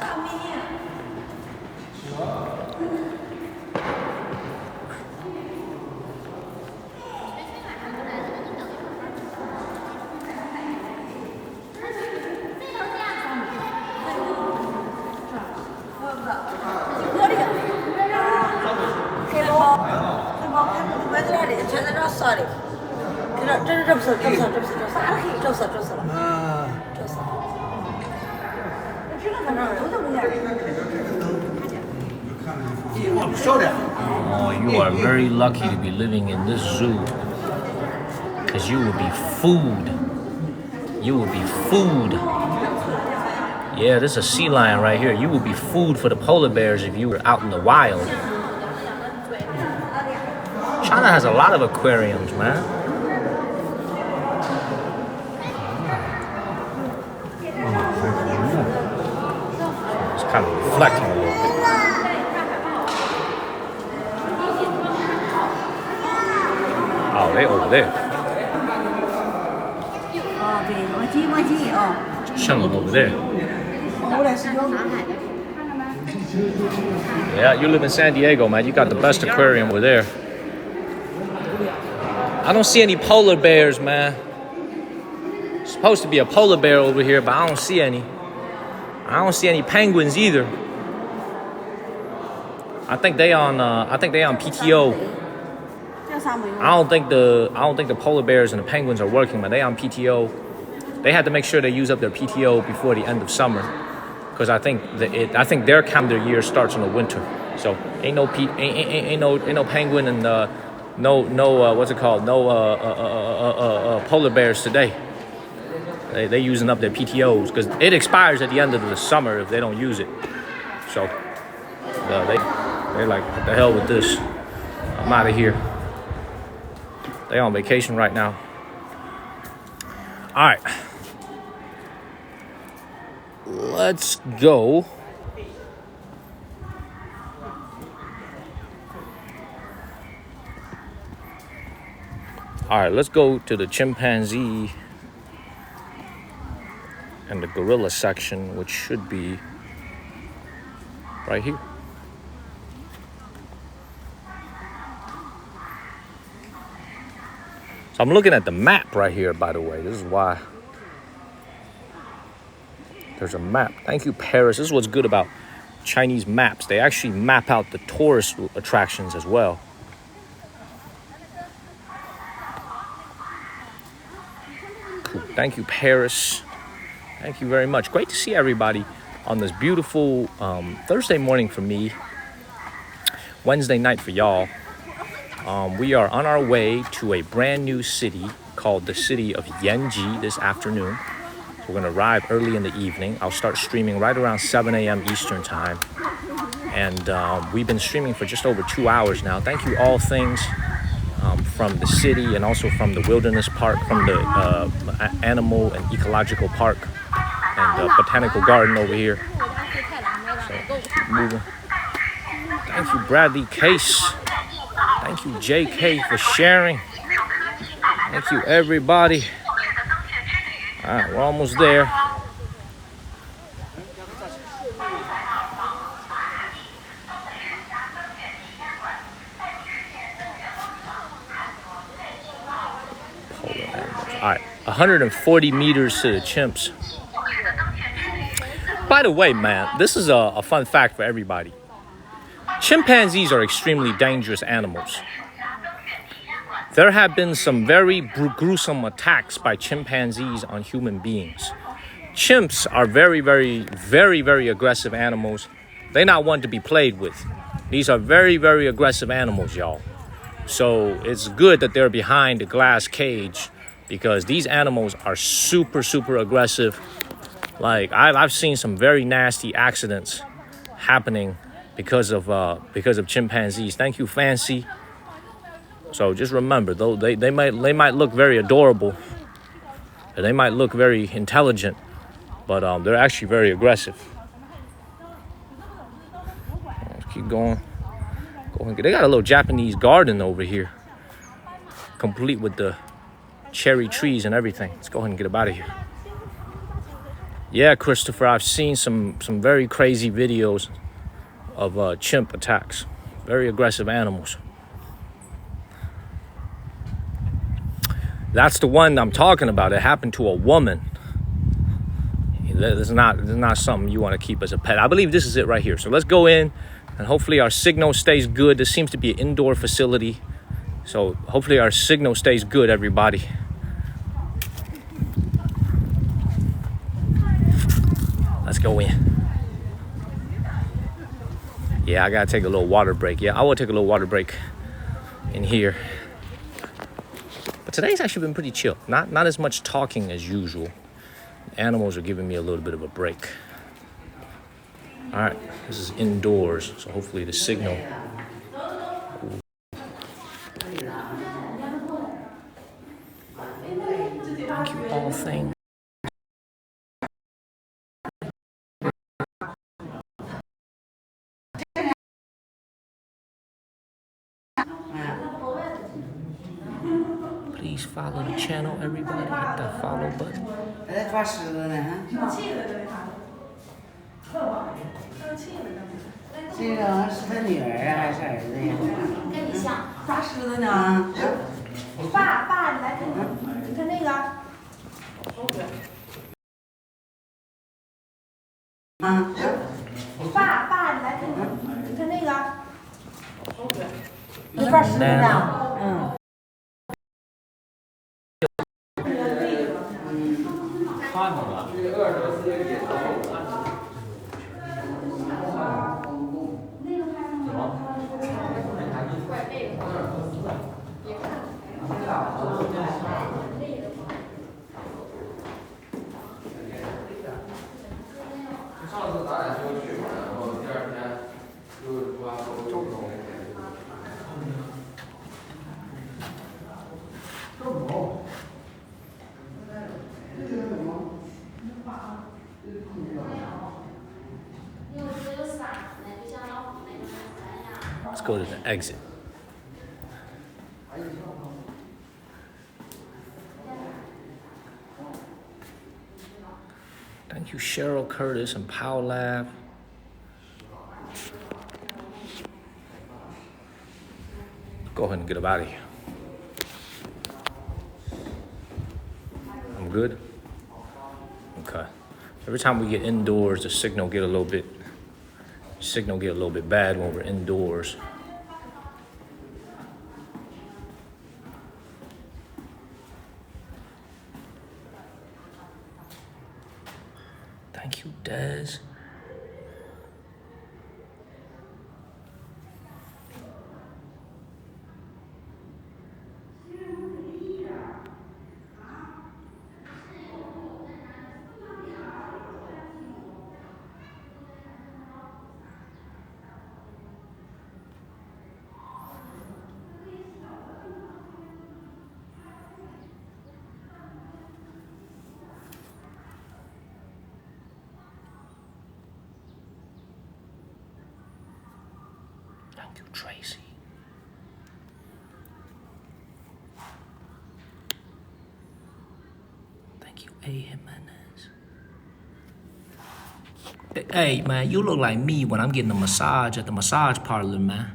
A: Oh, you are very lucky to be living in this zoo because you will be food. You will be food. Yeah, this is a sea lion right here. You will be food for the polar bears if you were out in the wild. China has a lot of aquariums, man. It's kind of reflecting a little bit. over there. Chilling over there. Yeah, you live in San Diego, man. You got the best aquarium over there. I don't see any polar bears, man. There's supposed to be a polar bear over here, but I don't see any. I don't see any penguins either. I think they on PTO. I don't think the polar bears and the penguins are working, but they on PTO. They had to make sure they use up their PTO before the end of summer, because I think their calendar year starts in the winter. So ain't no penguin and what's it called? Polar bears today. They using up their PTOs because it expires at the end of the summer if they don't use it. So they're like, what the hell with this? I'm out of here. They on vacation right now. All right. Let's go. All right, let's go to the chimpanzee and the gorilla section, which should be right here. So I'm looking at the map right here, by the way. This is why there's a map. Thank you, Paris. This is what's good about Chinese maps. They actually map out the tourist attractions as well. Cool. Thank you, Paris. Thank you very much. Great to see everybody on this beautiful Thursday morning for me, Wednesday night for y'all. We are on our way to a brand new city called the city of Yanji this afternoon. We're going to arrive early in the evening. I'll start streaming right around 7 a.m. Eastern time. And we've been streaming for just over 2 hours now. Thank you, All Things, from the city and also from the Wilderness Park, from the Animal and Ecological Park and Botanical Garden over here. So, moving. Thank you, Bradley Case. Thank you, JK, for sharing. Thank you, everybody. All right, we're almost there. All right, 140 meters to the chimps. By the way, man, this is a fun fact for everybody. Chimpanzees are extremely dangerous animals. There have been some very gruesome attacks by chimpanzees on human beings. Chimps are very, very, very, very aggressive animals. They're not one to be played with. These are very, very aggressive animals, y'all. So it's good that they're behind a glass cage, because these animals are super, super aggressive. Like, I've seen some very nasty accidents happening because of chimpanzees. Thank you, Fancy. So just remember, though they might look very adorable, and they might look very intelligent, but they're actually very aggressive. Let's keep going. They got a little Japanese garden over here, complete with the cherry trees and everything. Let's go ahead and get up out of here. Yeah, Christopher, I've seen some very crazy videos of chimp attacks. Very aggressive animals. That's the one I'm talking about. It happened to a woman. This is not something you want to keep as a pet. I believe this is it right here. So let's go in, and hopefully our signal stays good. This seems to be an indoor facility. So hopefully our signal stays good, everybody. Let's go in. Yeah, I gotta take a little water break. Yeah, I will take a little water break in here. But today's actually been pretty chill. Not as much talking as usual. Animals are giving me a little bit of a break. All right, this is indoors, so hopefully the signal. Thank you, All Things. Please follow the channel, everybody. Hit that follow button.
B: 还在抓狮子呢，这个是他女儿啊，还是儿子呀？
F: 跟你像。
B: 抓狮子呢？
F: 爸，你来看，你看那个。爸，你来看，你看那个。
B: 你抓狮子呢？嗯。
A: 上次咱俩就去嘛，然后第二天就抓周总。Let's go to the exit. Thank you, Cheryl Curtis and Powell Lab. Go ahead and get up out of here. I'm good? Okay. Every time we get indoors, the signal get a little bit bad when we're indoors. Thank you, Des. Thank you, Tracy. Thank you, A. Jimenez. Hey, man, you look like me when I'm getting a massage at the massage parlor, man.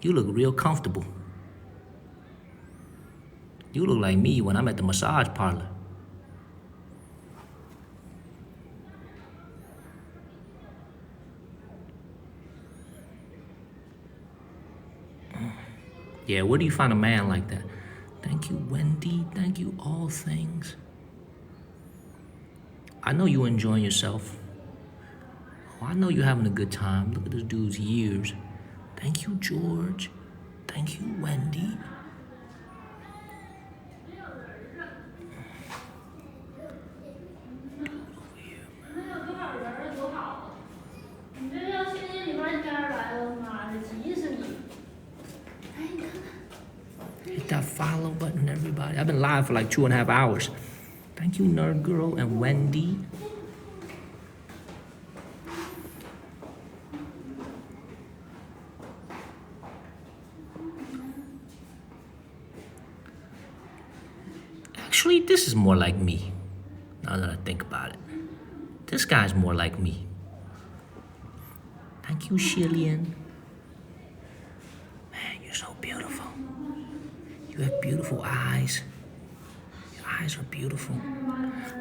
A: You look real comfortable. You look like me when I'm at the massage parlor. Yeah, where do you find a man like that? Thank you, Wendy. Thank you, all things. I know you enjoying yourself. Oh, I know you're having a good time. Look at this dude's ears. Thank you, George. Thank you, Wendy. Hit that follow button, everybody. I've been live for like 2.5 hours. Thank you, Nerd Girl and Wendy. Actually, this is more like me. Now that I think about it. This guy's more like me. Thank you, Shillian. Man, you're so beautiful. You have beautiful eyes. Your eyes are beautiful.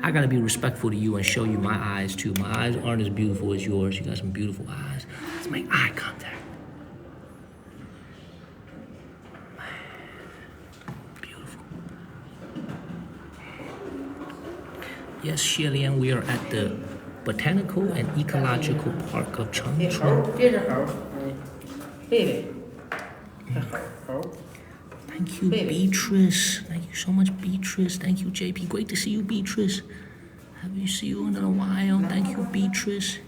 A: I gotta be respectful to you and show you my eyes too. My eyes aren't as beautiful as yours. You got some beautiful eyes. Let's make eye contact. Beautiful. Yes, Shillian, we are at the Botanical and Ecological Park of Changchun.
B: 这是猴，贝贝，这猴。
A: Thank you, Beatrice. Thank you so much, Beatrice. Thank you, JP. Great to see you, Beatrice. Haven't seen you in a while. Thank you, Beatrice.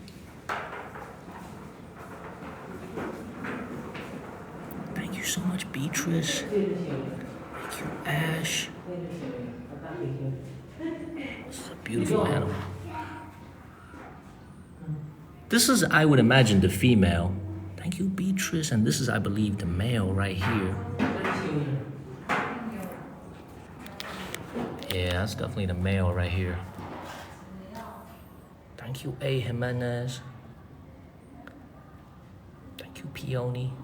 A: Thank you so much, Beatrice. Thank you, Ash. This is a beautiful animal. This is, I would imagine, the female. Thank you, Beatrice. And this is, I believe, the male right here. Yeah, that's definitely the male right here. Thank you, A. Jimenez. Thank you, Peony.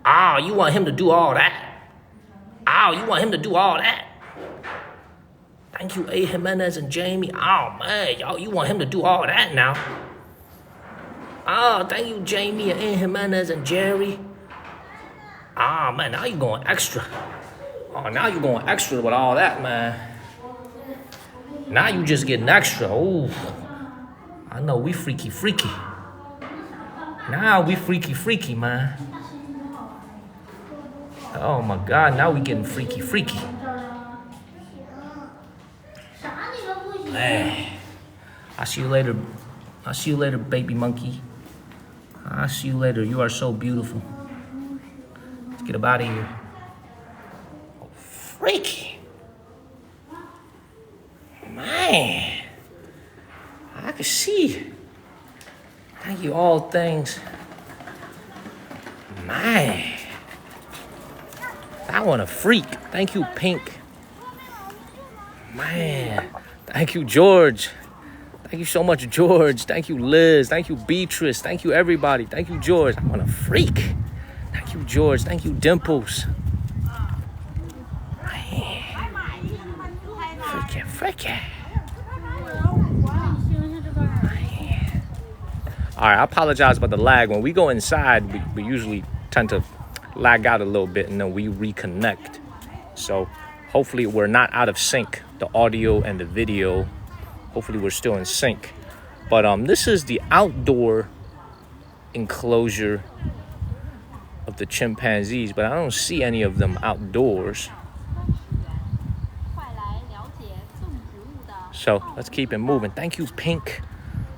A: Oh, you want him to do all that? Oh, you want him to do all that? Thank you, A. Jimenez and Jamie. Oh, man, y'all, you want him to do all that now? Oh, thank you, Jamie and A. Jimenez and Jerry. Ah, man, now you're going extra. Oh, now you're going extra with all that, man. Now you just getting extra. Ooh, I know we freaky. Now we freaky, man. Oh my God, now we getting freaky. Man, I'll see you later, baby monkey. I'll see you later. You are so beautiful. Let's get up out of here. Oh, freaky. Man, I can see. Thank you, all things. Man, that one a freak. Thank you, Pink. Man, thank you, George. Thank you so much, George. Thank you, Liz. Thank you, Beatrice. Thank you, everybody. Thank you, George. I want a freak. Thank you, George. Thank you, Dimples. Man. Freaky. Man. All right, I apologize about the lag. When we go inside, we usually tend to lag out a little bit and then we reconnect. So hopefully we're not out of sync, the audio and the video. Hopefully we're still in sync. But this is the outdoor enclosure of the chimpanzees, but I don't see any of them outdoors. So let's keep it moving. Thank you, Pink.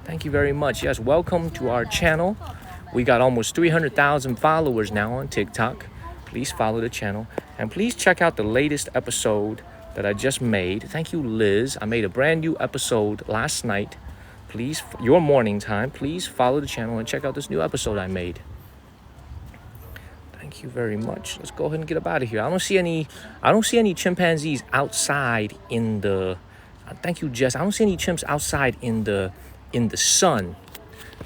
A: Thank you very much. Yes, welcome to our channel. We got almost 300,000 followers now on TikTok. Please follow the channel. And please check out the latest episode that I just made. Thank you, Liz. I made a brand new episode last night. Please, your morning time, please follow the channel and check out this new episode I made. Thank you very much. Let's go ahead and get up out of here. I don't see any chimpanzees outside in the thank you, Jess. I don't see any chimps outside in the sun.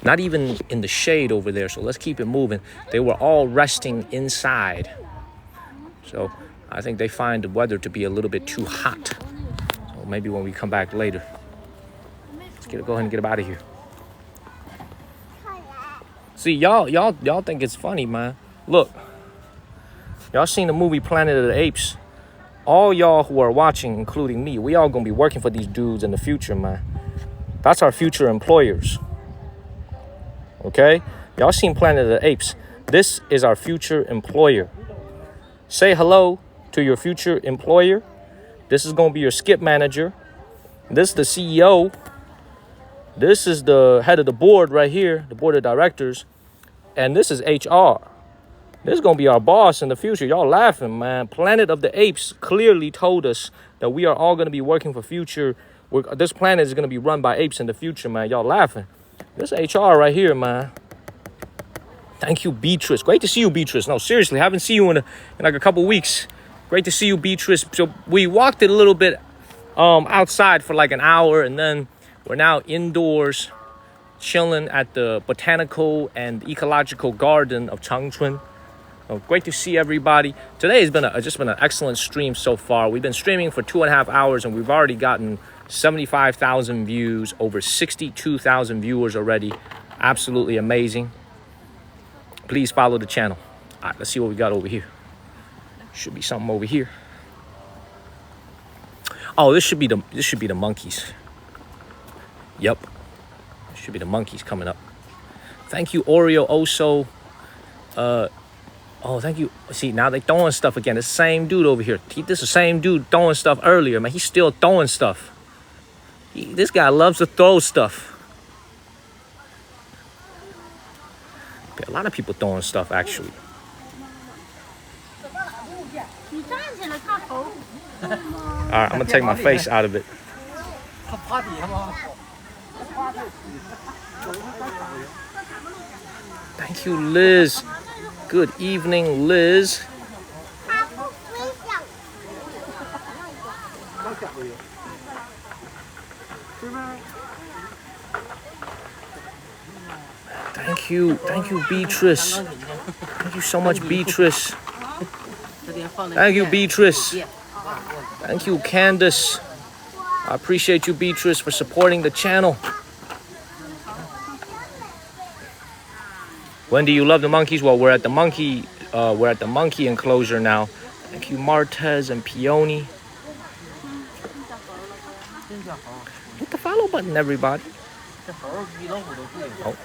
A: Not even in the shade over there. So let's keep it moving. They were all resting inside. So I think they find the weather to be a little bit too hot. So maybe when we come back later. Let's go ahead and get up out of here. See, y'all think it's funny, man. Look. Y'all seen the movie Planet of the Apes. All y'all who are watching, including me, we all gonna be working for these dudes in the future, man. That's our future employers. Okay? Y'all seen Planet of the Apes. This is our future employer. Say hello to your future employer. This is going to be your skip manager. This is the CEO. This is the head of the board right here, the board of directors. And this is HR. This is going to be our boss in the future. Y'all laughing, man. Planet of the Apes clearly told us that we are all going to be working for future. This planet is going to be run by apes in the future, man. Y'all laughing. This is HR right here, man. Thank you, Beatrice. Great to see you, Beatrice. No, seriously, haven't seen you in like a couple weeks. Great to see you, Beatrice. So we walked it a little bit outside for like an hour, and then we're now indoors chilling at the botanical and ecological garden of Changchun. Great to see everybody. Today has been just been an excellent stream so far. We've been streaming for 2.5 hours, and we've already gotten 75,000 views, over 62,000 viewers already. Absolutely amazing. Please follow the channel. All right, let's see what we got over here. Should be something over here. Oh, this should be the monkeys. Yep. This should be the monkeys coming up. Thank you, Oreo Oso. Oh, thank you. See, now they throwing stuff again. The same dude over here. This is the same dude throwing stuff earlier, man. He's still throwing stuff. This guy loves to throw stuff. A lot of people throwing stuff, actually. All right, I'm going to take my face out of it. Thank you, Liz. Good evening, Liz. Thank you, Beatrice. Thank you so much, Beatrice. Thank you, Beatrice. Thank you, Candace. I appreciate you, Beatrice, for supporting the channel. When do you love the monkeys? Well, we're at the monkey enclosure now. Thank you, Martez and Peony. Hit the follow button, everybody. Oh,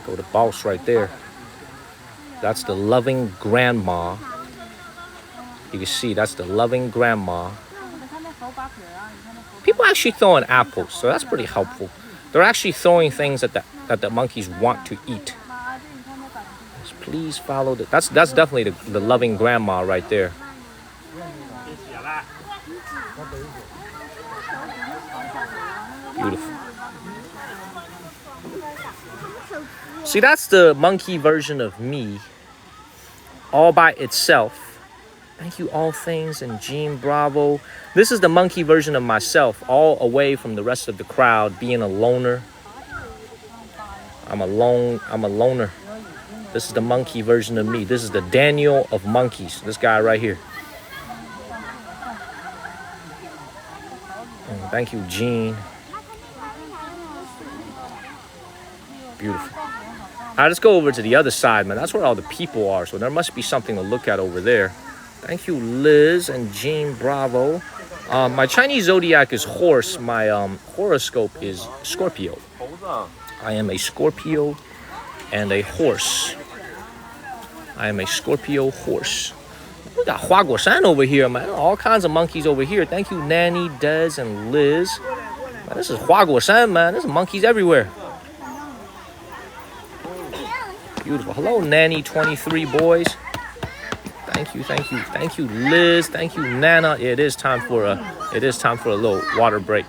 A: go to boss right there. That's the loving grandma. You can see that's the loving grandma. People actually throwing apples, so that's pretty helpful. They're actually throwing things that the monkeys want to eat. Just please follow the. That's definitely the loving grandma right there. Beautiful. See, that's the monkey version of me, all by itself. Thank you, All Things and Jean Bravo. This is the monkey version of myself, all away from the rest of the crowd, being a loner. I'm a loner. This is the monkey version of me. This is the Daniel of monkeys. This guy right here. Thank you, Jean. Beautiful. All right, let's go over to the other side, man. That's where all the people are, so there must be something to look at over there. Thank you, Liz and Jean Bravo. My Chinese zodiac is horse. My horoscope is Scorpio. I am a Scorpio and a horse. I am a Scorpio horse. We got Hua Guoshan over here, man. All kinds of monkeys over here. Thank you, Nanny, Des, and Liz. Man, this is Hua Guoshan, man. There's monkeys everywhere. Beautiful. Hello, Nanny 23 boys. Thank you, Liz. Thank you, Nana. Yeah, it is time for a little water break.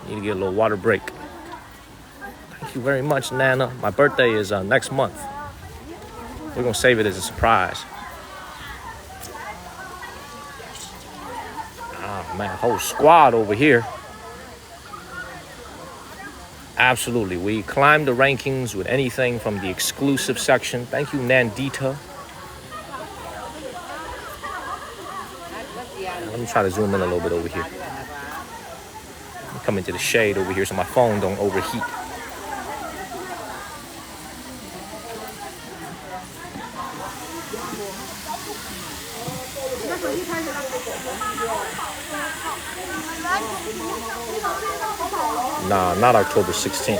A: Need to get a little water break. Thank you very much, Nana. My birthday is next month. We're gonna save it as a surprise. Ah, man, whole squad over here. Absolutely, we climbed the rankings with anything from the exclusive section. Thank you, Nandita. Let me try to zoom in a little bit over here. Let me come into the shade over here so my phone don't overheat. Nah, not October 16th.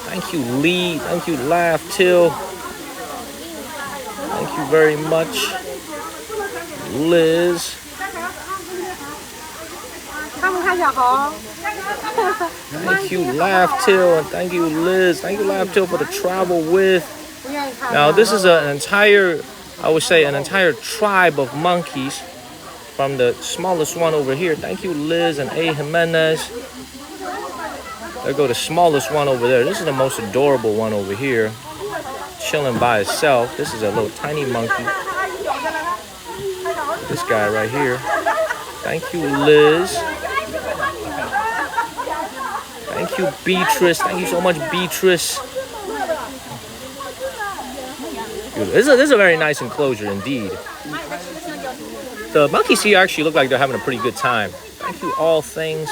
A: Thank you, Lee. Thank you, Laugh Till. Thank you very much, Liz. Thank you, Laugh Till, and thank you, Liz. Thank you, Laugh Till, for the travel with. Now, this is an entire tribe of monkeys. From the smallest one over here. Thank you, Liz and A. Jimenez. There go the smallest one over there. This is the most adorable one over here. Chilling by itself. This is a little tiny monkey. This guy right here. Thank you, Liz. Thank you, Beatrice. Thank you so much, Beatrice. This is a very nice enclosure indeed. The monkeys here actually look like they're having a pretty good time. Thank you, All Things.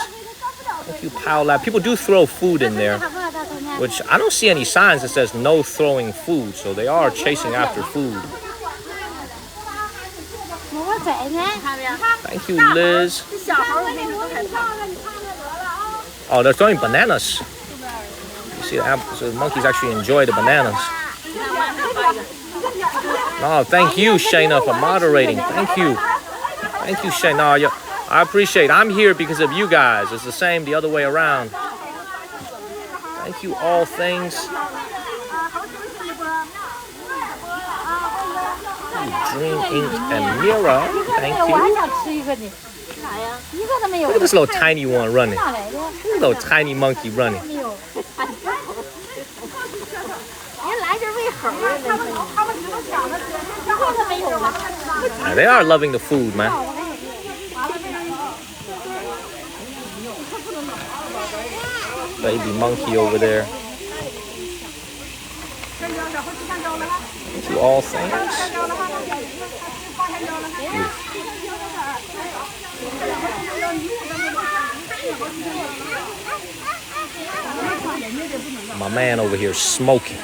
A: Thank you, Pow Lab. People do throw food in there, which I don't see any signs that says no throwing food, so they are chasing after food. Thank you, Liz. Oh, they're throwing bananas. You see the monkeys actually enjoy the bananas. No, thank you, Shayna, for moderating. Thank you. Thank you, Shayna. No, I appreciate it. I'm here because of you guys. It's the same the other way around. Thank you, All Things. Dream Ink and Mira. Thank you. Look at this little tiny one running. Look at this little tiny monkey running. Yeah, they are loving the food, man. Baby monkey over there. To all things. My man over here smoking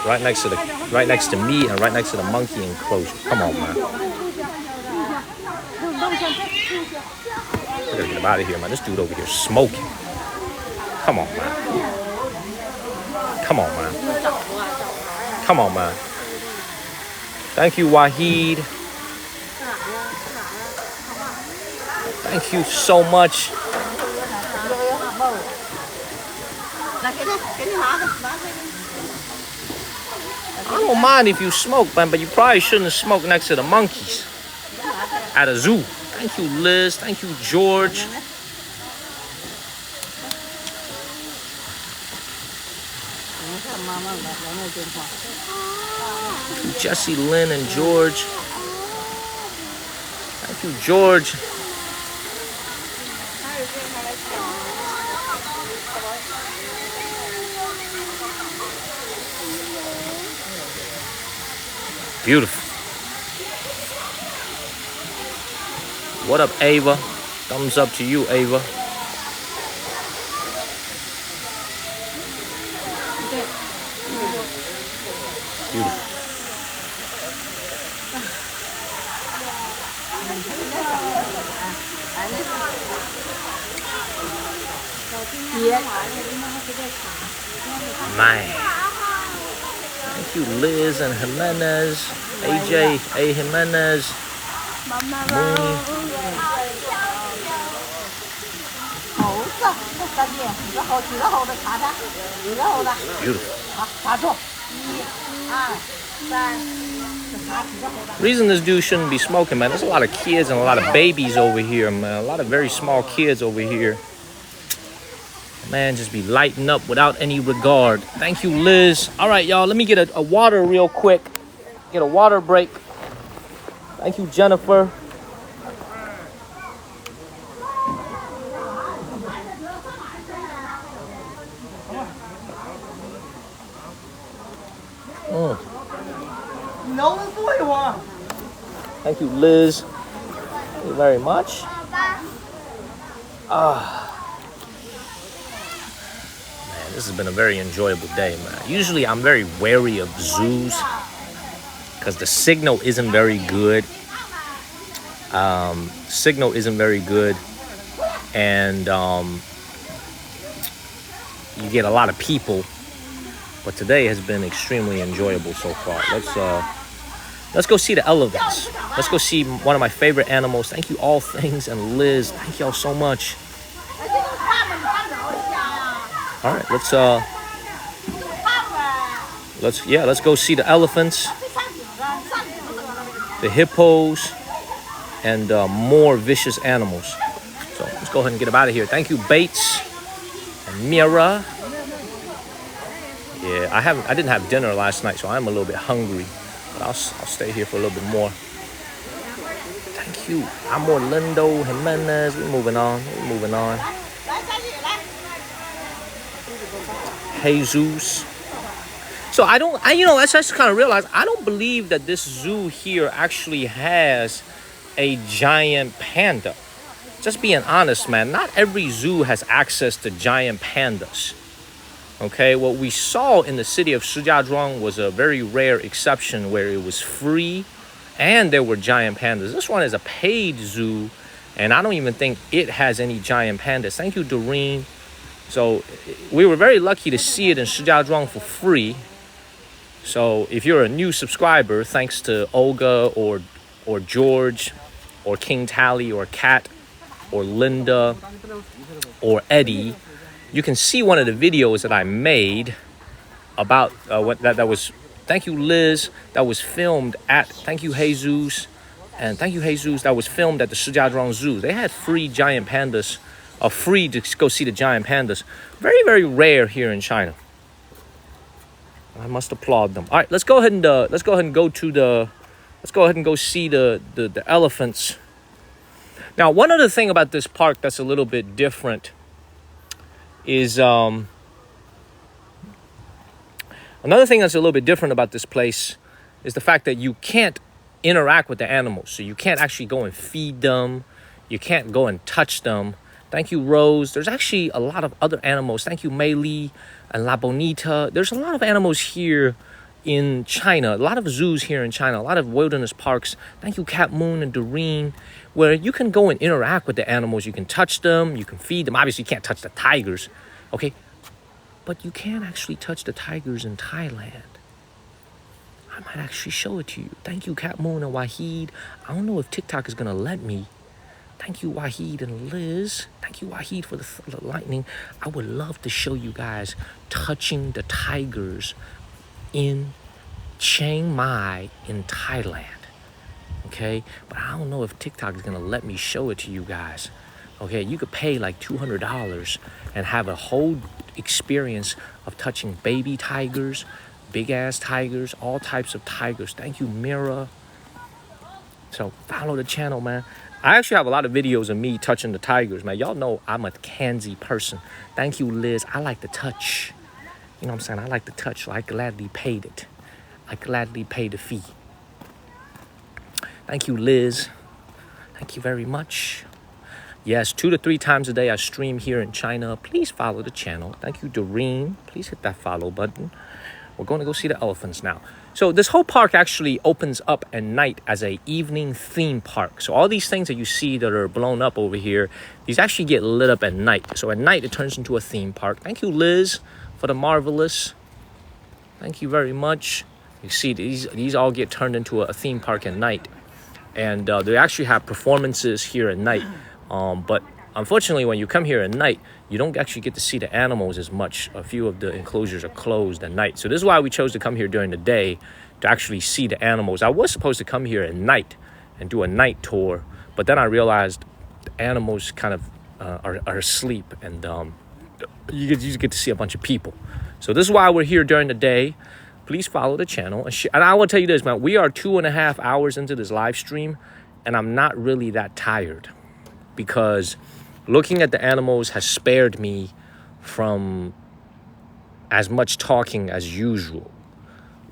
A: right next to me and right next to the monkey enclosure. Come on, man. I gotta get him out of here, man. This dude over here smoking. Come on, man. Come on, man. Come on, man. Thank you, Wahid. Thank you so much. I don't mind if you smoke, man, but you probably shouldn't smoke next to the monkeys at a zoo. Thank you, Liz. Thank you, George. Jesse, Lynn, and George. Thank you, George. Beautiful. What up, Ava? Thumbs up to you, Ava. Beautiful. Man. Thank you, Liz and Jimenez, AJ, A. Jimenez, Mooney. Beautiful. Reason this dude shouldn't be smoking, man, there's a lot of kids and a lot of babies over here, man. A lot of very small kids over here. Man, just be lighting up without any regard. Thank you, Liz. All right, y'all, let me get a water real quick. Get a water break. Thank you, Jennifer. Thank you, Liz. Thank you very much. This has been a very enjoyable day, man. Usually I'm very wary of zoos because the signal isn't very good. And you get a lot of people. But today has been extremely enjoyable so far. Let's go see the elephants. Let's go see one of my favorite animals. Thank you, All Things and Liz. Thank y'all so much. All right, let's go see the elephants, the hippos, and more vicious animals. So let's go ahead and get them out of here. Thank you, Bates and Mira. Yeah, I didn't have dinner last night, so I'm a little bit hungry. But I'll stay here for a little bit more. Thank you. Amor Lindo, Jimenez. We're moving on. Jesus. So I just kind of realized I don't believe that this zoo here actually has a giant panda. Just being honest, man, not every zoo has access to giant pandas. Okay, what we saw in the city of Shijiazhuang was a very rare exception where it was free and there were giant pandas. This one is a paid zoo, and I don't even think it has any giant pandas. Thank you, Doreen. So we were very lucky to see it in Shijiazhuang for free. So if you're a new subscriber, thanks to Olga or George or King Tally or Kat or Linda or Eddie, you can see one of the videos that I made about that was, thank you, Liz, that was filmed at, thank you, Jesus, and thank you, Jesus, that was filmed at the Shijiazhuang Zoo. They had free giant pandas, free to go see the giant pandas. Very, very rare here in China. I must applaud them. All right, let's go ahead and go see the elephants. Now, one other thing about this park that's a little bit different is Another thing that's a little bit different about this place is the fact that you can't interact with the animals. So you can't actually go and feed them. You can't go and touch them. Thank you, Rose. There's actually a lot of other animals. Thank you, Mei Li and La Bonita. There's a lot of animals here in China, a lot of zoos here in China, a lot of wilderness parks. Thank you, Cat Moon and Doreen, where you can go and interact with the animals. You can touch them, you can feed them. Obviously, you can't touch the tigers, okay? But you can actually touch the tigers in Thailand. I might actually show it to you. Thank you, Cat Moon and Wahid. I don't know if TikTok is gonna let me. Thank you, Wahid and Liz. Thank you, Wahid, for the lightning. I would love to show you guys touching the tigers in Chiang Mai in Thailand. Okay, but I don't know if TikTok is gonna let me show it to you guys. Okay, you could pay like $200 and have a whole experience of touching baby tigers, big ass tigers, all types of tigers. Thank you, Mira. So follow the channel, man. I actually have a lot of videos of me touching the tigers, man. Y'all know I'm a handsy person. Thank you, Liz. I like to touch. You know what I'm saying? I like to touch, so I gladly paid it. I gladly paid the fee. Thank you, Liz. Thank you very much. Yes, 2 to 3 times a day I stream here in China. Please follow the channel. Thank you, Doreen. Please hit that follow button. We're going to go see the elephants now. So this whole park actually opens up at night as a evening theme park. So all these things that you see that are blown up over here, these actually get lit up at night. So at night, it turns into a theme park. Thank you, Liz, for the marvelous. Thank you very much. You see, these all get turned into a theme park at night. And they actually have performances here at night. But unfortunately, when you come here at night, you don't actually get to see the animals as much. A few of the enclosures are closed at night. So this is why we chose to come here during the day to actually see the animals. I was supposed to come here at night and do a night tour, but then I realized the animals kind of are asleep, and you just get to see a bunch of people. So this is why we're here during the day. Please follow the channel. And I want to tell you this, man. We are 2.5 hours into this live stream, and I'm not really that tired, because looking at the animals has spared me from as much talking as usual.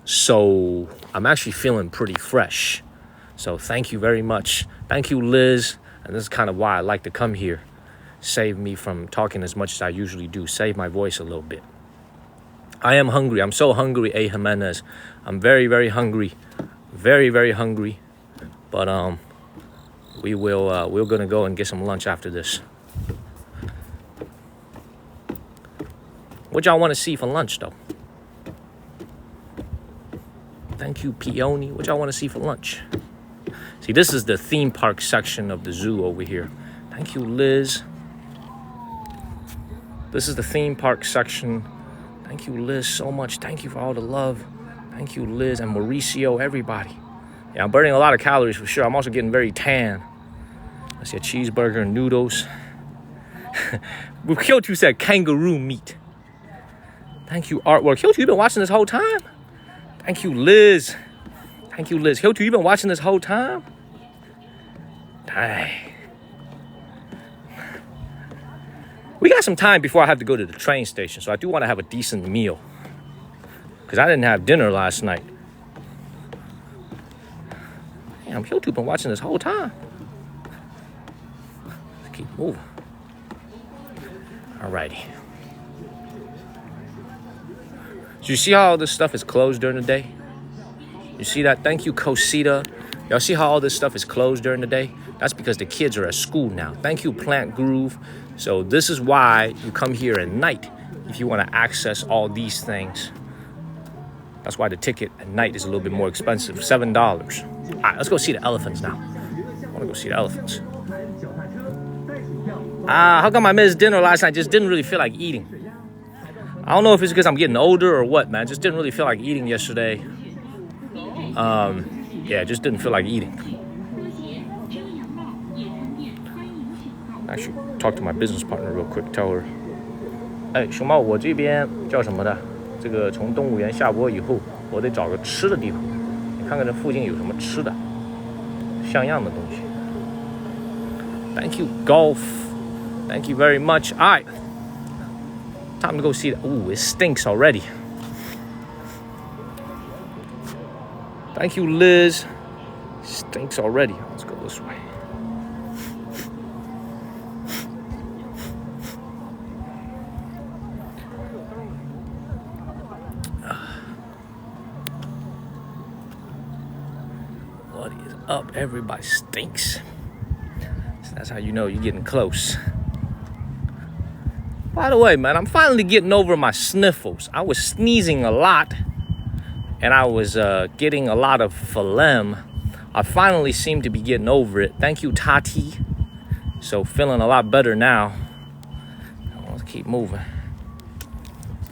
A: So I'm actually feeling pretty fresh. So thank you very much. Thank you, Liz. And this is kind of why I like to come here. Save me from talking as much as I usually do. Save my voice a little bit. I am hungry. I'm so hungry, A. Jimenez. I'm very, very hungry. Very, very hungry. But we're gonna go and get some lunch after this. What y'all want to see for lunch, though? Thank you, Peony. What y'all want to see for lunch? See, this is the theme park section of the zoo over here. Thank you, Liz. This is the theme park section. Thank you, Liz, so much. Thank you for all the love. Thank you, Liz and Mauricio, everybody. Yeah, I'm burning a lot of calories for sure. I'm also getting very tan. I see a cheeseburger and noodles. Kyoto said kangaroo meat. Thank you, artwork. Kyoto, you been watching this whole time? Thank you, Liz. Thank you, Liz. Kyoto, you been watching this whole time? Dang. We got some time before I have to go to the train station, so I do want to have a decent meal, because I didn't have dinner last night. Damn, Kyoto been watching this whole time. Let's keep moving. Alrighty. So you see how all this stuff is closed during the day? You see that? Thank you, Cosita. Y'all see how all this stuff is closed during the day? That's because the kids are at school now. Thank you, Plant Groove. So this is why you come here at night if you want to access all these things. That's why the ticket at night is a little bit more expensive, $7. All right, let's go see the elephants now. I want to go see the elephants. How come I missed dinner last night? Just didn't really feel like eating. I don't know if it's because I'm getting older or what, man. Just didn't really feel like eating yesterday. Yeah, just didn't feel like eating. Actually, talk to my business partner real quick. Tell her, 哎，熊猫，我这边叫什么的？这个从动物园下播以后，我得找个吃的地方。你看看这附近有什么吃的，像样的东西。Thank you, Golf. Thank you very much. All right, time to go see that. Ooh, it stinks already. Thank you, Liz. Stinks already. Let's go this way. What is up? Everybody stinks. So that's how you know you're getting close. By the way, man, I'm finally getting over my sniffles. I was sneezing a lot, and I was getting a lot of phlegm. I finally seem to be getting over it. Thank you, Tati. So feeling a lot better now. Let's keep moving.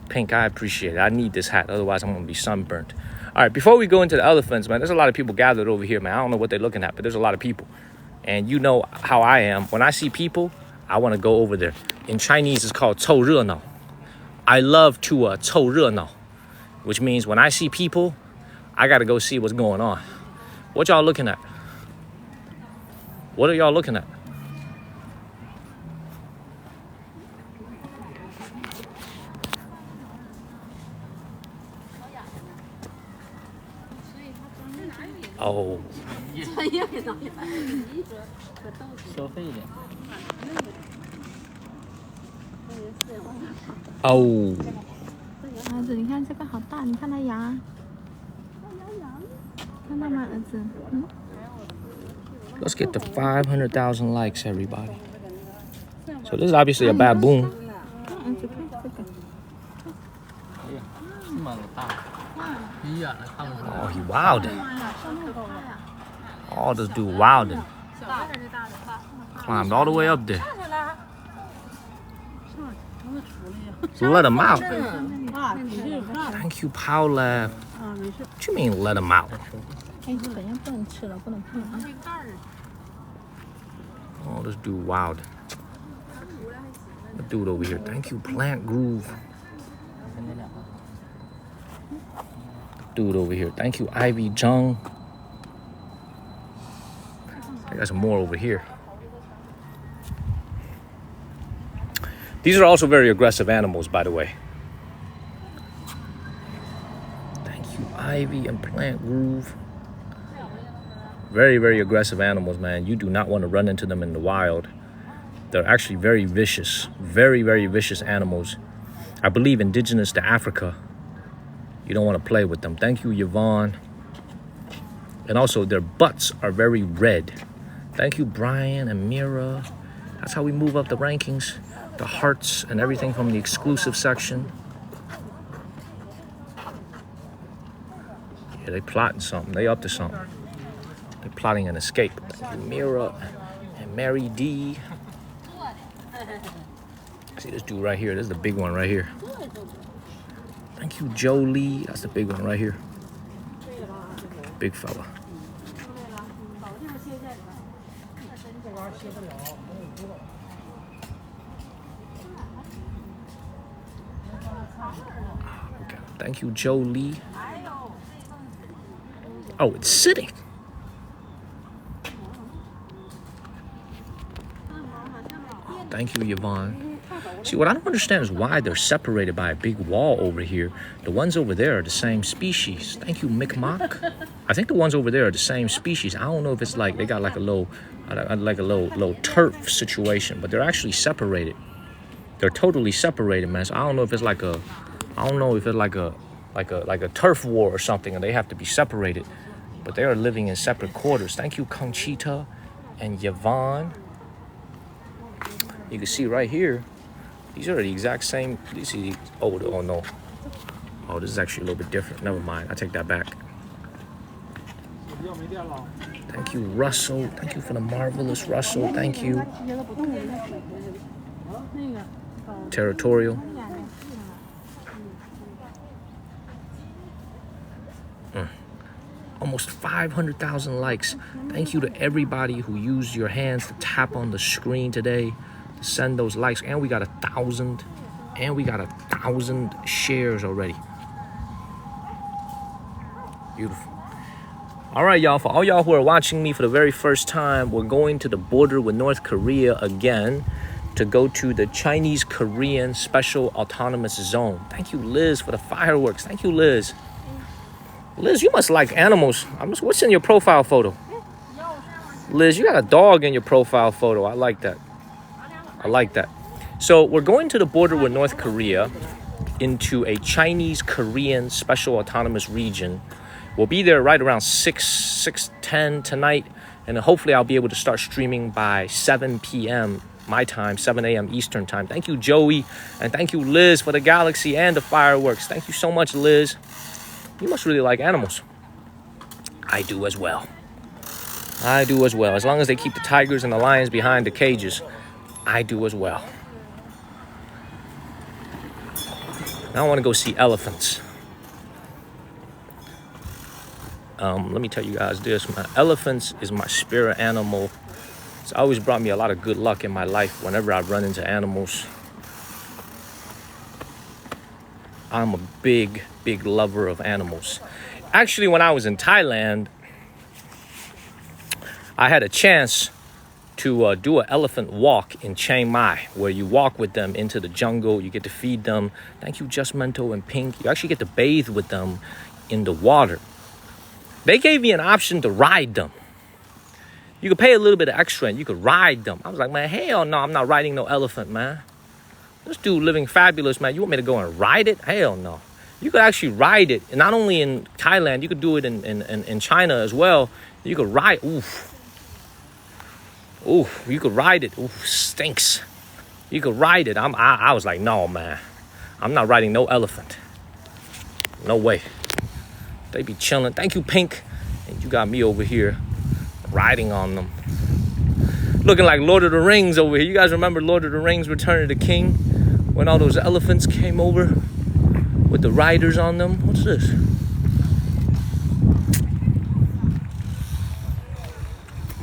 A: Pink, I appreciate it. I need this hat, otherwise I'm gonna be sunburnt. All right, before we go into the elephants, man, there's a lot of people gathered over here, man. I don't know what they're looking at, but there's a lot of people. And you know how I am. When I see people, I want to go over there. In Chinese, it's called 凑热闹. I love to 凑热闹, which means when I see people, I got to go see what's going on. What y'all looking at? What are y'all looking at? Oh.
D: 收费的。
A: 哦。
G: 儿子，你看这个好大，你看它牙，看到吗，儿子？嗯。
A: Let's get to 500,000 likes, everybody. So this is obviously a baboon.
G: 儿子看这个。
D: 哎呀，这么大！哎呀，那看不出来。
A: Oh, he wilding. Oh, this dude wilding. Climbed all the way up there. Let him out. Thank you, Paul Lab. What you mean let him out?
G: 哎，等一下不能吃了，不能碰啊。
A: Oh, this dude wild. The dude over here. Thank you, Plant Groove. Dude over here. Thank you, Ivy Jung. I got some more over here. These are also very aggressive animals, by the way. Thank you, Ivy and Plant Groove. Very, very aggressive animals, man. You do not want to run into them in the wild. They're actually very vicious. Very, very vicious animals. I believe indigenous to Africa. You don't want to play with them. Thank you, Yvonne. And also, their butts are very red. Thank you, Brian and Mira. That's how we move up the rankings. The hearts and everything from the exclusive section. Yeah, they plotting something. They up to something. They're plotting an escape. Thank you, Mira and Mary D. See this dude right here. This is the big one right here. Thank you, Jolie. That's the big one right here. Big fella. Okay. Thank you, Jolie. Oh, it's sitting. Thank you, Yvonne. See, what I don't understand is why they're separated by a big wall over here. The ones over there are the same species. Thank you, Mick. I think the ones over there are the same species. I don't know if it's like they got like a little turf situation, but they're actually separated. They're totally separated, man. So I don't know if it's like a turf war or something, and they have to be separated. But they are living in separate quarters. Thank you, Conchita and Yvonne. You can see right here, these are the exact same. You see, oh no. Oh, this is actually a little bit different. Never mind. I take that back. Thank you, Russell. Thank you for the marvelous Russell. Thank you. Territorial. Almost 500,000 likes. Thank you to everybody who used your hands to tap on the screen today to send those likes. And we got 1,000. And we got 1,000 shares already. Beautiful. All right, y'all. For all y'all who are watching me for the very first time, we're going to the border with North Korea again to go to the Chinese-Korean Special Autonomous Zone. Thank you, Liz, for the fireworks. Thank you, Liz. Liz, you must like animals. What's in your profile photo? Liz, you got a dog in your profile photo. I like that. I like that. So we're going to the border with North Korea into a Chinese-Korean special autonomous region. We'll be there right around 6:10 tonight. And hopefully I'll be able to start streaming by 7 p.m. my time, 7 a.m. Eastern time. Thank you, Joey. And thank you, Liz, for the galaxy and the fireworks. Thank you so much, Liz. You must really like animals. I do as well. I do as well. As long as they keep the tigers and the lions behind the cages, I do as well. Now I want to go see elephants. Let me tell you guys this, man. Elephants is my spirit animal. It's always brought me a lot of good luck in my life whenever I run into animals. I'm a big lover of animals. Actually, when I was in Thailand, I had a chance to do an elephant walk in Chiang Mai, where you walk with them into the jungle. You get to feed them. Thank you, Just Mento and Pink. You actually get to bathe with them in the water. They gave me an option to ride them. You could pay a little bit of extra and you could ride them. I was like, man, hell no, I'm not riding no elephant, man. This dude living fabulous, man. You want me to go and ride it? Hell no. You could actually ride it. And not only in Thailand, you could do it in China as well. You could ride. Oof. Oof. You could ride it. Oof. Stinks. You could ride it. I was like, no, man. I'm not riding no elephant. No way. They be chilling. Thank you, Pink. And you got me over here riding on them. Looking like Lord of the Rings over here. You guys remember Lord of the Rings, Return of the King? When all those elephants came over with the riders on them. What's this?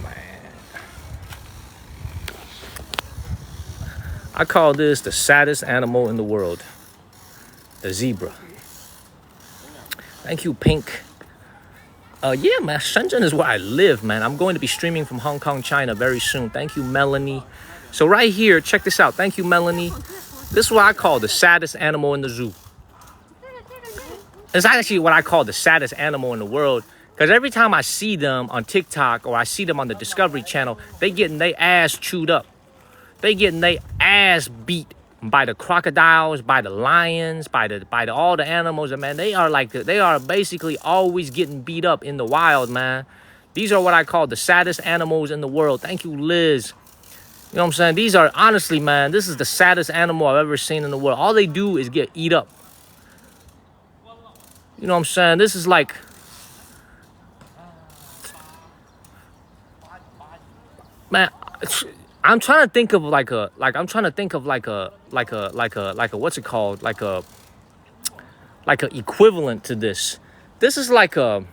A: Man. I call this the saddest animal in the world. The zebra. Thank you, Pink. Yeah, man, Shenzhen is where I live, man. I'm going to be streaming from Hong Kong, China very soon. Thank you, Melanie. So right here, check this out. Thank you, Melanie. This is what I call the saddest animal in the zoo. It's actually what I call the saddest animal in the world. Because every time I see them on TikTok or I see them on the Discovery Channel, they getting their ass chewed up. They getting their ass beat by the crocodiles, by the lions, by all the animals, and man, they are basically always getting beat up in the wild, man. These are what I call the saddest animals in the world. Thank you, Liz. You know what I'm saying? These are, honestly, man, this is the saddest animal I've ever seen in the world. All they do is get eat up. You know what I'm saying? This is like, man, I'm trying to think of like a what's it called? Like a equivalent to this. This is like I'm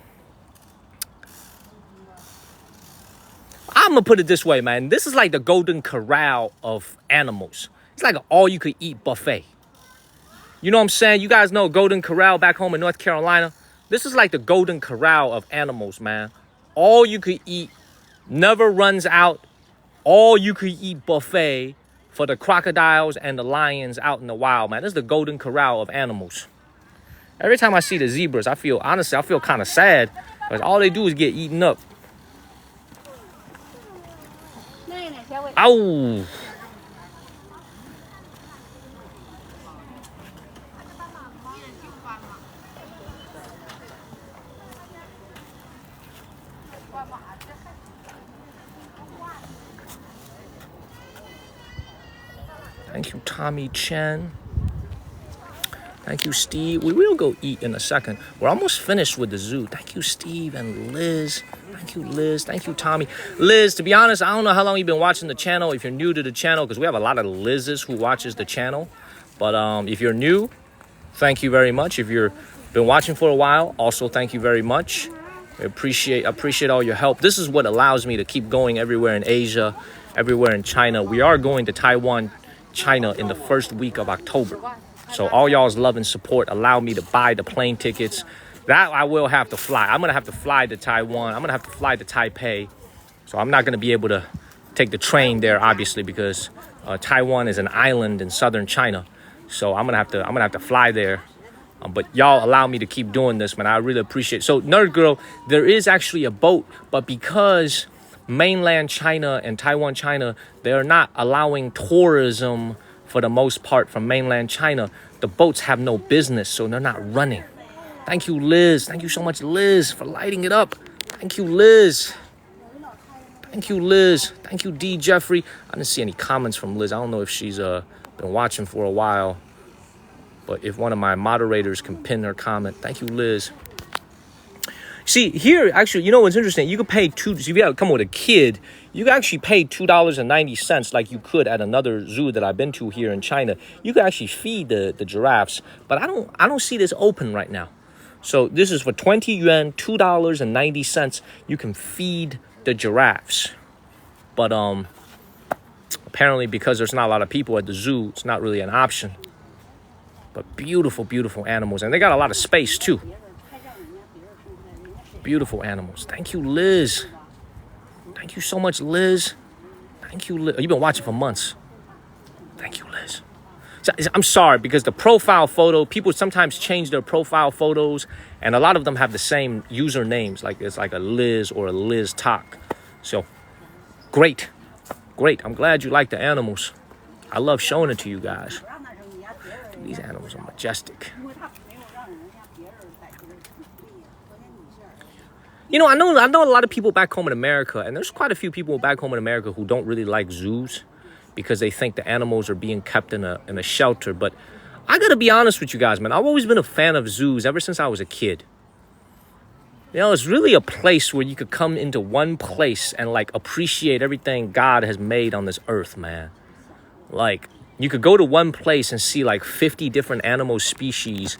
A: gonna put it this way, man. This is like the Golden Corral of animals. It's like an all-you-could-eat buffet. You know what I'm saying? You guys know Golden Corral back home in North Carolina? This is like the Golden Corral of animals, man. All you could eat, never runs out. All you could eat buffet for the crocodiles and the lions out in the wild, man. This is the Golden Corral of animals. Every time I see the zebras, I feel kind of sad because all they do is get eaten up. Ow! Thank you, Tommy Chen. Thank you, Steve. We will go eat in a second. We're almost finished with the zoo. Thank you, Steve and Liz. Thank you, Liz. Thank you, Tommy. Liz, to be honest, I don't know how long you've been watching the channel. If you're new to the channel, because we have a lot of Liz's who watches the channel. But if you're new, thank you very much. If you've been watching for a while, also thank you very much. I appreciate all your help. This is what allows me to keep going everywhere in Asia, everywhere in China. We are going to Taiwan, China in the first week of October. So all y'all's love and support allow me to buy the plane tickets. That I will have to fly. I'm going to have to fly to Taiwan. I'm going to have to fly to Taipei. So I'm not going to be able to take the train there, obviously, because Taiwan is an island in southern China. So I'm going to have to fly there But y'all allow me to keep doing this, man. I really appreciate it. So, Nerd Girl, there is actually a boat, but because mainland China and Taiwan, China, they're not allowing tourism for the most part from mainland China, the boats have no business, so they're not running. Thank you, Liz. Thank you so much, Liz, for lighting it up. Thank you, Liz. Thank you, Liz. Thank you, D. Jeffrey. I didn't see any comments from Liz. I don't know if she's been watching for a while, but if one of my moderators can pin her comment. Thank you, Liz. See, here, actually, you know what's interesting? You could pay if you got to come with a kid, you can actually pay $2.90 like you could at another zoo that I've been to here in China. You could actually feed the giraffes, but I don't see this open right now. So this is for 20 yuan, $2.90. You can feed the giraffes. But apparently because there's not a lot of people at the zoo, it's not really an option. But beautiful, beautiful animals. And they got a lot of space too. Beautiful animals. Thank you, Liz. Thank you so much, Liz. Thank you, Liz. You've been watching for months. Thank you, Liz. I'm sorry, because the profile photo, people sometimes change their profile photos, and a lot of them have the same usernames, like it's like a Liz or a Liz Talk. So, great. I'm glad you like the animals. I love showing it to you guys. Dude, these animals are majestic. You know, I know a lot of people back home in America, and there's quite a few people back home in America who don't really like zoos because they think the animals are being kept in a shelter. But I gotta be honest with you guys, man. I've always been a fan of zoos ever since I was a kid. You know, it's really a place where you could come into one place and like appreciate everything God has made on this earth, man. Like, you could go to one place and see like 50 different animal species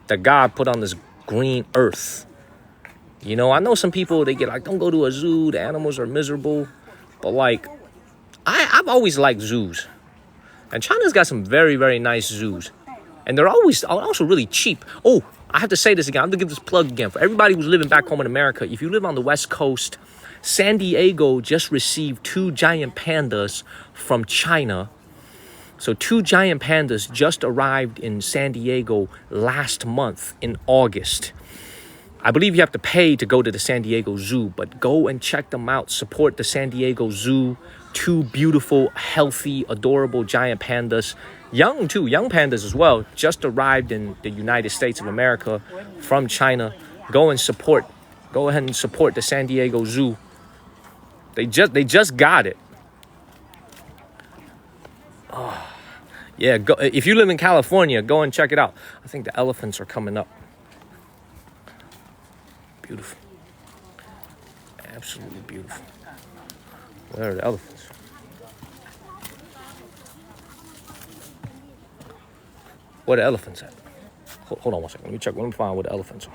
A: that God put on this green earth. You know, I know some people, they get like, don't go to a zoo, the animals are miserable. But like, I've always liked zoos. And China's got some very, very nice zoos. And they're also really cheap. Oh, I have to say this again. I have to give this plug again. For everybody who's living back home in America, if you live on the West Coast, San Diego just received 2 giant pandas from China. So 2 giant pandas just arrived in San Diego last month in August. I believe you have to pay to go to the San Diego Zoo, but go and check them out. Support the San Diego Zoo. 2 beautiful, healthy, adorable giant pandas. Young pandas as well. Just arrived in the United States of America from China. Go ahead and support the San Diego Zoo. They just got it. Oh, yeah, go, if you live in California, go and check it out. I think the elephants are coming up. Beautiful. Absolutely beautiful. Where are the elephants? Where are the elephants at? Hold on one second. Let me check. Let me find where the elephants are.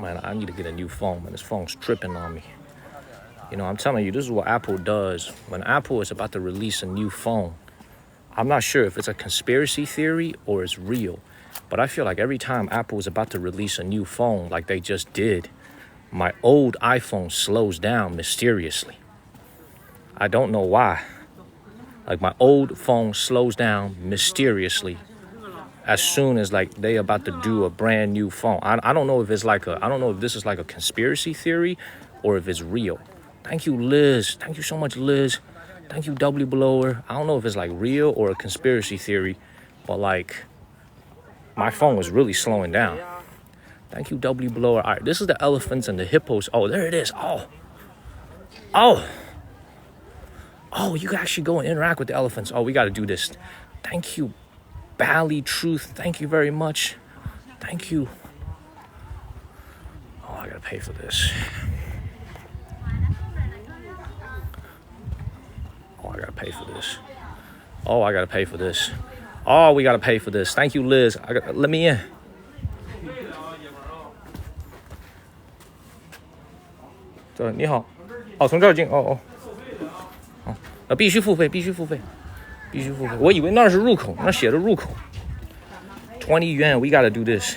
A: Man, I need to get a new phone, man. This phone's tripping on me. You know, I'm telling you, this is what Apple does. When Apple is about to release a new phone, I'm not sure if it's a conspiracy theory or it's real, but I feel like every time Apple is about to release a new phone, like they just did, my old iPhone slows down mysteriously. I don't know why. Like, my old phone slows down mysteriously as soon as like they about to do a brand new phone. I don't know if it's like I don't know if this is like a conspiracy theory or if it's real. Thank you, Liz. Thank you so much, Liz. Thank you, W Blower. I don't know if it's like real or a conspiracy theory, but like my phone was really slowing down. Thank you, W Blower. All right, this is the elephants and the hippos. Oh, there it is. Oh, you can actually go and interact with the elephants. Oh, we got to do this. Thank you, Bally Truth. Thank you very much. Thank you. Oh, I got to pay for this. I gotta pay for this. Oh, I gotta pay for this. Oh, we gotta pay for this. Thank you, Liz. Let me in. 你好，哦，从这儿进，必须付费，必须付费，必须付费。我以为那是入口，那写着入口。20 yuan, we gotta do this.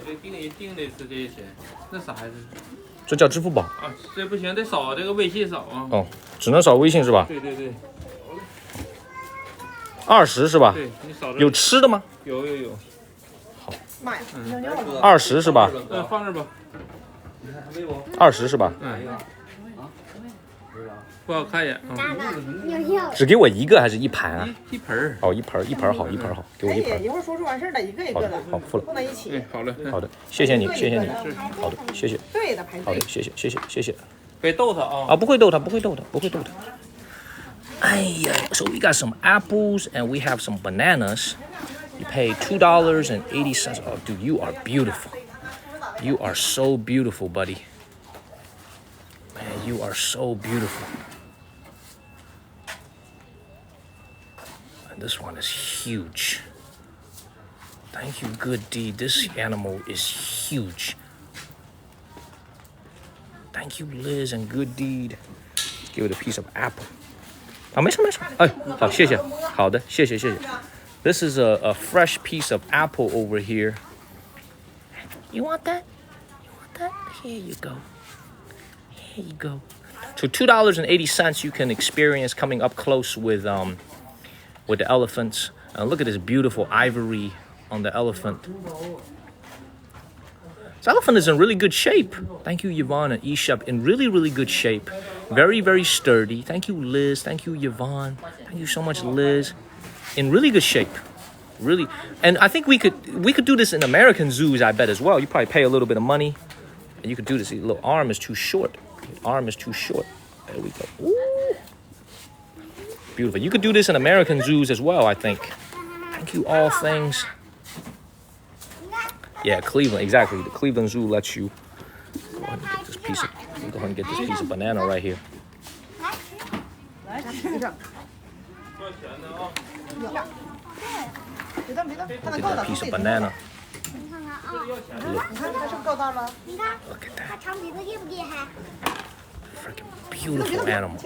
D: 这定的是这些钱，那啥呀？
A: 这叫支付宝
D: 啊，这不行，得扫这个微信扫啊。
A: 哦，只能扫微信是吧
D: 对对对。
A: 20是吧？
D: 对你扫这
A: 有吃的吗？
D: 有。
F: 妈呀，尿尿了。
A: 20是吧？
D: 放这吧。
A: 20是吧？
D: 不好看一眼啊。
A: 只给我一个还是一盘啊？
D: 一盆儿。
A: 哦，一盆好，一盆好，给我一盆。
F: 一会儿说完事儿了，一个一个的，
A: 好，付了。
F: 不能一起。
D: 好嘞。
A: 好的，谢谢你。好的，谢谢。
F: 对的，排队。
A: 好的，谢谢。
D: 别逗他啊！
A: 啊，不会逗他。哎呀 ，so we got some apples and we have some bananas. You pay $2.80. Oh, dude, you are beautiful. You are so beautiful, buddy. Man, you are so beautiful. And this one is huge. Thank you, good deed. This animal is huge. Thank you, Liz and good deed. Let's give it a piece of apple. 啊，没事。哎，好，谢谢。好的，谢谢。This is a fresh piece of apple over here. You want that? Here you go. So $2.80 you can experience coming up close with the elephants. Look at this beautiful ivory on the elephant. This elephant is in really good shape. Thank you, Yvonne and Ishap. In really, really good shape. Very, very sturdy. Thank you, Liz. Thank you, Yvonne. Thank you so much, Liz. In really good shape. Really. And I think we could do this in American zoos, I bet, as well. You probably pay a little bit of money. And you could do this. The little arm is too short. There we go. Ooh. Beautiful. You could do this in American zoos as well, I think. Thank you, all things. Yeah, Cleveland, exactly. The Cleveland Zoo lets you go ahead and get this piece of banana right here. Look at that piece of banana. Look at that. Freaking beautiful animal.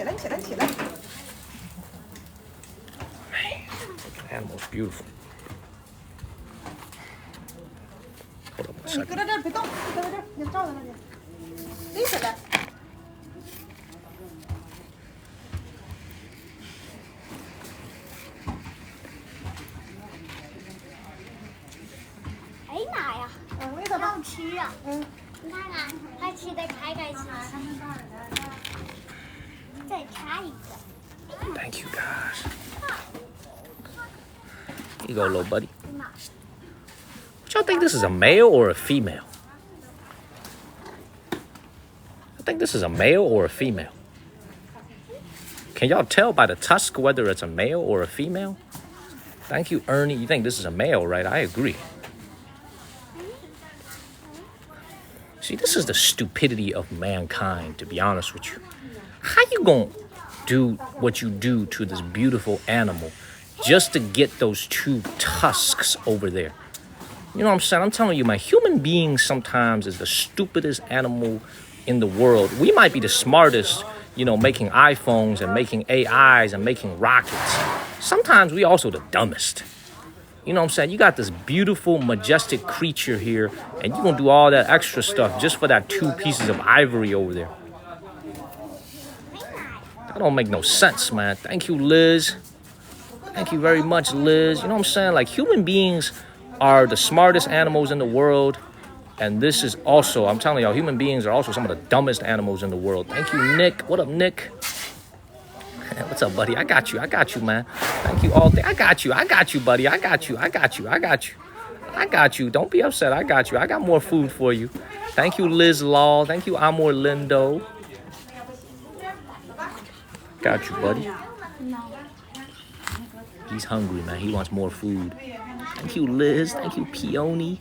A: Man, the animal's beautiful. Hold on 1 second.
F: 搁在这儿别动，搁在这儿，你照在那里，立起来。
H: 哎呀妈呀！
F: 喂它吧。
H: 好吃啊！你看看，它吃的开心。再插一个。
A: Thank you, guys. Here you go, little buddy. What y'all think this is a male or a female? I think this is a male or a female. Can y'all tell by the tusk whether it's a male or a female? Thank you, Ernie. You think this is a male, right? I agree. See, this is the stupidity of mankind, to be honest with you. How you gonna do what you do to this beautiful animal just to get those 2 tusks over there? You know what I'm saying? I'm telling you, man, human beings sometimes is the stupidest animal in the world. We might be the smartest, making iPhones and making AIs and making rockets. Sometimes we also the dumbest. You know what I'm saying? You got this beautiful, majestic creature here, and you're gonna do all that extra stuff just for that 2 pieces of ivory over there. That don't make no sense, man. Thank you, Liz. Thank you very much, Liz. You know what I'm saying? Like, human beings are the smartest animals in the world. And this is also, I'm telling y'all, human beings are also some of the dumbest animals in the world. Thank you, Nick. What up, Nick? What's up, buddy? I got you, man. Thank you all. I got you, buddy. I got you. Don't be upset. I got you. I got more food for you. Thank you, Liz Law. Thank you, Amor Lindo. Got you, buddy. He's hungry, man. He wants more food. Thank you, Liz. Thank you, Peony.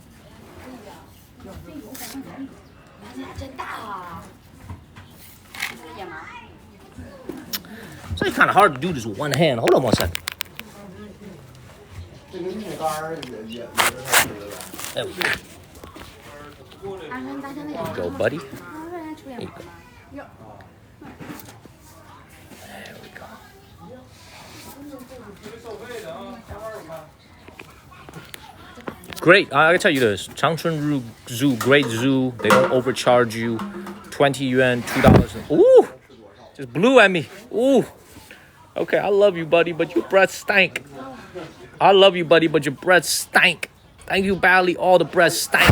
A: It's like kind of hard to do this with one hand. Hold on 1 second. There we go. There you go, buddy. There you go. There we go. great. I gotta tell you this. Changchun Zoo, great zoo. They don't overcharge you. 20 yuan, $2. Ooh, just blew at me. Ooh. Okay, I love you, buddy, but your breath stank. I love you, buddy, but your breath stank. Thank you, Bally. All the breath stank.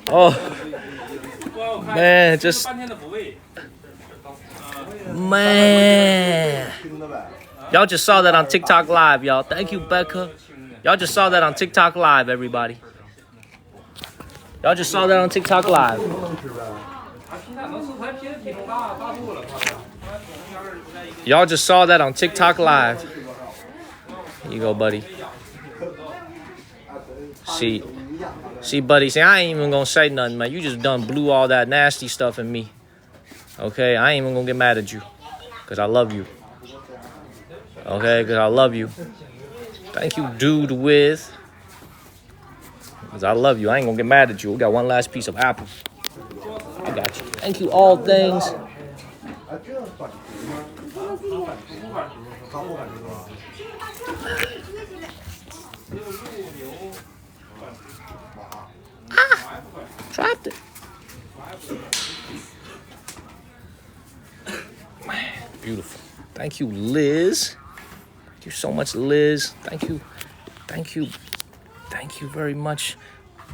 A: Oh. Oh, man, just man. Y'all just saw that on TikTok Live, y'all. Thank you, Becca. Y'all just saw that on TikTok Live, everybody. Y'all just saw that on TikTok Live. Y'all just saw that on TikTok Live. Here you go, buddy. See, buddy, see, I ain't even gonna say nothing, man. You just done blew all that nasty stuff in me. Okay, I ain't even gonna get mad at you. Because I love you. Okay, because I love you. Thank you, dude, with. Because I love you. I ain't gonna get mad at you. We got one last piece of apple. I got you. Thank you, all things. Ah, dropped it. Man, beautiful. Thank you, Liz. Thank you so much, Liz. Thank you. Thank you. Thank you very much,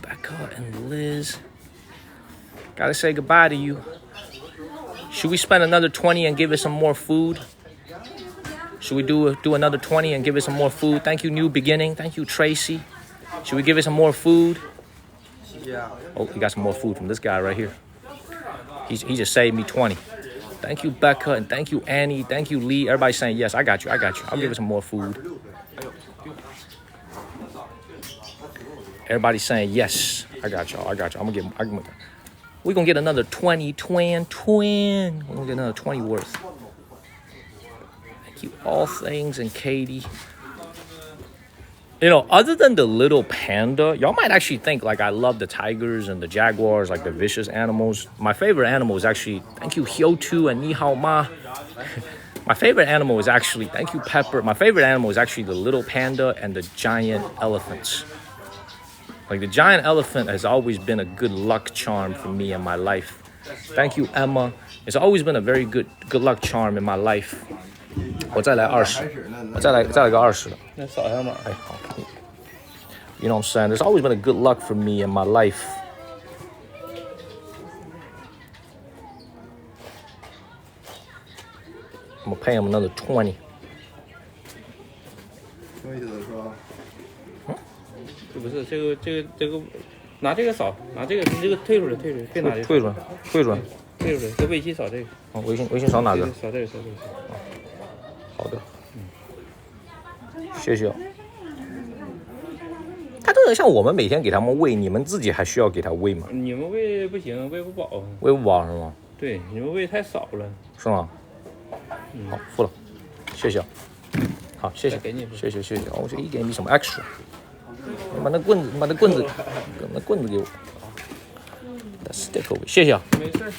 A: Becca and Liz. Gotta say goodbye to you. Should we spend another 20 and give it some more food? Should we do another 20 and give it some more food? Thank you, New Beginning. Thank you, Tracy. Should we give it some more food? Yeah. Oh, we got some more food from this guy right here. He just saved me 20. Thank you, Becca, and thank you, Annie. Thank you, Lee. Everybody's saying yes. I got you. I'll give it some more food. Everybody's saying yes. I got y'all. We're gonna get another 20, twin. We're gonna get another 20 worth. Thank you, all things, and Katie. You know, other than the little panda, y'all might actually think like I love the tigers and the jaguars, like the vicious animals. My favorite animal is actually, thank you, Hyotu and Ni Hao Ma. My favorite animal is actually, thank you, Pepper. My favorite animal is actually the little panda and the giant elephants. Like the giant elephant has always been a good luck charm for me in my life. Thank you, Emma. It's always been a very good luck charm in my life. 我再来20，我再来个20的。那扫一下码。哎，好。You know what I'm saying? There's always been a good luck for me in my life. I'm gonna pay him another 20.
I: 什么意思是吧？
D: 这不是这个，拿这个扫，拿这个你这个退出来，别拿这个。退出来，在微信扫这个。
A: 哦，微信扫哪个？
D: 扫这个。
A: 好的，谢谢。他真的像我们每天给他们喂，你们自己还需要给他喂吗？
D: 你们喂不行，喂不饱。
A: 喂不饱是吗？
D: 对，你们喂太少了。
A: 是吗？好，付了，谢谢。好，谢谢，
D: 给你，
A: 谢谢。哦，这一给你什么 extra？ 把那棍子给我。That stick over， 谢谢。
D: 没事。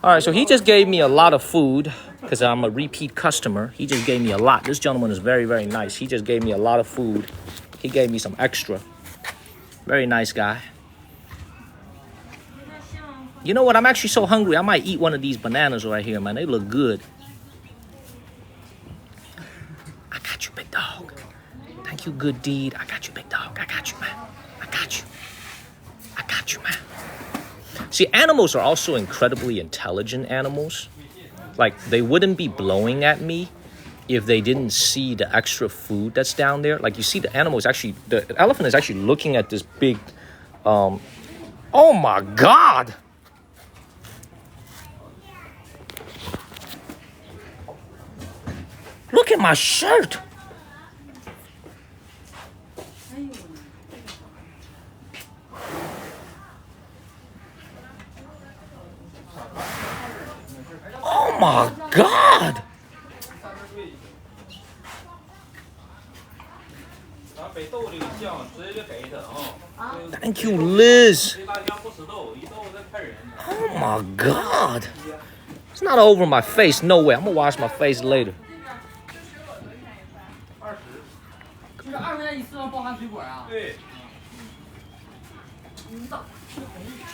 A: All right, so he just gave me a lot of food because I'm a repeat customer. He just gave me a lot. This gentleman is very, very nice. He just gave me a lot of food. He gave me some extra. Very nice guy. You know what? I'm actually so hungry. I might eat one of these bananas right here, man. They look good. I got you, big dog. Thank you, good deed. I got you, big dog. I got you, man. I got you, man. See, animals are also incredibly intelligent animals. Like, they wouldn't be blowing at me if they didn't see the extra food that's down there. Like, you see the elephant is actually looking at this big, oh my God. Look at my shirt. Oh my God! Thank you, Liz. Oh my God. It's not over my face. No way. I'm going to wash my face later.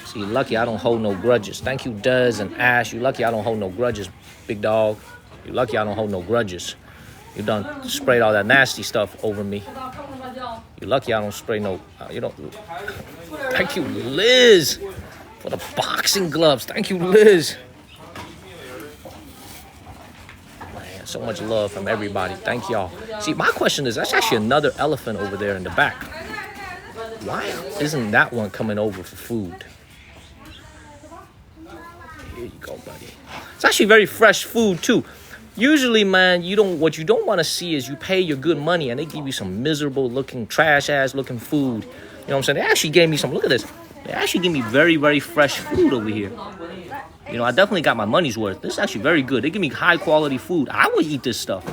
A: See, lucky I don't hold no grudges. Thank you, Dez and Ash. You lucky I don't hold no grudges, big dog. You lucky I don't hold no grudges. You done sprayed all that nasty stuff over me. You lucky I don't spray no, you don't. Thank you, Liz, for the boxing gloves. Thank you, Liz. Man, so much love from everybody. Thank y'all. See, my question is, that's actually another elephant over there in the back. Why isn't that one coming over for food? Here you go, buddy. It's actually very fresh food too. Usually, man, what you don't want to see is you pay your good money and they give you some miserable looking, trash ass looking food. You know what I'm saying? They actually gave me some, look at this. They actually give me very, very fresh food over here. You know, I definitely got my money's worth. This is actually very good. They give me high quality food. I would eat this stuff.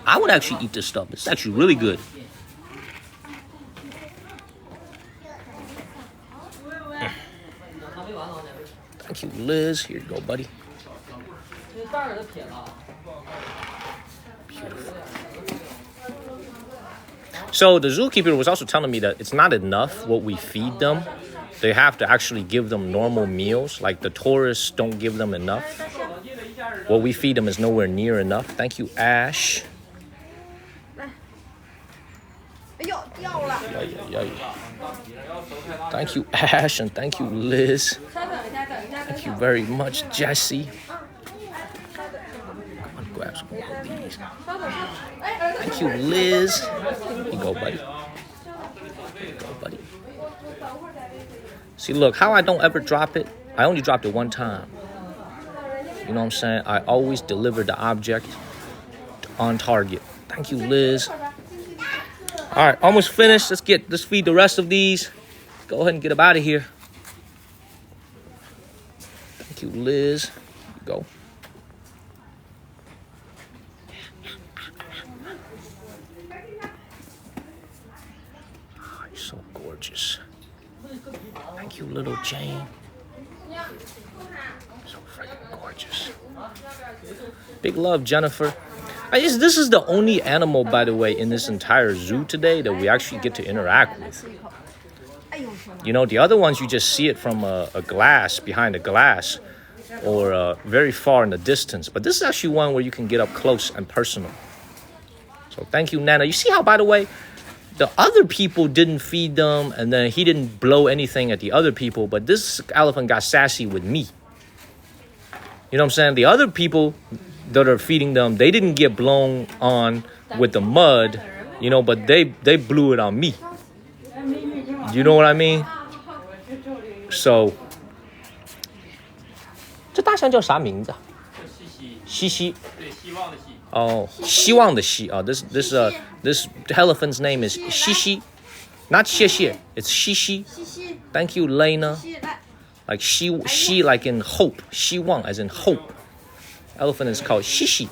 A: I would actually eat this stuff. It's actually really good. Thank you, Liz. Here you go, buddy. Beautiful. So the zookeeper was also telling me that it's not enough what we feed them. They have to actually give them normal meals. Like the tourists don't give them enough. What we feed them is nowhere near enough. Thank you, Ash. Thank you, Ash, and thank you, Liz. Thank you very much, Jesse. Come on, grab some more of these. Thank you, Liz. Here you go, buddy. Here you go, buddy. See, look, how I don't ever drop it, I only dropped it one time. You know what I'm saying? I always deliver the object on target. Thank you, Liz. All right, almost finished. Let's feed the rest of these. Go ahead and get them out of here. Thank you, Liz. Go. Oh, you're so gorgeous. Thank you, little Jane. So freaking gorgeous. Big love, Jennifer. This is the only animal, by the way, in this entire zoo today that we actually get to interact with. You know, the other ones, you just see it from a glass, behind a glass, or very far in the distance. But this is actually one where you can get up close and personal. So thank you, Nana. You see how, by the way, the other people didn't feed them, and then he didn't blow anything at the other people, but this elephant got sassy with me. You know what I'm saying? The other people that are feeding them, they didn't get blown on with the mud, you know, but they blew it on me. You know what I mean? So, 这大象叫啥名字？西西。Oh, 希望的希. This elephant's name is Shishi, not 谢谢. It's Shishi. Thank you, Lena. Like she like in hope. 希望 as in hope. Elephant is called Shishi.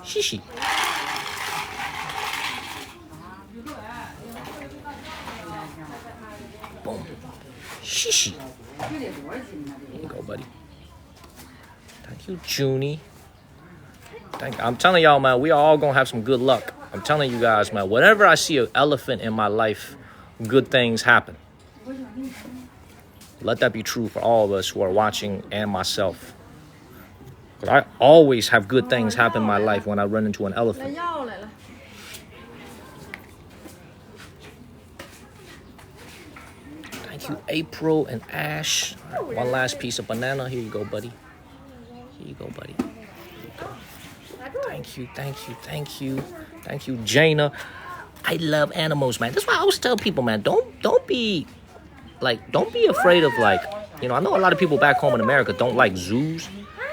A: Shishi. Boom. Shishi. Here you go, buddy. Thank you, Junie. I'm telling y'all, man, we are all gonna have some good luck. I'm telling you guys, man, whenever I see an elephant in my life, good things happen. Let that be true for all of us who are watching and myself. I always have good things happen in my life when I run into an elephant. Thank you, April and Ash. Right, one last piece of banana. Here you go, buddy. Here you go, buddy. Here you go. Thank you, thank you, thank you. Thank you, Jaina. I love animals, man. That's why I always tell people, man, don't be afraid of, like, you know, I know a lot of people back home in America don't like zoos.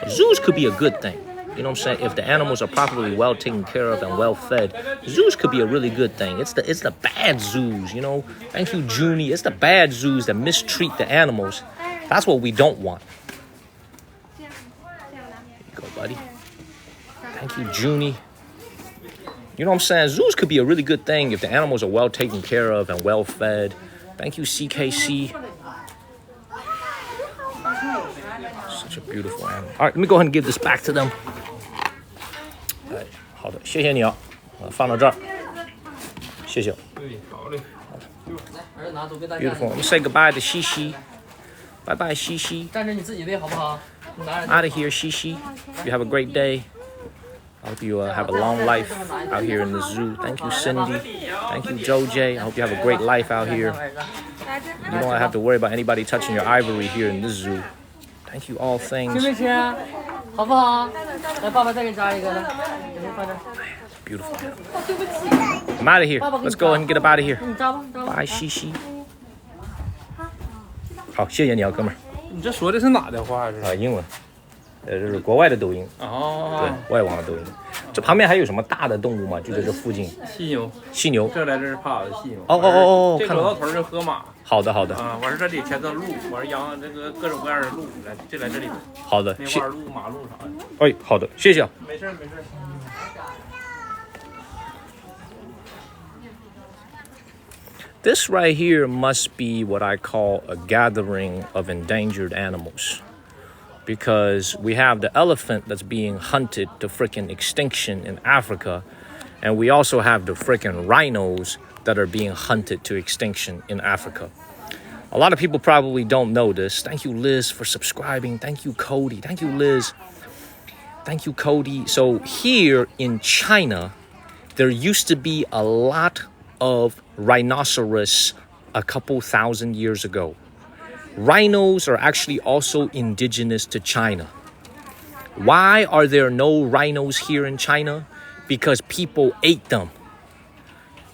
A: Zoos could be a good thing. You know what I'm saying? If the animals are properly well taken care of and well fed, zoos could be a really good thing. It's the bad zoos, you know? Thank you, Junie. It's the bad zoos that mistreat the animals. That's what we don't want. Here you go, buddy. Thank you, Junie. You know what I'm saying? Zoos could be a really good thing if the animals are well taken care of and well fed. Thank you, CKC. Such a beautiful animal. All right, let me go ahead and give this back to them. 哎，好的，谢谢你啊，放到这儿，谢谢。
D: 好嘞。
A: Beautiful. Let me say goodbye to Shishi. Bye bye, Shishi.
B: 站着你自己喂好不好？
A: Out of here, Shishi. You have a great day. I hope you have a long life out here in the zoo. Thank you, Cindy. Thank you, Joe J. I hope you have a great life out here. You don't have to worry about anybody touching your ivory here in this zoo. Thank you, all
B: 吃
A: things.
B: 没吃？好不好？来，爸爸再给你扎一个，来，给您放这儿。
A: Beautiful. I'm out of here. Let's go ahead and get up out of here.
B: 你扎吧，扎吧。
A: Bye, Shishi. 好，谢谢你啊，哥们儿。
D: 你这说的是哪的话？这是
A: 英文。这是国外的抖音。
D: 哦，
A: 对，外网的抖音。这旁边还有什么大的动物吗？就在这附近。
D: 犀牛，
A: 犀牛。
D: 这来这是趴的犀牛。
A: 哦，
D: 这走到头是河马。
A: 好的。
D: 啊，完事这里全都鹿，完事养这个各种各样的鹿，来这里。
A: 好的，
D: 梅花鹿、马鹿啥的。
A: 哎，好的，谢谢。
D: 没事。
A: This right here must be what I call a gathering of endangered animals. Because we have the elephant that's being hunted to freaking extinction in Africa. And we also have the freaking rhinos that are being hunted to extinction in Africa. A lot of people probably don't know this. Thank you, Liz, for subscribing. Thank you, Cody. Thank you, Liz. Thank you, Cody. So here in China, there used to be a lot of rhinoceros a couple thousand years ago. Rhinos are actually also indigenous to China. Why are there no rhinos here in China? Because people ate them.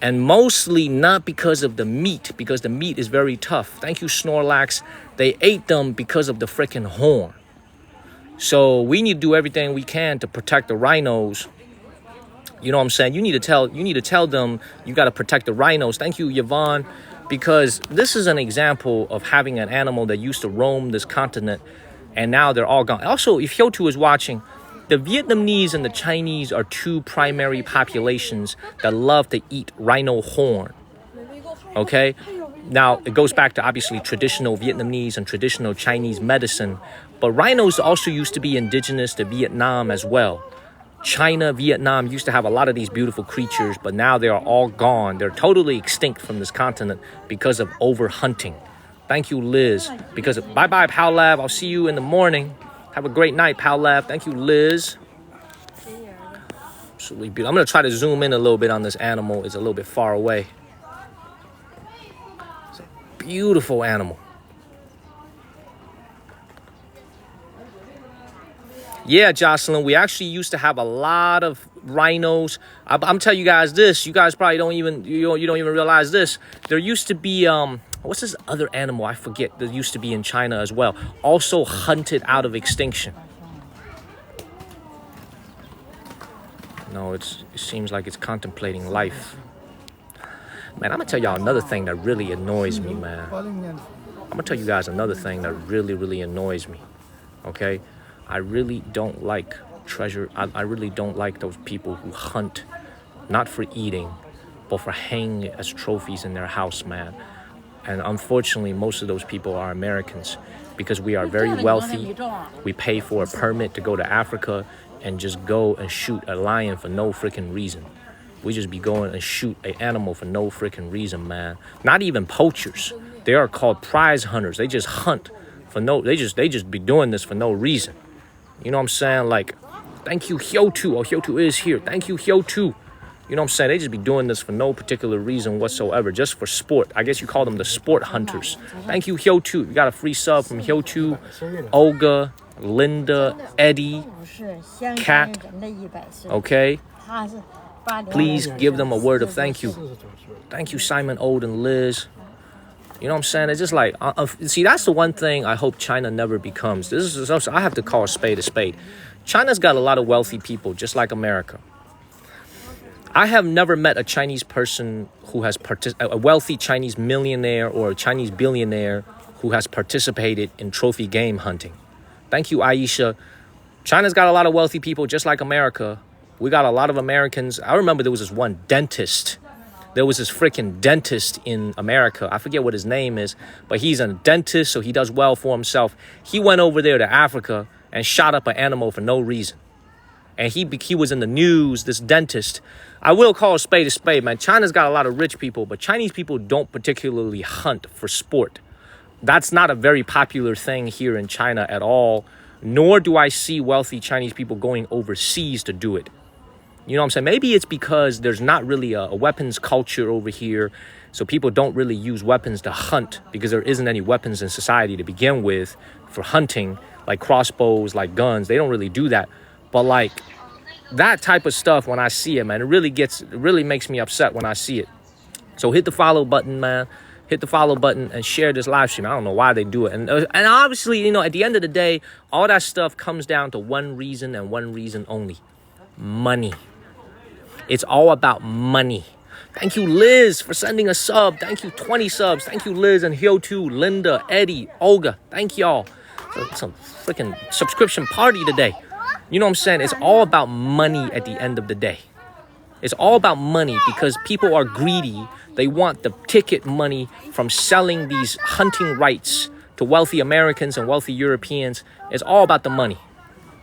A: And mostly not because of the meat, because the meat is very tough. Thank you, Snorlax. They ate them because of the freaking horn. So we need to do everything we can to protect the rhinos. You know what I'm saying? You need to tell them you got to protect the rhinos. Thank you, Yvonne. Because this is an example of having an animal that used to roam this continent and now they're all gone. Also, if Hyotu is watching, the Vietnamese and the Chinese are two primary populations that love to eat rhino horn. Okay? Now, it goes back to obviously traditional Vietnamese and traditional Chinese medicine, but rhinos also used to be indigenous to Vietnam as well. China, Vietnam used to have a lot of these beautiful creatures, but now they are all gone. They're totally extinct from this continent because of overhunting. Thank you, Liz. Bye-bye, Pal Lab. I'll see you in the morning. Have a great night, Pal Lab. Thank you, Liz. Absolutely beautiful. I'm going to try to zoom in a little bit on this animal. It's a little bit far away. It's a beautiful animal. Yeah, Jocelyn, we actually used to have a lot of rhinos. I'm telling you guys this. You guys probably don't even realize this. There used to be what's this other animal? I forget. That used to be in China as well. Also hunted out of extinction. No, it seems like it's contemplating life. Man, I'm gonna tell y'all another thing that really annoys me, man. I'm gonna tell you guys another thing that really annoys me. Okay? I really don't like treasure. I really don't like those people who hunt, not for eating, but for hanging as trophies in their house, man. And unfortunately, most of those people are Americans because we are very wealthy. We pay for a permit to go to Africa and just go and shoot a lion for no freaking reason. We just be going and shoot an animal for no freaking reason, man. Not even poachers. They are called prize hunters. They just hunt for no, they just be doing this for no reason. You know what I'm saying? Like, thank you, Hyotu. Oh, Hyotu is here. Thank you, Hyotu. You know what I'm saying? They just be doing this for no particular reason whatsoever, just for sport. I guess you call them the sport hunters. Thank you, Hyotu. We got a free sub from Hyotu, Olga, Linda, Eddie, Kat. Okay? Please give them a word of thank you. Thank you, Simon, Old, and Liz. You know what I'm saying? It's just like, see, that's the one thing I hope China never becomes. This is also, I have to call a spade a spade. China's got a lot of wealthy people, just like America. I have never met a Chinese person who has a wealthy Chinese millionaire or a Chinese billionaire who has participated in trophy game hunting. Thank you, Aisha. China's got a lot of wealthy people, just like America. We got a lot of Americans. I remember there was this one dentist there was this freaking dentist in America. I forget what his name is, but he's a dentist, so he does well for himself. He went over there to Africa and shot up an animal for no reason. And he was in the news, this dentist. I will call a spade, man. China's got a lot of rich people, but Chinese people don't particularly hunt for sport. That's not a very popular thing here in China at all, nor do I see wealthy Chinese people going overseas to do it. You know what I'm saying? Maybe it's because there's not really a weapons culture over here, so people don't really use weapons to hunt because there isn't any weapons in society to begin with for hunting, like crossbows, like guns. They don't really do that. But like that type of stuff, when I see it, man, it really makes me upset when I see it. So hit the follow button, man. Hit the follow button and share this live stream. I don't know why they do it. And obviously, you know, at the end of the day, all that stuff comes down to one reason and one reason only. Money. It's all about money. Thank you, Liz, for sending a sub. Thank you, 20 subs. Thank you, Liz and Hyo2, Linda, Eddie, Olga. Thank y'all. It's a freaking subscription party today. You know what I'm saying? It's all about money at the end of the day. It's all about money because people are greedy. They want the ticket money from selling these hunting rights to wealthy Americans and wealthy Europeans. It's all about the money.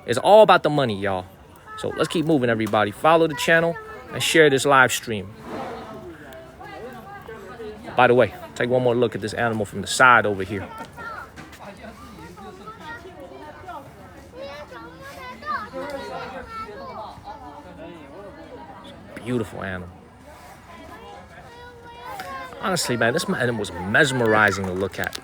A: It's all about the money, y'all. So let's keep moving, everybody. Follow the channel and share this live stream. By the way, take one more look at this animal from the side over here. Beautiful animal. Honestly, man, this animal was mesmerizing to look at.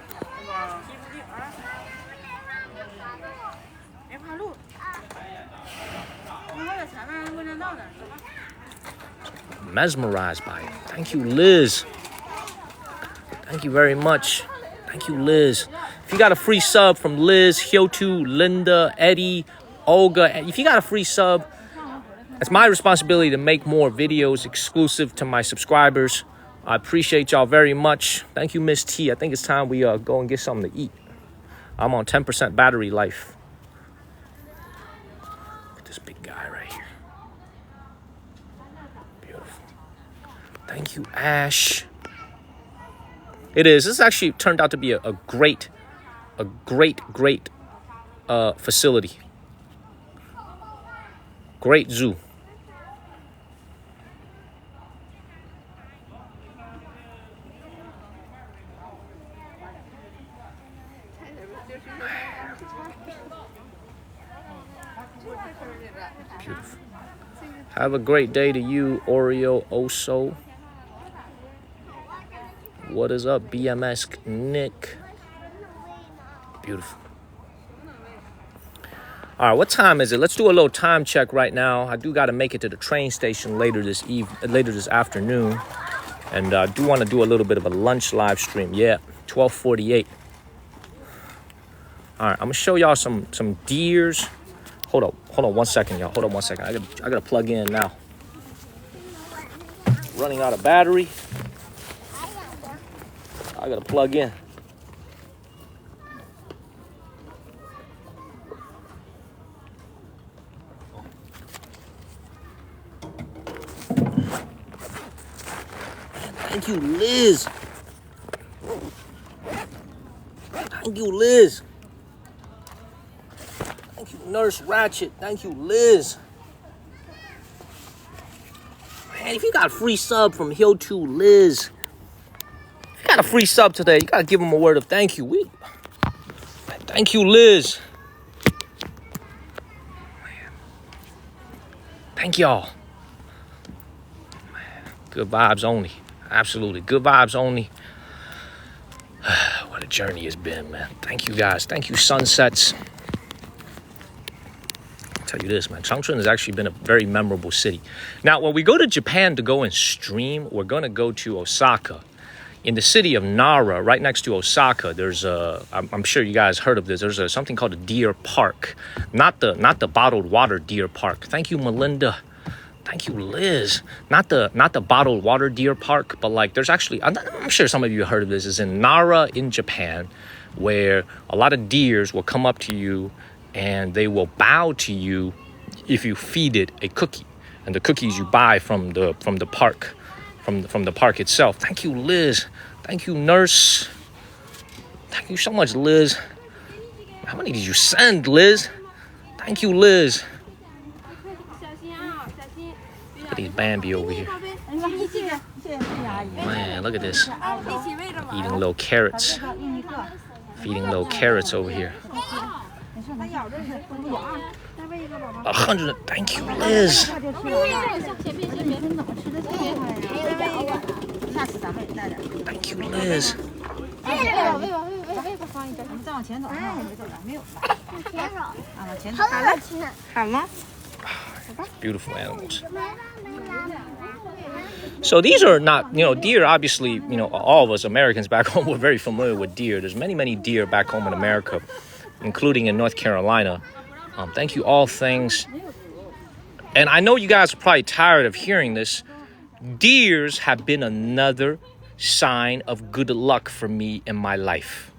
A: Mesmerized by it. Thank you, Liz. Thank you very much. Thank you, Liz. If you got a free sub from Liz, Hyo2, Linda, Eddie, Olga, if you got a free sub, it's my responsibility to make more videos exclusive to my subscribers. I appreciate y'all very much. Thank you, Miss T. I think it's time we go and get something to eat. I'm on 10% battery life. Look at this big guy right here. Beautiful. Thank you, Ash. It is. This actually turned out to be a great facility. Great zoo. Beautiful. Have a great day to you, Oreo Oso. What is up, BMS Nick? Beautiful. All right, what time is it? Let's do a little time check right now. I do got to make it to the train station later this afternoon, and I do want to do a little bit of a lunch live stream. Yeah, 12:48. All right, I'm gonna show y'all some deers. Hold on 1 second, y'all. Hold on 1 second. I gotta plug in now. Running out of battery. I gotta plug in. Thank you, Liz. Thank you, Liz. Thank you, Nurse Ratchet. Thank you, Liz. Man, if you got a free sub from Hyo2, Liz, if you got a free sub today, you gotta give him a word of thank you. Thank you, Liz. Man. Thank y'all. Man, good vibes only. Absolutely. Good vibes only. What a journey it's been, man. Thank you, guys. Thank you, Sunsets. I'll tell you this, man. Changchun has actually been a very memorable city. Now, when we go to Japan to go and stream, we're going to go to Osaka. In the city of Nara, right next to Osaka, there's I'm sure you guys heard of this. There's something called a deer park. Not the bottled water deer park. Thank you, Melinda. Thank you, Liz. Not the bottled water deer park, but like there's actually, I'm sure some of you heard of this, is in Nara in Japan, where a lot of deers will come up to you and they will bow to you if you feed it a cookie. And the cookies you buy from the park, from the park itself. Thank you, Liz. Thank you, nurse. Thank you so much, Liz. How many did you send, Liz? Thank you, Liz. Look at these Bambi over here. Man, look at this. Eating little carrots. Feeding little carrots over here. 100. Thank you, Liz. Thank you, Liz. Beautiful animals. So these are not, deer, obviously, all of us Americans back home, we're very familiar with deer. There's many, many deer back home in America, including in North Carolina. Thank you, all things. And I know you guys are probably tired of hearing this. Deers have been another sign of good luck for me in my life.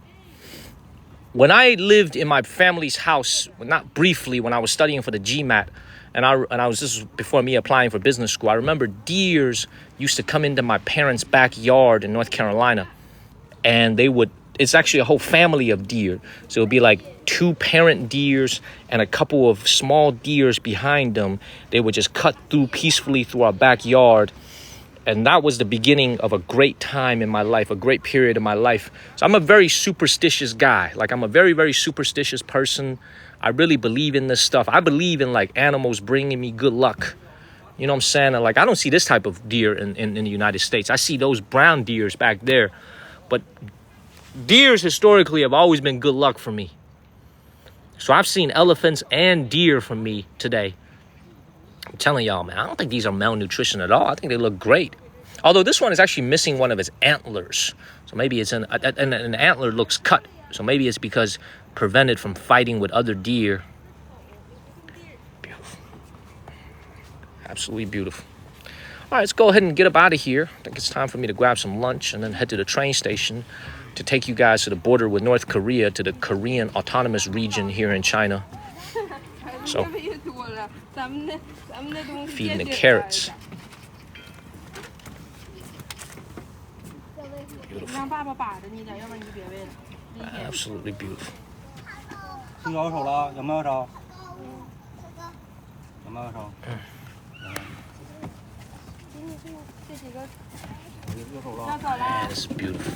A: When I lived in my family's house, not briefly, when I was studying for the GMAT, and I was, this was before me applying for business school, I remember deers used to come into my parents' backyard in North Carolina, and it's actually a whole family of deer. So it would be like 2 parent deers and a couple of small deers behind them. They would just cut through peacefully through our backyard. And that was the beginning of a great time in my life, a great period of my life. So I'm a very superstitious guy. Like, I'm a very, very superstitious person. I really believe in this stuff. I believe in, like, animals bringing me good luck. You know what I'm saying? And, like, I don't see this type of deer in the United States. I see those brown deers back there. But deers historically have always been good luck for me. So I've seen elephants and deer for me today. I'm telling y'all, man, I don't think these are malnutrition at all. I think they look great. Although this one is actually missing one of its antlers. So maybe it's an antler looks cut. So maybe it's because prevented from fighting with other deer. Beautiful. Absolutely beautiful. All right, let's go ahead and get up out of here. I think it's time for me to grab some lunch and then head to the train station to take you guys to the border with North Korea, to the Korean Autonomous Region here in China. So, feeding the carrots. Beautiful. Absolutely beautiful. Man, this is beautiful.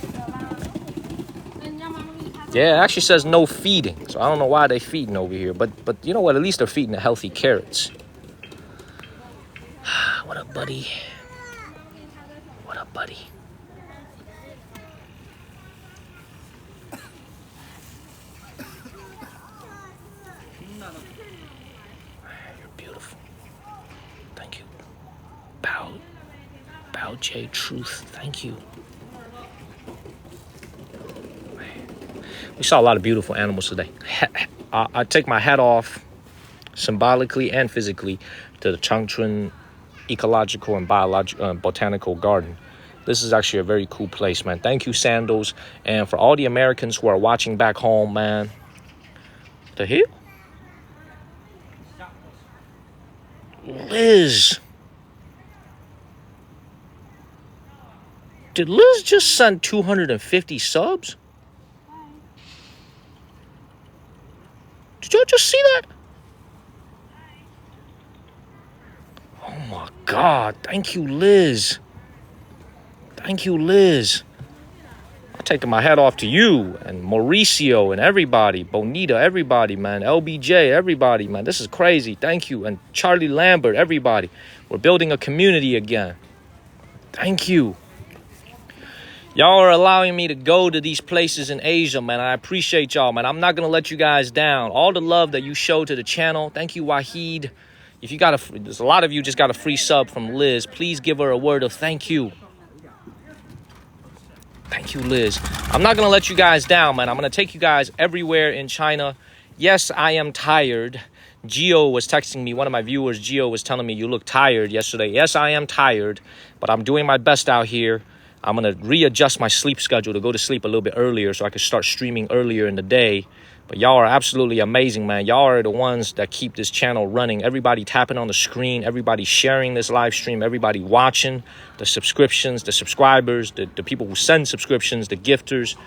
A: Yeah, it actually says no feeding, so I don't know why they're feeding over here. But you know what? At least they're feeding the healthy carrots. What up, buddy? What up, buddy? You're beautiful. Thank you. Bao J Truth. Thank you. We saw a lot of beautiful animals today. I take my hat off symbolically and physically to the Changchun Ecological and Botanical Garden. This is actually a very cool place, man. Thank you, Sandals. And for all the Americans who are watching back home, man. The hell? Liz. Did Liz just send 250 subs? Did y'all just see that? Oh my God. Thank you, Liz. Thank you, Liz. I'm taking my hat off to you and Mauricio and everybody. Bonita, everybody, man. LBJ, everybody, man. This is crazy. Thank you. And Charlie Lambert, everybody. We're building a community again. Thank you. Y'all are allowing me to go to these places in Asia, man. I appreciate y'all, man. I'm not going to let you guys down. All the love that you show to the channel. Thank you, Wahid. If you got there's a lot of you just got a free sub from Liz. Please give her a word of thank you. Thank you, Liz. I'm not going to let you guys down, man. I'm going to take you guys everywhere in China. Yes, I am tired. Gio was texting me. One of my viewers, Gio, was telling me you look tired yesterday. Yes, I am tired, but I'm doing my best out here. I'm going to readjust my sleep schedule to go to sleep a little bit earlier so I can start streaming earlier in the day. But y'all are absolutely amazing, man. Y'all are the ones that keep this channel running. Everybody tapping on the screen, everybody sharing this live stream, everybody watching, the subscriptions, the subscribers, the people who send subscriptions, the gifters.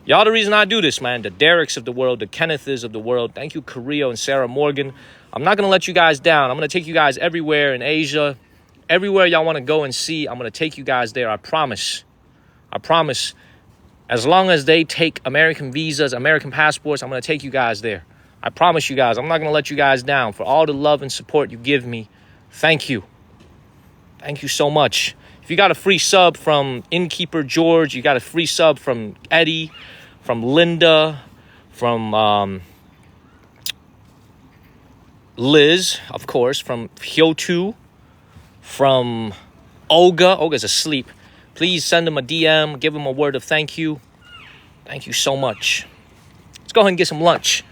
A: Y'all the reason I do this, man. The Derricks of the world, the Kenneths of the world. Thank you, Korea and Sarah Morgan. I'm not going to let you guys down. I'm going to take you guys everywhere in Asia. Everywhere y'all want to go and see, I'm going to take you guys there. I promise. I promise. As long as they take American visas, American passports, I'm going to take you guys there. I promise you guys. I'm not going to let you guys down. For all the love and support you give me, thank you. Thank you so much. If you got a free sub from Innkeeper George, you got a free sub from Eddie, from Linda, from Liz, of course, from Hyotu, from Olga. Olga's asleep. Please send him a DM. Give him a word of thank you. Thank you so much. Let's go ahead and get some lunch.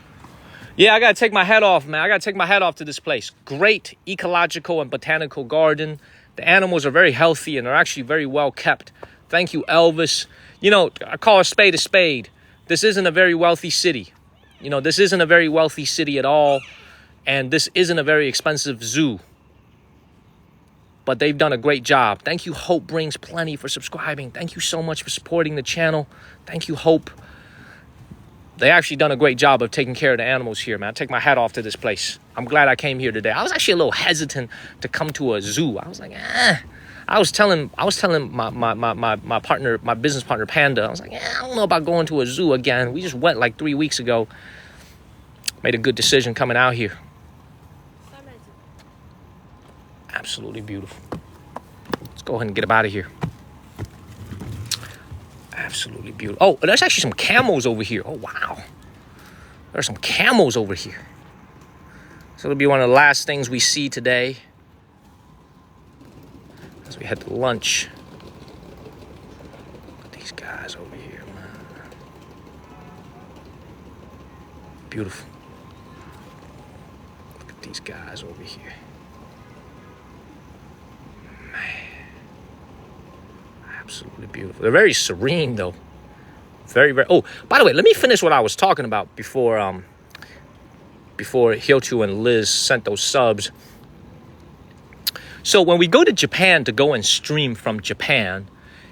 A: Yeah, I got to take my head off, man. I got to take my head off to this place. Great ecological and botanical garden. The animals are very healthy and they're actually very well kept. Thank you, Elvis. You know, I call a spade a spade. This isn't a very wealthy city. You know, this isn't a very wealthy city at all. And this isn't a very expensive zoo. But they've done a great job. Thank you, Hope Brings Plenty, for subscribing. Thank you so much for supporting the channel. Thank you, Hope. They actually done a great job of taking care of the animals here, man. I take my hat off to this place. I'm glad I came here today. I was actually a little hesitant to come to a zoo. I was like, I was telling my partner, my business partner, Panda, I was like, I don't know about going to a zoo again. We just went like 3 weeks ago. Made a good decision coming out here. Absolutely beautiful. Let's go ahead and get up out of here. Absolutely beautiful. Oh, there's actually some camels over here. Oh, wow. There's some camels over here. So it'll be one of the last things we see today as we head to lunch. Look at these guys over here, man. Beautiful. Look at these guys over here. Absolutely beautiful. They're very serene, though. Very, very. Oh, by the way, let me finish what I was talking about before Hyotu and Liz sent those subs. So when we go to Japan to go and stream from Japan,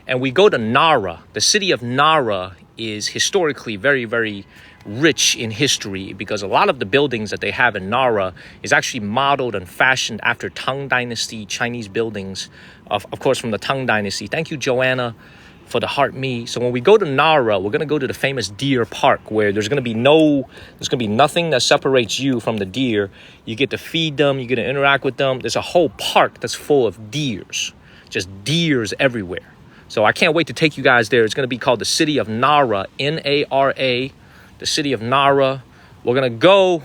A: and we go to Nara, the city of Nara is historically very, very rich in history because a lot of the buildings that they have in Nara is actually modeled and fashioned after Tang Dynasty Chinese buildings, of course, from the Tang Dynasty. Thank you, Joanna, for the heart me. So when we go to Nara, we're going to go to the famous deer park where there's going to be nothing that separates you from the deer. You get to feed them, you get to interact with them. There's a whole park that's full of deers, just deers everywhere. So I can't wait to take you guys there. It's going to be called the City of Nara, Nara, the City of Nara. We're going to go.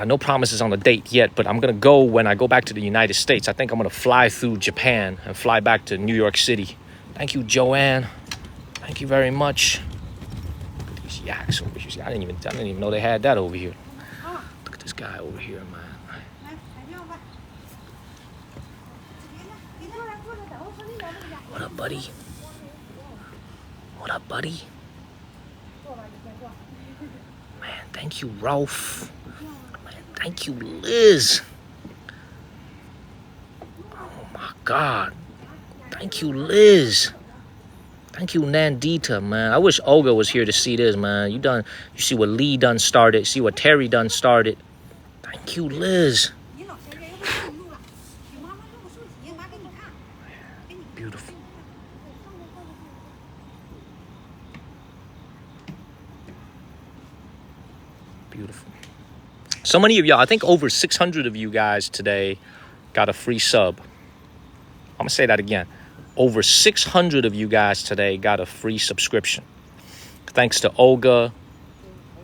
A: No promises on the date yet, but I'm going to go when I go back to the United States. I think I'm going to fly through Japan and fly back to New York City. Thank you, Joanne. Thank you very much. Look at these yaks over here. I didn't even know they had that over here. Look at this guy over here, man. What up, buddy? What up, buddy? Man, thank you, Ralph. Thank you, Liz. Oh, my God. Thank you, Liz. Thank you, Nandita, man. I wish Olga was here to see this, man. You see what Lee done started. See what Terry done started. Thank you, Liz. Beautiful. Beautiful. So many of y'all, I think over 600 of you guys today got a free sub. I'm going to say that again. Over 600 of you guys today got a free subscription. Thanks to Olga.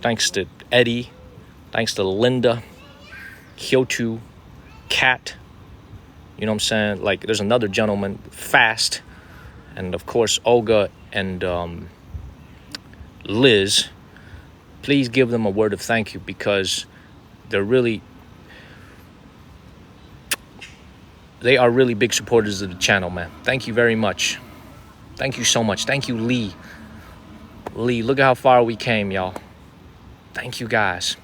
A: Thanks to Eddie. Thanks to Linda. Hyotu. Kat. You know what I'm saying? Like, there's another gentleman, Fast. And, of course, Olga and Liz. Please give them a word of thank you because they're really they are really big supporters of the channel, man. Thank you very much. Thank you so much. Thank you, Lee. Lee, look at how far we came, y'all. Thank you, guys.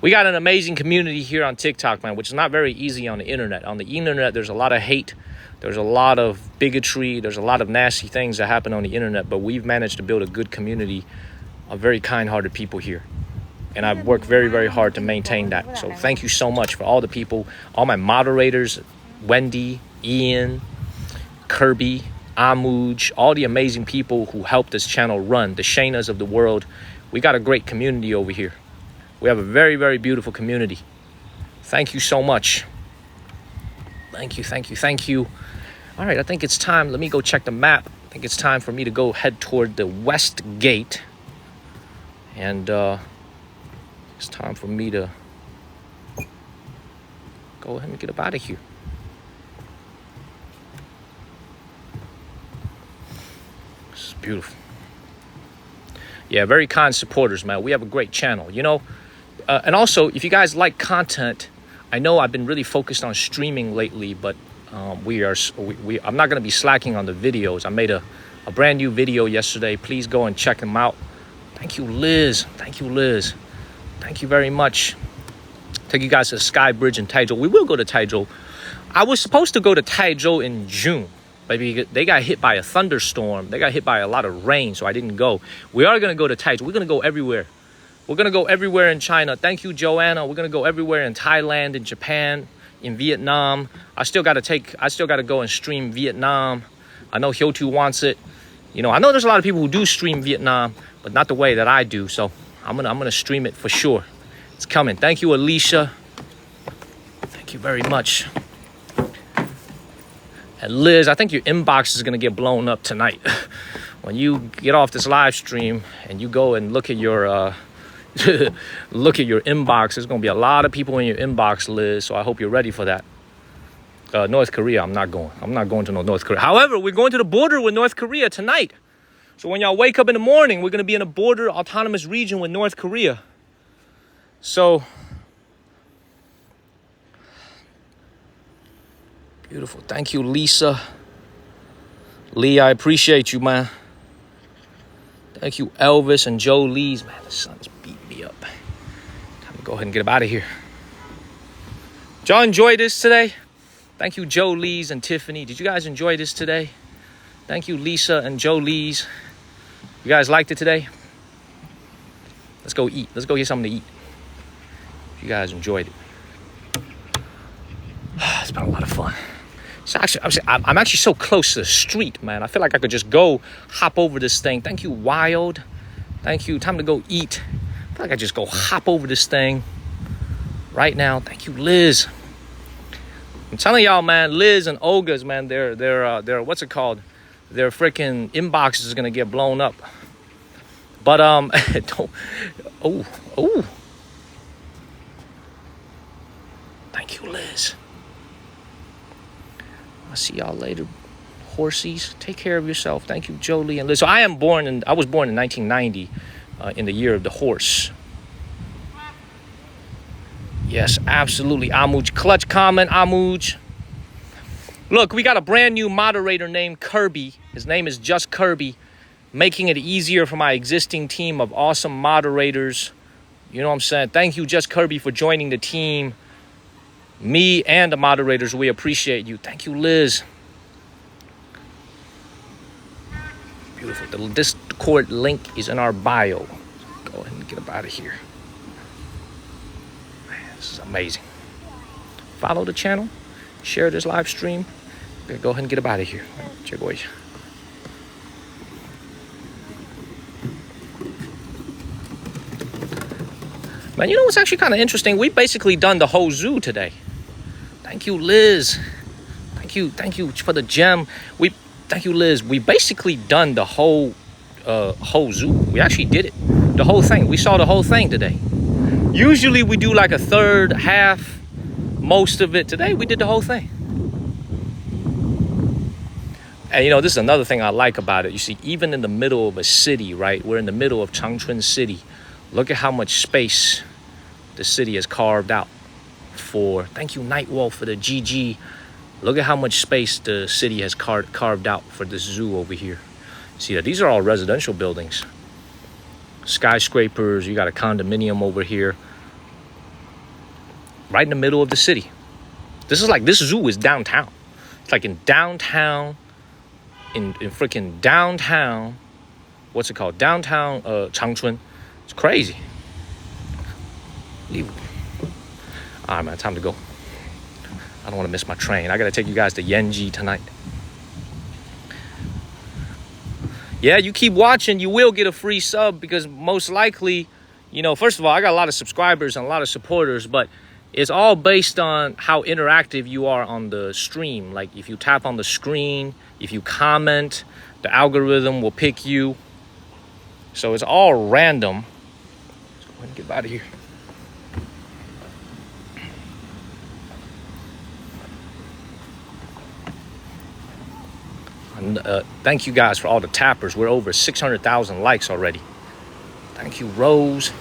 A: We got an amazing community here on TikTok, man, which is not very easy on the internet. On the internet, there's a lot of hate. There's a lot of bigotry. There's a lot of nasty things that happen on the internet, but we've managed to build a good community of very kind-hearted people here. And I've worked very, very hard to maintain that. So thank you so much for all the people, all my moderators, Wendy, Ian, Kirby, Amuj, all the amazing people who helped this channel run, the Shaynas of the world. We got a great community over here. We have a very, very beautiful community. Thank you so much. Thank you, thank you, thank you. All right, I think it's time. Let me go check the map. I think it's time for me to go head toward the west gate. And it's time for me to go ahead and get up out of here. This is beautiful. Yeah, very kind supporters, man. We have a great channel, you know. And also, if you guys like content, I know I've been really focused on streaming lately, but I'm not going to be slacking on the videos. I made a brand new video yesterday. Please go and check them out. Thank you, Liz. Thank you, Liz. Thank you very much. Take you guys to the Sky Bridge in Taizhou. We will go to Taizhou. I was supposed to go to Taizhou in June. Maybe they got hit by a thunderstorm. They got hit by a lot of rain, so I didn't go. We are going to go to Taizhou. We're going to go everywhere. We're going to go everywhere in China. Thank you, Joanna. We're going to go everywhere in Thailand, in Japan, in Vietnam. I still got to go and stream Vietnam. I know Hyotu wants it. You know, I know there's a lot of people who do stream Vietnam, but not the way that I do. So I'm going to stream it for sure. It's coming. Thank you, Alicia. Thank you very much. And Liz, I think your inbox is going to get blown up tonight. When you get off this live stream and you go and look at your inbox, there's going to be a lot of people in your inbox, Liz. So I hope you're ready for that. North Korea, I'm not going. I'm not going to North Korea. However, we're going to the border with North Korea tonight. So when y'all wake up in the morning, we're going to be in a border autonomous region with North Korea. So beautiful. Thank you, Lisa. Lee, I appreciate you, man. Thank you, Elvis and Joe Lees. Man, the sun's beating me up. Time to go ahead and get up out of here. Did y'all enjoy this today? Thank you, Joe Lees and Tiffany. Did you guys enjoy this today? Thank you, Lisa and Joe Lees. You guys liked it today? Let's go eat. Let's go get something to eat. You guys enjoyed it. It's been a lot of fun. So I'm actually so close to the street, man. I feel like I could just go hop over this thing. Thank you, Wild. Thank you. Time to go eat. I feel like I just go hop over this thing right now. Thank you, Liz. I'm telling y'all, man, Liz and Olga's, man, they're what's it called? Their freaking inboxes is gonna get blown up. But don't. Oh. Thank you, Liz. I'll see y'all later, horsies. Take care of yourself. Thank you, Jolie and Liz. So I was born in 1990, in the year of the horse. Yes, absolutely, Amuj. Clutch comment, Amuj. Look, we got a brand new moderator named Kirby. His name is just Kirby, making it easier for my existing team of awesome moderators. You know what I'm saying? Thank you, just Kirby, for joining the team. Me and the moderators, we appreciate you. Thank you, Liz. Beautiful. The Discord link is in our bio. Go ahead and get up out of here. Man, this is amazing. Follow the channel. Share this live stream. Go ahead and get up out of here. Check away. Man, you know what's actually kind of interesting? We've basically done the whole zoo today. Thank you, Liz. Thank you for the gem. Thank you, Liz. We basically done the whole zoo. We actually did it, the whole thing. We saw the whole thing today. Usually we do like a third, half, most of it. Today we did the whole thing. And you know, this is another thing I like about it. You see, even in the middle of a city, right? We're in the middle of Changchun City. Look at how much space the city has carved out for. Thank you, Nightwolf, for the GG. Look at how much space the city has carved out for this zoo over here. See that? These are all residential buildings. Skyscrapers. You got a condominium over here. Right in the middle of the city. This zoo is downtown. It's like in downtown, in freaking downtown, what's it called? Downtown Changchun. It's crazy. All right, man, time to go. I don't want to miss my train. I got to take you guys to Yanji tonight. Yeah, you keep watching, you will get a free sub because most likely, you know, first of all, I got a lot of subscribers and a lot of supporters, but it's all based on how interactive you are on the stream. Like if you tap on the screen, if you comment, the algorithm will pick you. So it's all random. Let's go ahead and get out of here. And, thank you guys for all the tappers. We're over 600,000 likes already. Thank you, Rose.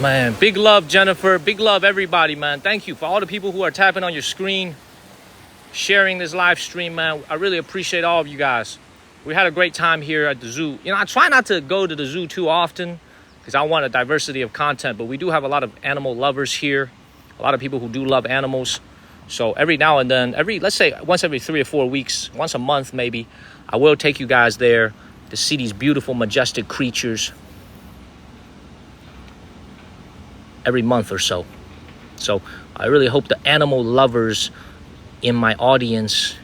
A: Man, big love, Jennifer. Big love, everybody, man. Thank you for all the people who are tapping on your screen, sharing this live stream, man. I really appreciate all of you guys. We had a great time here at the zoo. You know, I try not to go to the zoo too often because I want a diversity of content, but we do have a lot of animal lovers here, a lot of people who do love animals. So every now and then, let's say once every 3 or 4 weeks, once a month maybe, I will take you guys there to see these beautiful, majestic creatures. Every month or so. So I really hope the animal lovers in my audience,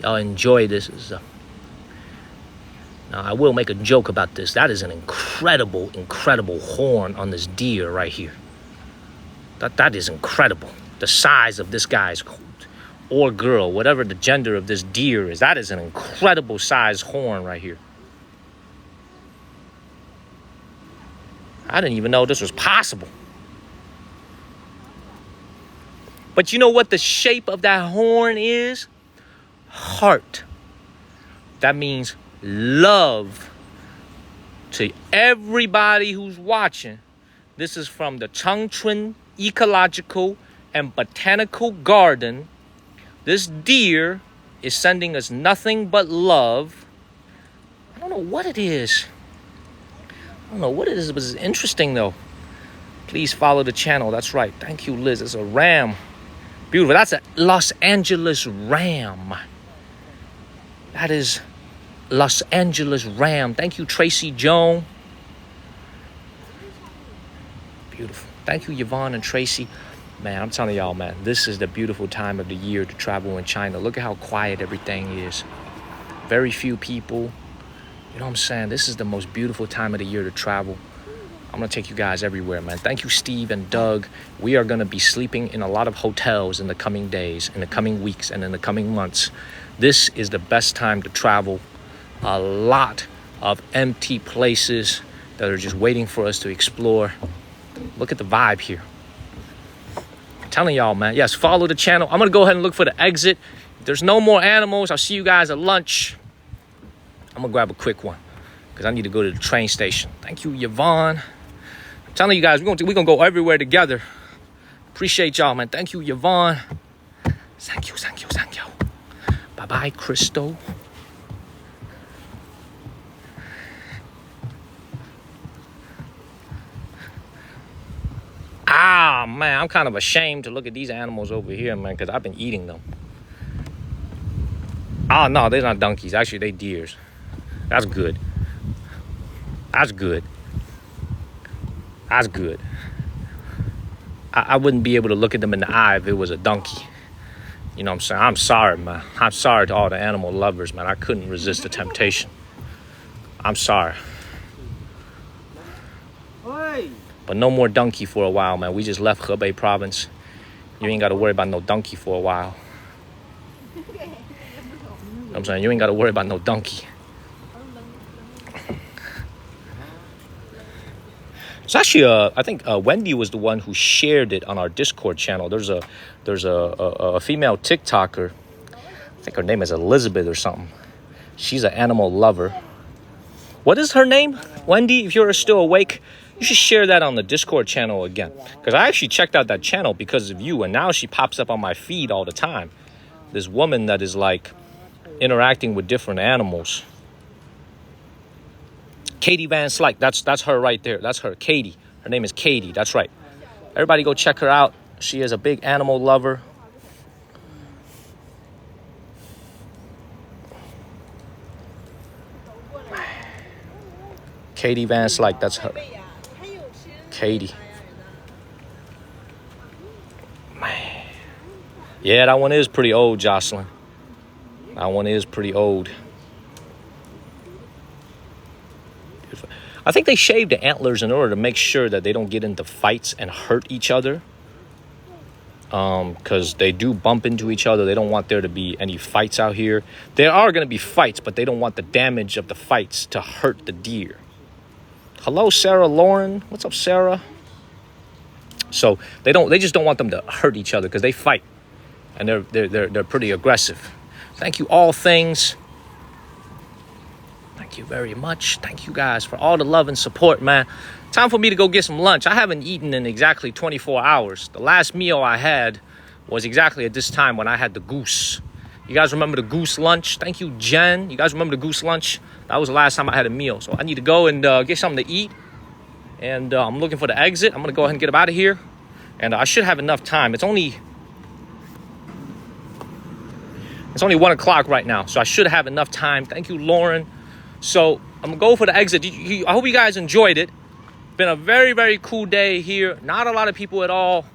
A: y'all enjoy this. Now I will make a joke about this. That is an incredible, incredible horn on this deer right here. That is incredible. The size of this guy's or girl, whatever the gender of this deer is, that is an incredible size horn right here. I didn't even know this was possible. But you know what the shape of that horn is? Heart. That means love to everybody who's watching. This is from the Changchun Ecological and Botanical Garden. This deer is sending us nothing but love. I don't know what it is. But it's interesting though. Please follow the channel. That's right. Thank you, Liz. It's a ram. Beautiful. That's a Los Angeles ram. That is Los Angeles ram. Thank you, Tracy Joan. Beautiful. Thank you, Yvonne and Tracy. Man, I'm telling y'all, man, this is the beautiful time of the year to travel in China. Look at how quiet everything is. Very few people. You know what I'm saying? This is the most beautiful time of the year to travel. I'm going to take you guys everywhere, man. Thank you, Steve and Doug. We are going to be sleeping in a lot of hotels in the coming days, in the coming weeks, and in the coming months. This is the best time to travel. A lot of empty places that are just waiting for us to explore. Look at the vibe here. I'm telling y'all, man. Yes, follow the channel. I'm going to go ahead and look for the exit. If there's no more animals, I'll see you guys at lunch. I'm going to grab a quick one because I need to go to the train station. Thank you, Yvonne. Telling you guys, we're gonna go everywhere together. Appreciate y'all, man. Thank you, Yvonne. Thank you. Bye-bye, Crystal. Ah, man, I'm kind of ashamed to look at these animals over here, man, because I've been eating them. Oh, no, they're not donkeys. Actually, they're deers. That's good. That's good. I wouldn't be able to look at them in the eye if it was a donkey. You know what I'm saying? I'm sorry, man. I'm sorry to all the animal lovers, man. I couldn't resist the temptation. I'm sorry. But no more donkey for a while, man. We just left Hebei province. You ain't got to worry about no donkey for a while. You know what I'm saying? You ain't got to worry about no donkey. It's actually, I think Wendy was the one who shared it on our Discord channel. There's a female TikToker. I think her name is Elizabeth or something. She's an animal lover. What is her name? Wendy, if you're still awake, you should share that on the Discord channel again. Because I actually checked out that channel because of you, and now she pops up on my feed all the time. This woman that is like interacting with different animals. Katie Van Slyke, that's her right there. That's her, Katie. Her name is Katie, that's right. Everybody go check her out. She is a big animal lover. Katie Van Slyke, that's her. Katie. Man. Yeah, that one is pretty old, Jocelyn. That one is pretty old. I think they shave the antlers in order to make sure that they don't get into fights and hurt each other. Because they do bump into each other. They don't want there to be any fights out here. There are going to be fights, but they don't want the damage of the fights to hurt the deer. Hello, Sarah Lauren. What's up, Sarah? So they just don't want them to hurt each other because they fight. And they're pretty aggressive. Thank you, All Things. Thank you very much. Thank you guys for all the love and support, man. Time for me to go get some lunch. I haven't eaten in exactly 24 hours. The last meal I had was exactly at this time when I had the goose. You guys remember the goose lunch? Thank you, Jen. You guys remember the goose lunch? That was the last time I had a meal. So I need to go and get something to eat. And I'm looking for the exit. I'm going to go ahead and get out of here. And I should have enough time. It's only 1 o'clock right now. So I should have enough time. Thank you, Lauren. So I'm going to go for the exit. I hope you guys enjoyed it. Been a very, very cool day here. Not a lot of people at all.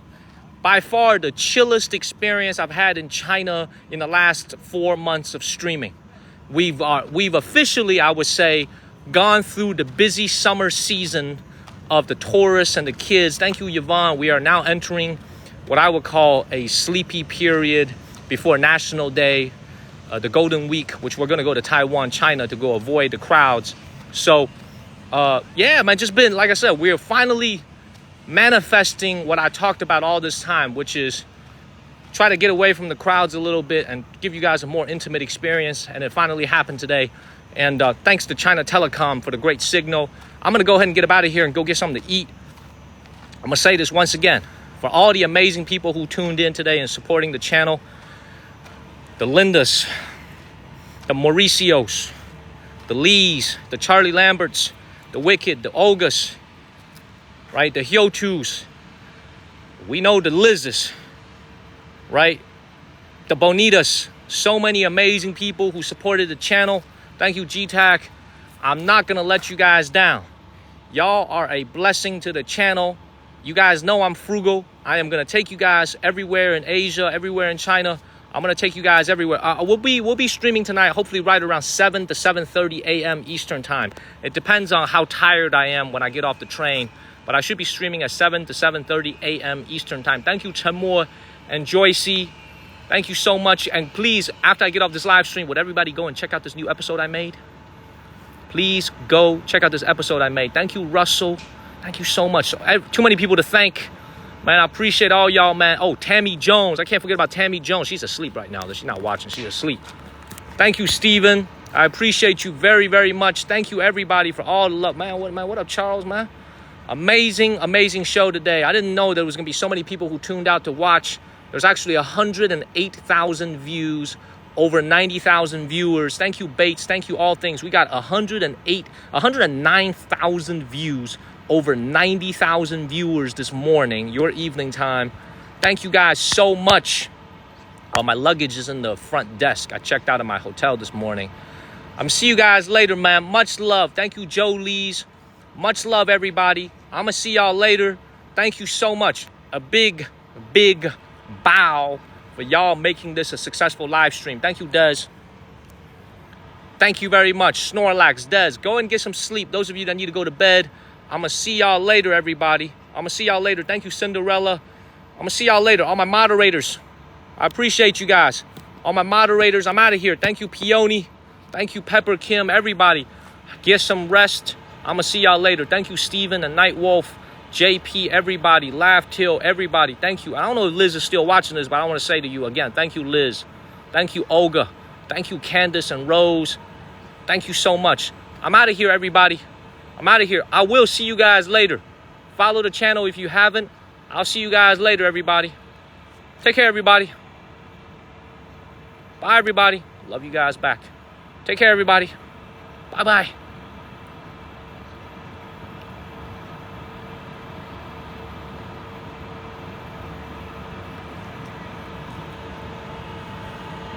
A: By far the chillest experience I've had in China in the last 4 months of streaming. We've officially, I would say, gone through the busy summer season of the tourists and the kids. Thank you, Yvonne. We are now entering what I would call a sleepy period before National Day, the Golden Week, which we're going to go to Taiwan, China to go avoid the crowds. So, yeah, man, just been, like I said, we're finally manifesting what I talked about all this time, which is try to get away from the crowds a little bit and give you guys a more intimate experience. And it finally happened today. And thanks to China Telecom for the great signal. I'm going to go ahead and get out of here and go get something to eat. I'm going to say this once again. For all the amazing people who tuned in today and supporting the channel, the Lindas, the Mauricios, the Lees, the Charlie Lamberts, the Wicked, the Olgas, right? The Hyotus. We know the Lizes, right? The Bonitas. So many amazing people who supported the channel. Thank you, GTAC. I'm not going to let you guys down. Y'all are a blessing to the channel. You guys know I'm frugal. I am going to take you guys everywhere in Asia, everywhere in China. I'm going to take you guys everywhere. We'll be streaming tonight, hopefully right around 7 to 7:30 a.m. Eastern time. It depends on how tired I am when I get off the train. But I should be streaming at 7 to 7:30 a.m. Eastern time. Thank you, Chamor and Joycey. Thank you so much. And please, after I get off this live stream, would everybody go and check out this new episode I made? Please go check out this episode I made. Thank you, Russell. Thank you so much. Too many people to thank. Man, I appreciate all y'all, man. Oh, Tammy Jones. I can't forget about Tammy Jones. She's asleep right now. She's not watching. She's asleep. Thank you, Steven. I appreciate you very, very much. Thank you, everybody, for all the love. Man, what up, Charles, man? Amazing, amazing show today. I didn't know there was going to be so many people who tuned out to watch. There's actually 108,000 views, over 90,000 viewers. Thank you, Bates. Thank you, All Things. We got 109,000 views, over 90,000 viewers this morning, your evening time. Thank you guys so much. My luggage is in the front desk. I checked out of my hotel this morning. I'm going to see you guys later, man. Much love. Thank you, Joe Lees. Much love, everybody. I'm going to see y'all later. Thank you so much. A big, big bow for y'all making this a successful live stream. Thank you, Des. Thank you very much. Snorlax, Des, go and get some sleep. Those of you that need to go to bed, I'm going to see y'all later, everybody. I'm going to see y'all later. Thank you, Cinderella. I'm going to see y'all later. All my moderators, I appreciate you guys. All my moderators, I'm out of here. Thank you, Peony. Thank you, Pepper Kim, everybody. Get some rest. I'm going to see y'all later. Thank you, Steven and Nightwolf, JP, everybody, Laugh Till, everybody. Thank you. I don't know if Liz is still watching this, but I want to say to you again, thank you, Liz. Thank you, Olga. Thank you, Candace and Rose. Thank you so much. I'm out of here, everybody. I'm out of here. I will see you guys later. Follow the channel if you haven't. I'll see you guys later, everybody. Take care, everybody. Bye, everybody. Love you guys back. Take care, everybody. Bye-bye.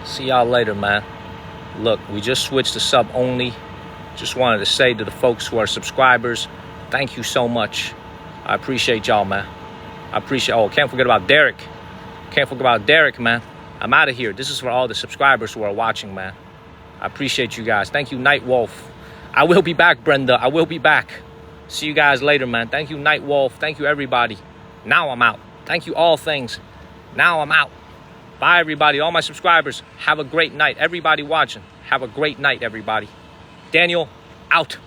A: See y'all later, man. Look, we just switched to sub only. Just wanted to say to the folks who are subscribers, thank you so much. I appreciate y'all, man. I appreciate, oh, can't forget about Derek. Can't forget about Derek, man. I'm out of here. This is for all the subscribers who are watching, man. I appreciate you guys. Thank you, Night Wolf. I will be back, Brenda. I will be back. See you guys later, man. Thank you, Night Wolf. Thank you, everybody. Now I'm out. Thank you, all things. Now I'm out. Bye, everybody. All my subscribers, have a great night. Everybody watching, have a great night, everybody. Daniel, out.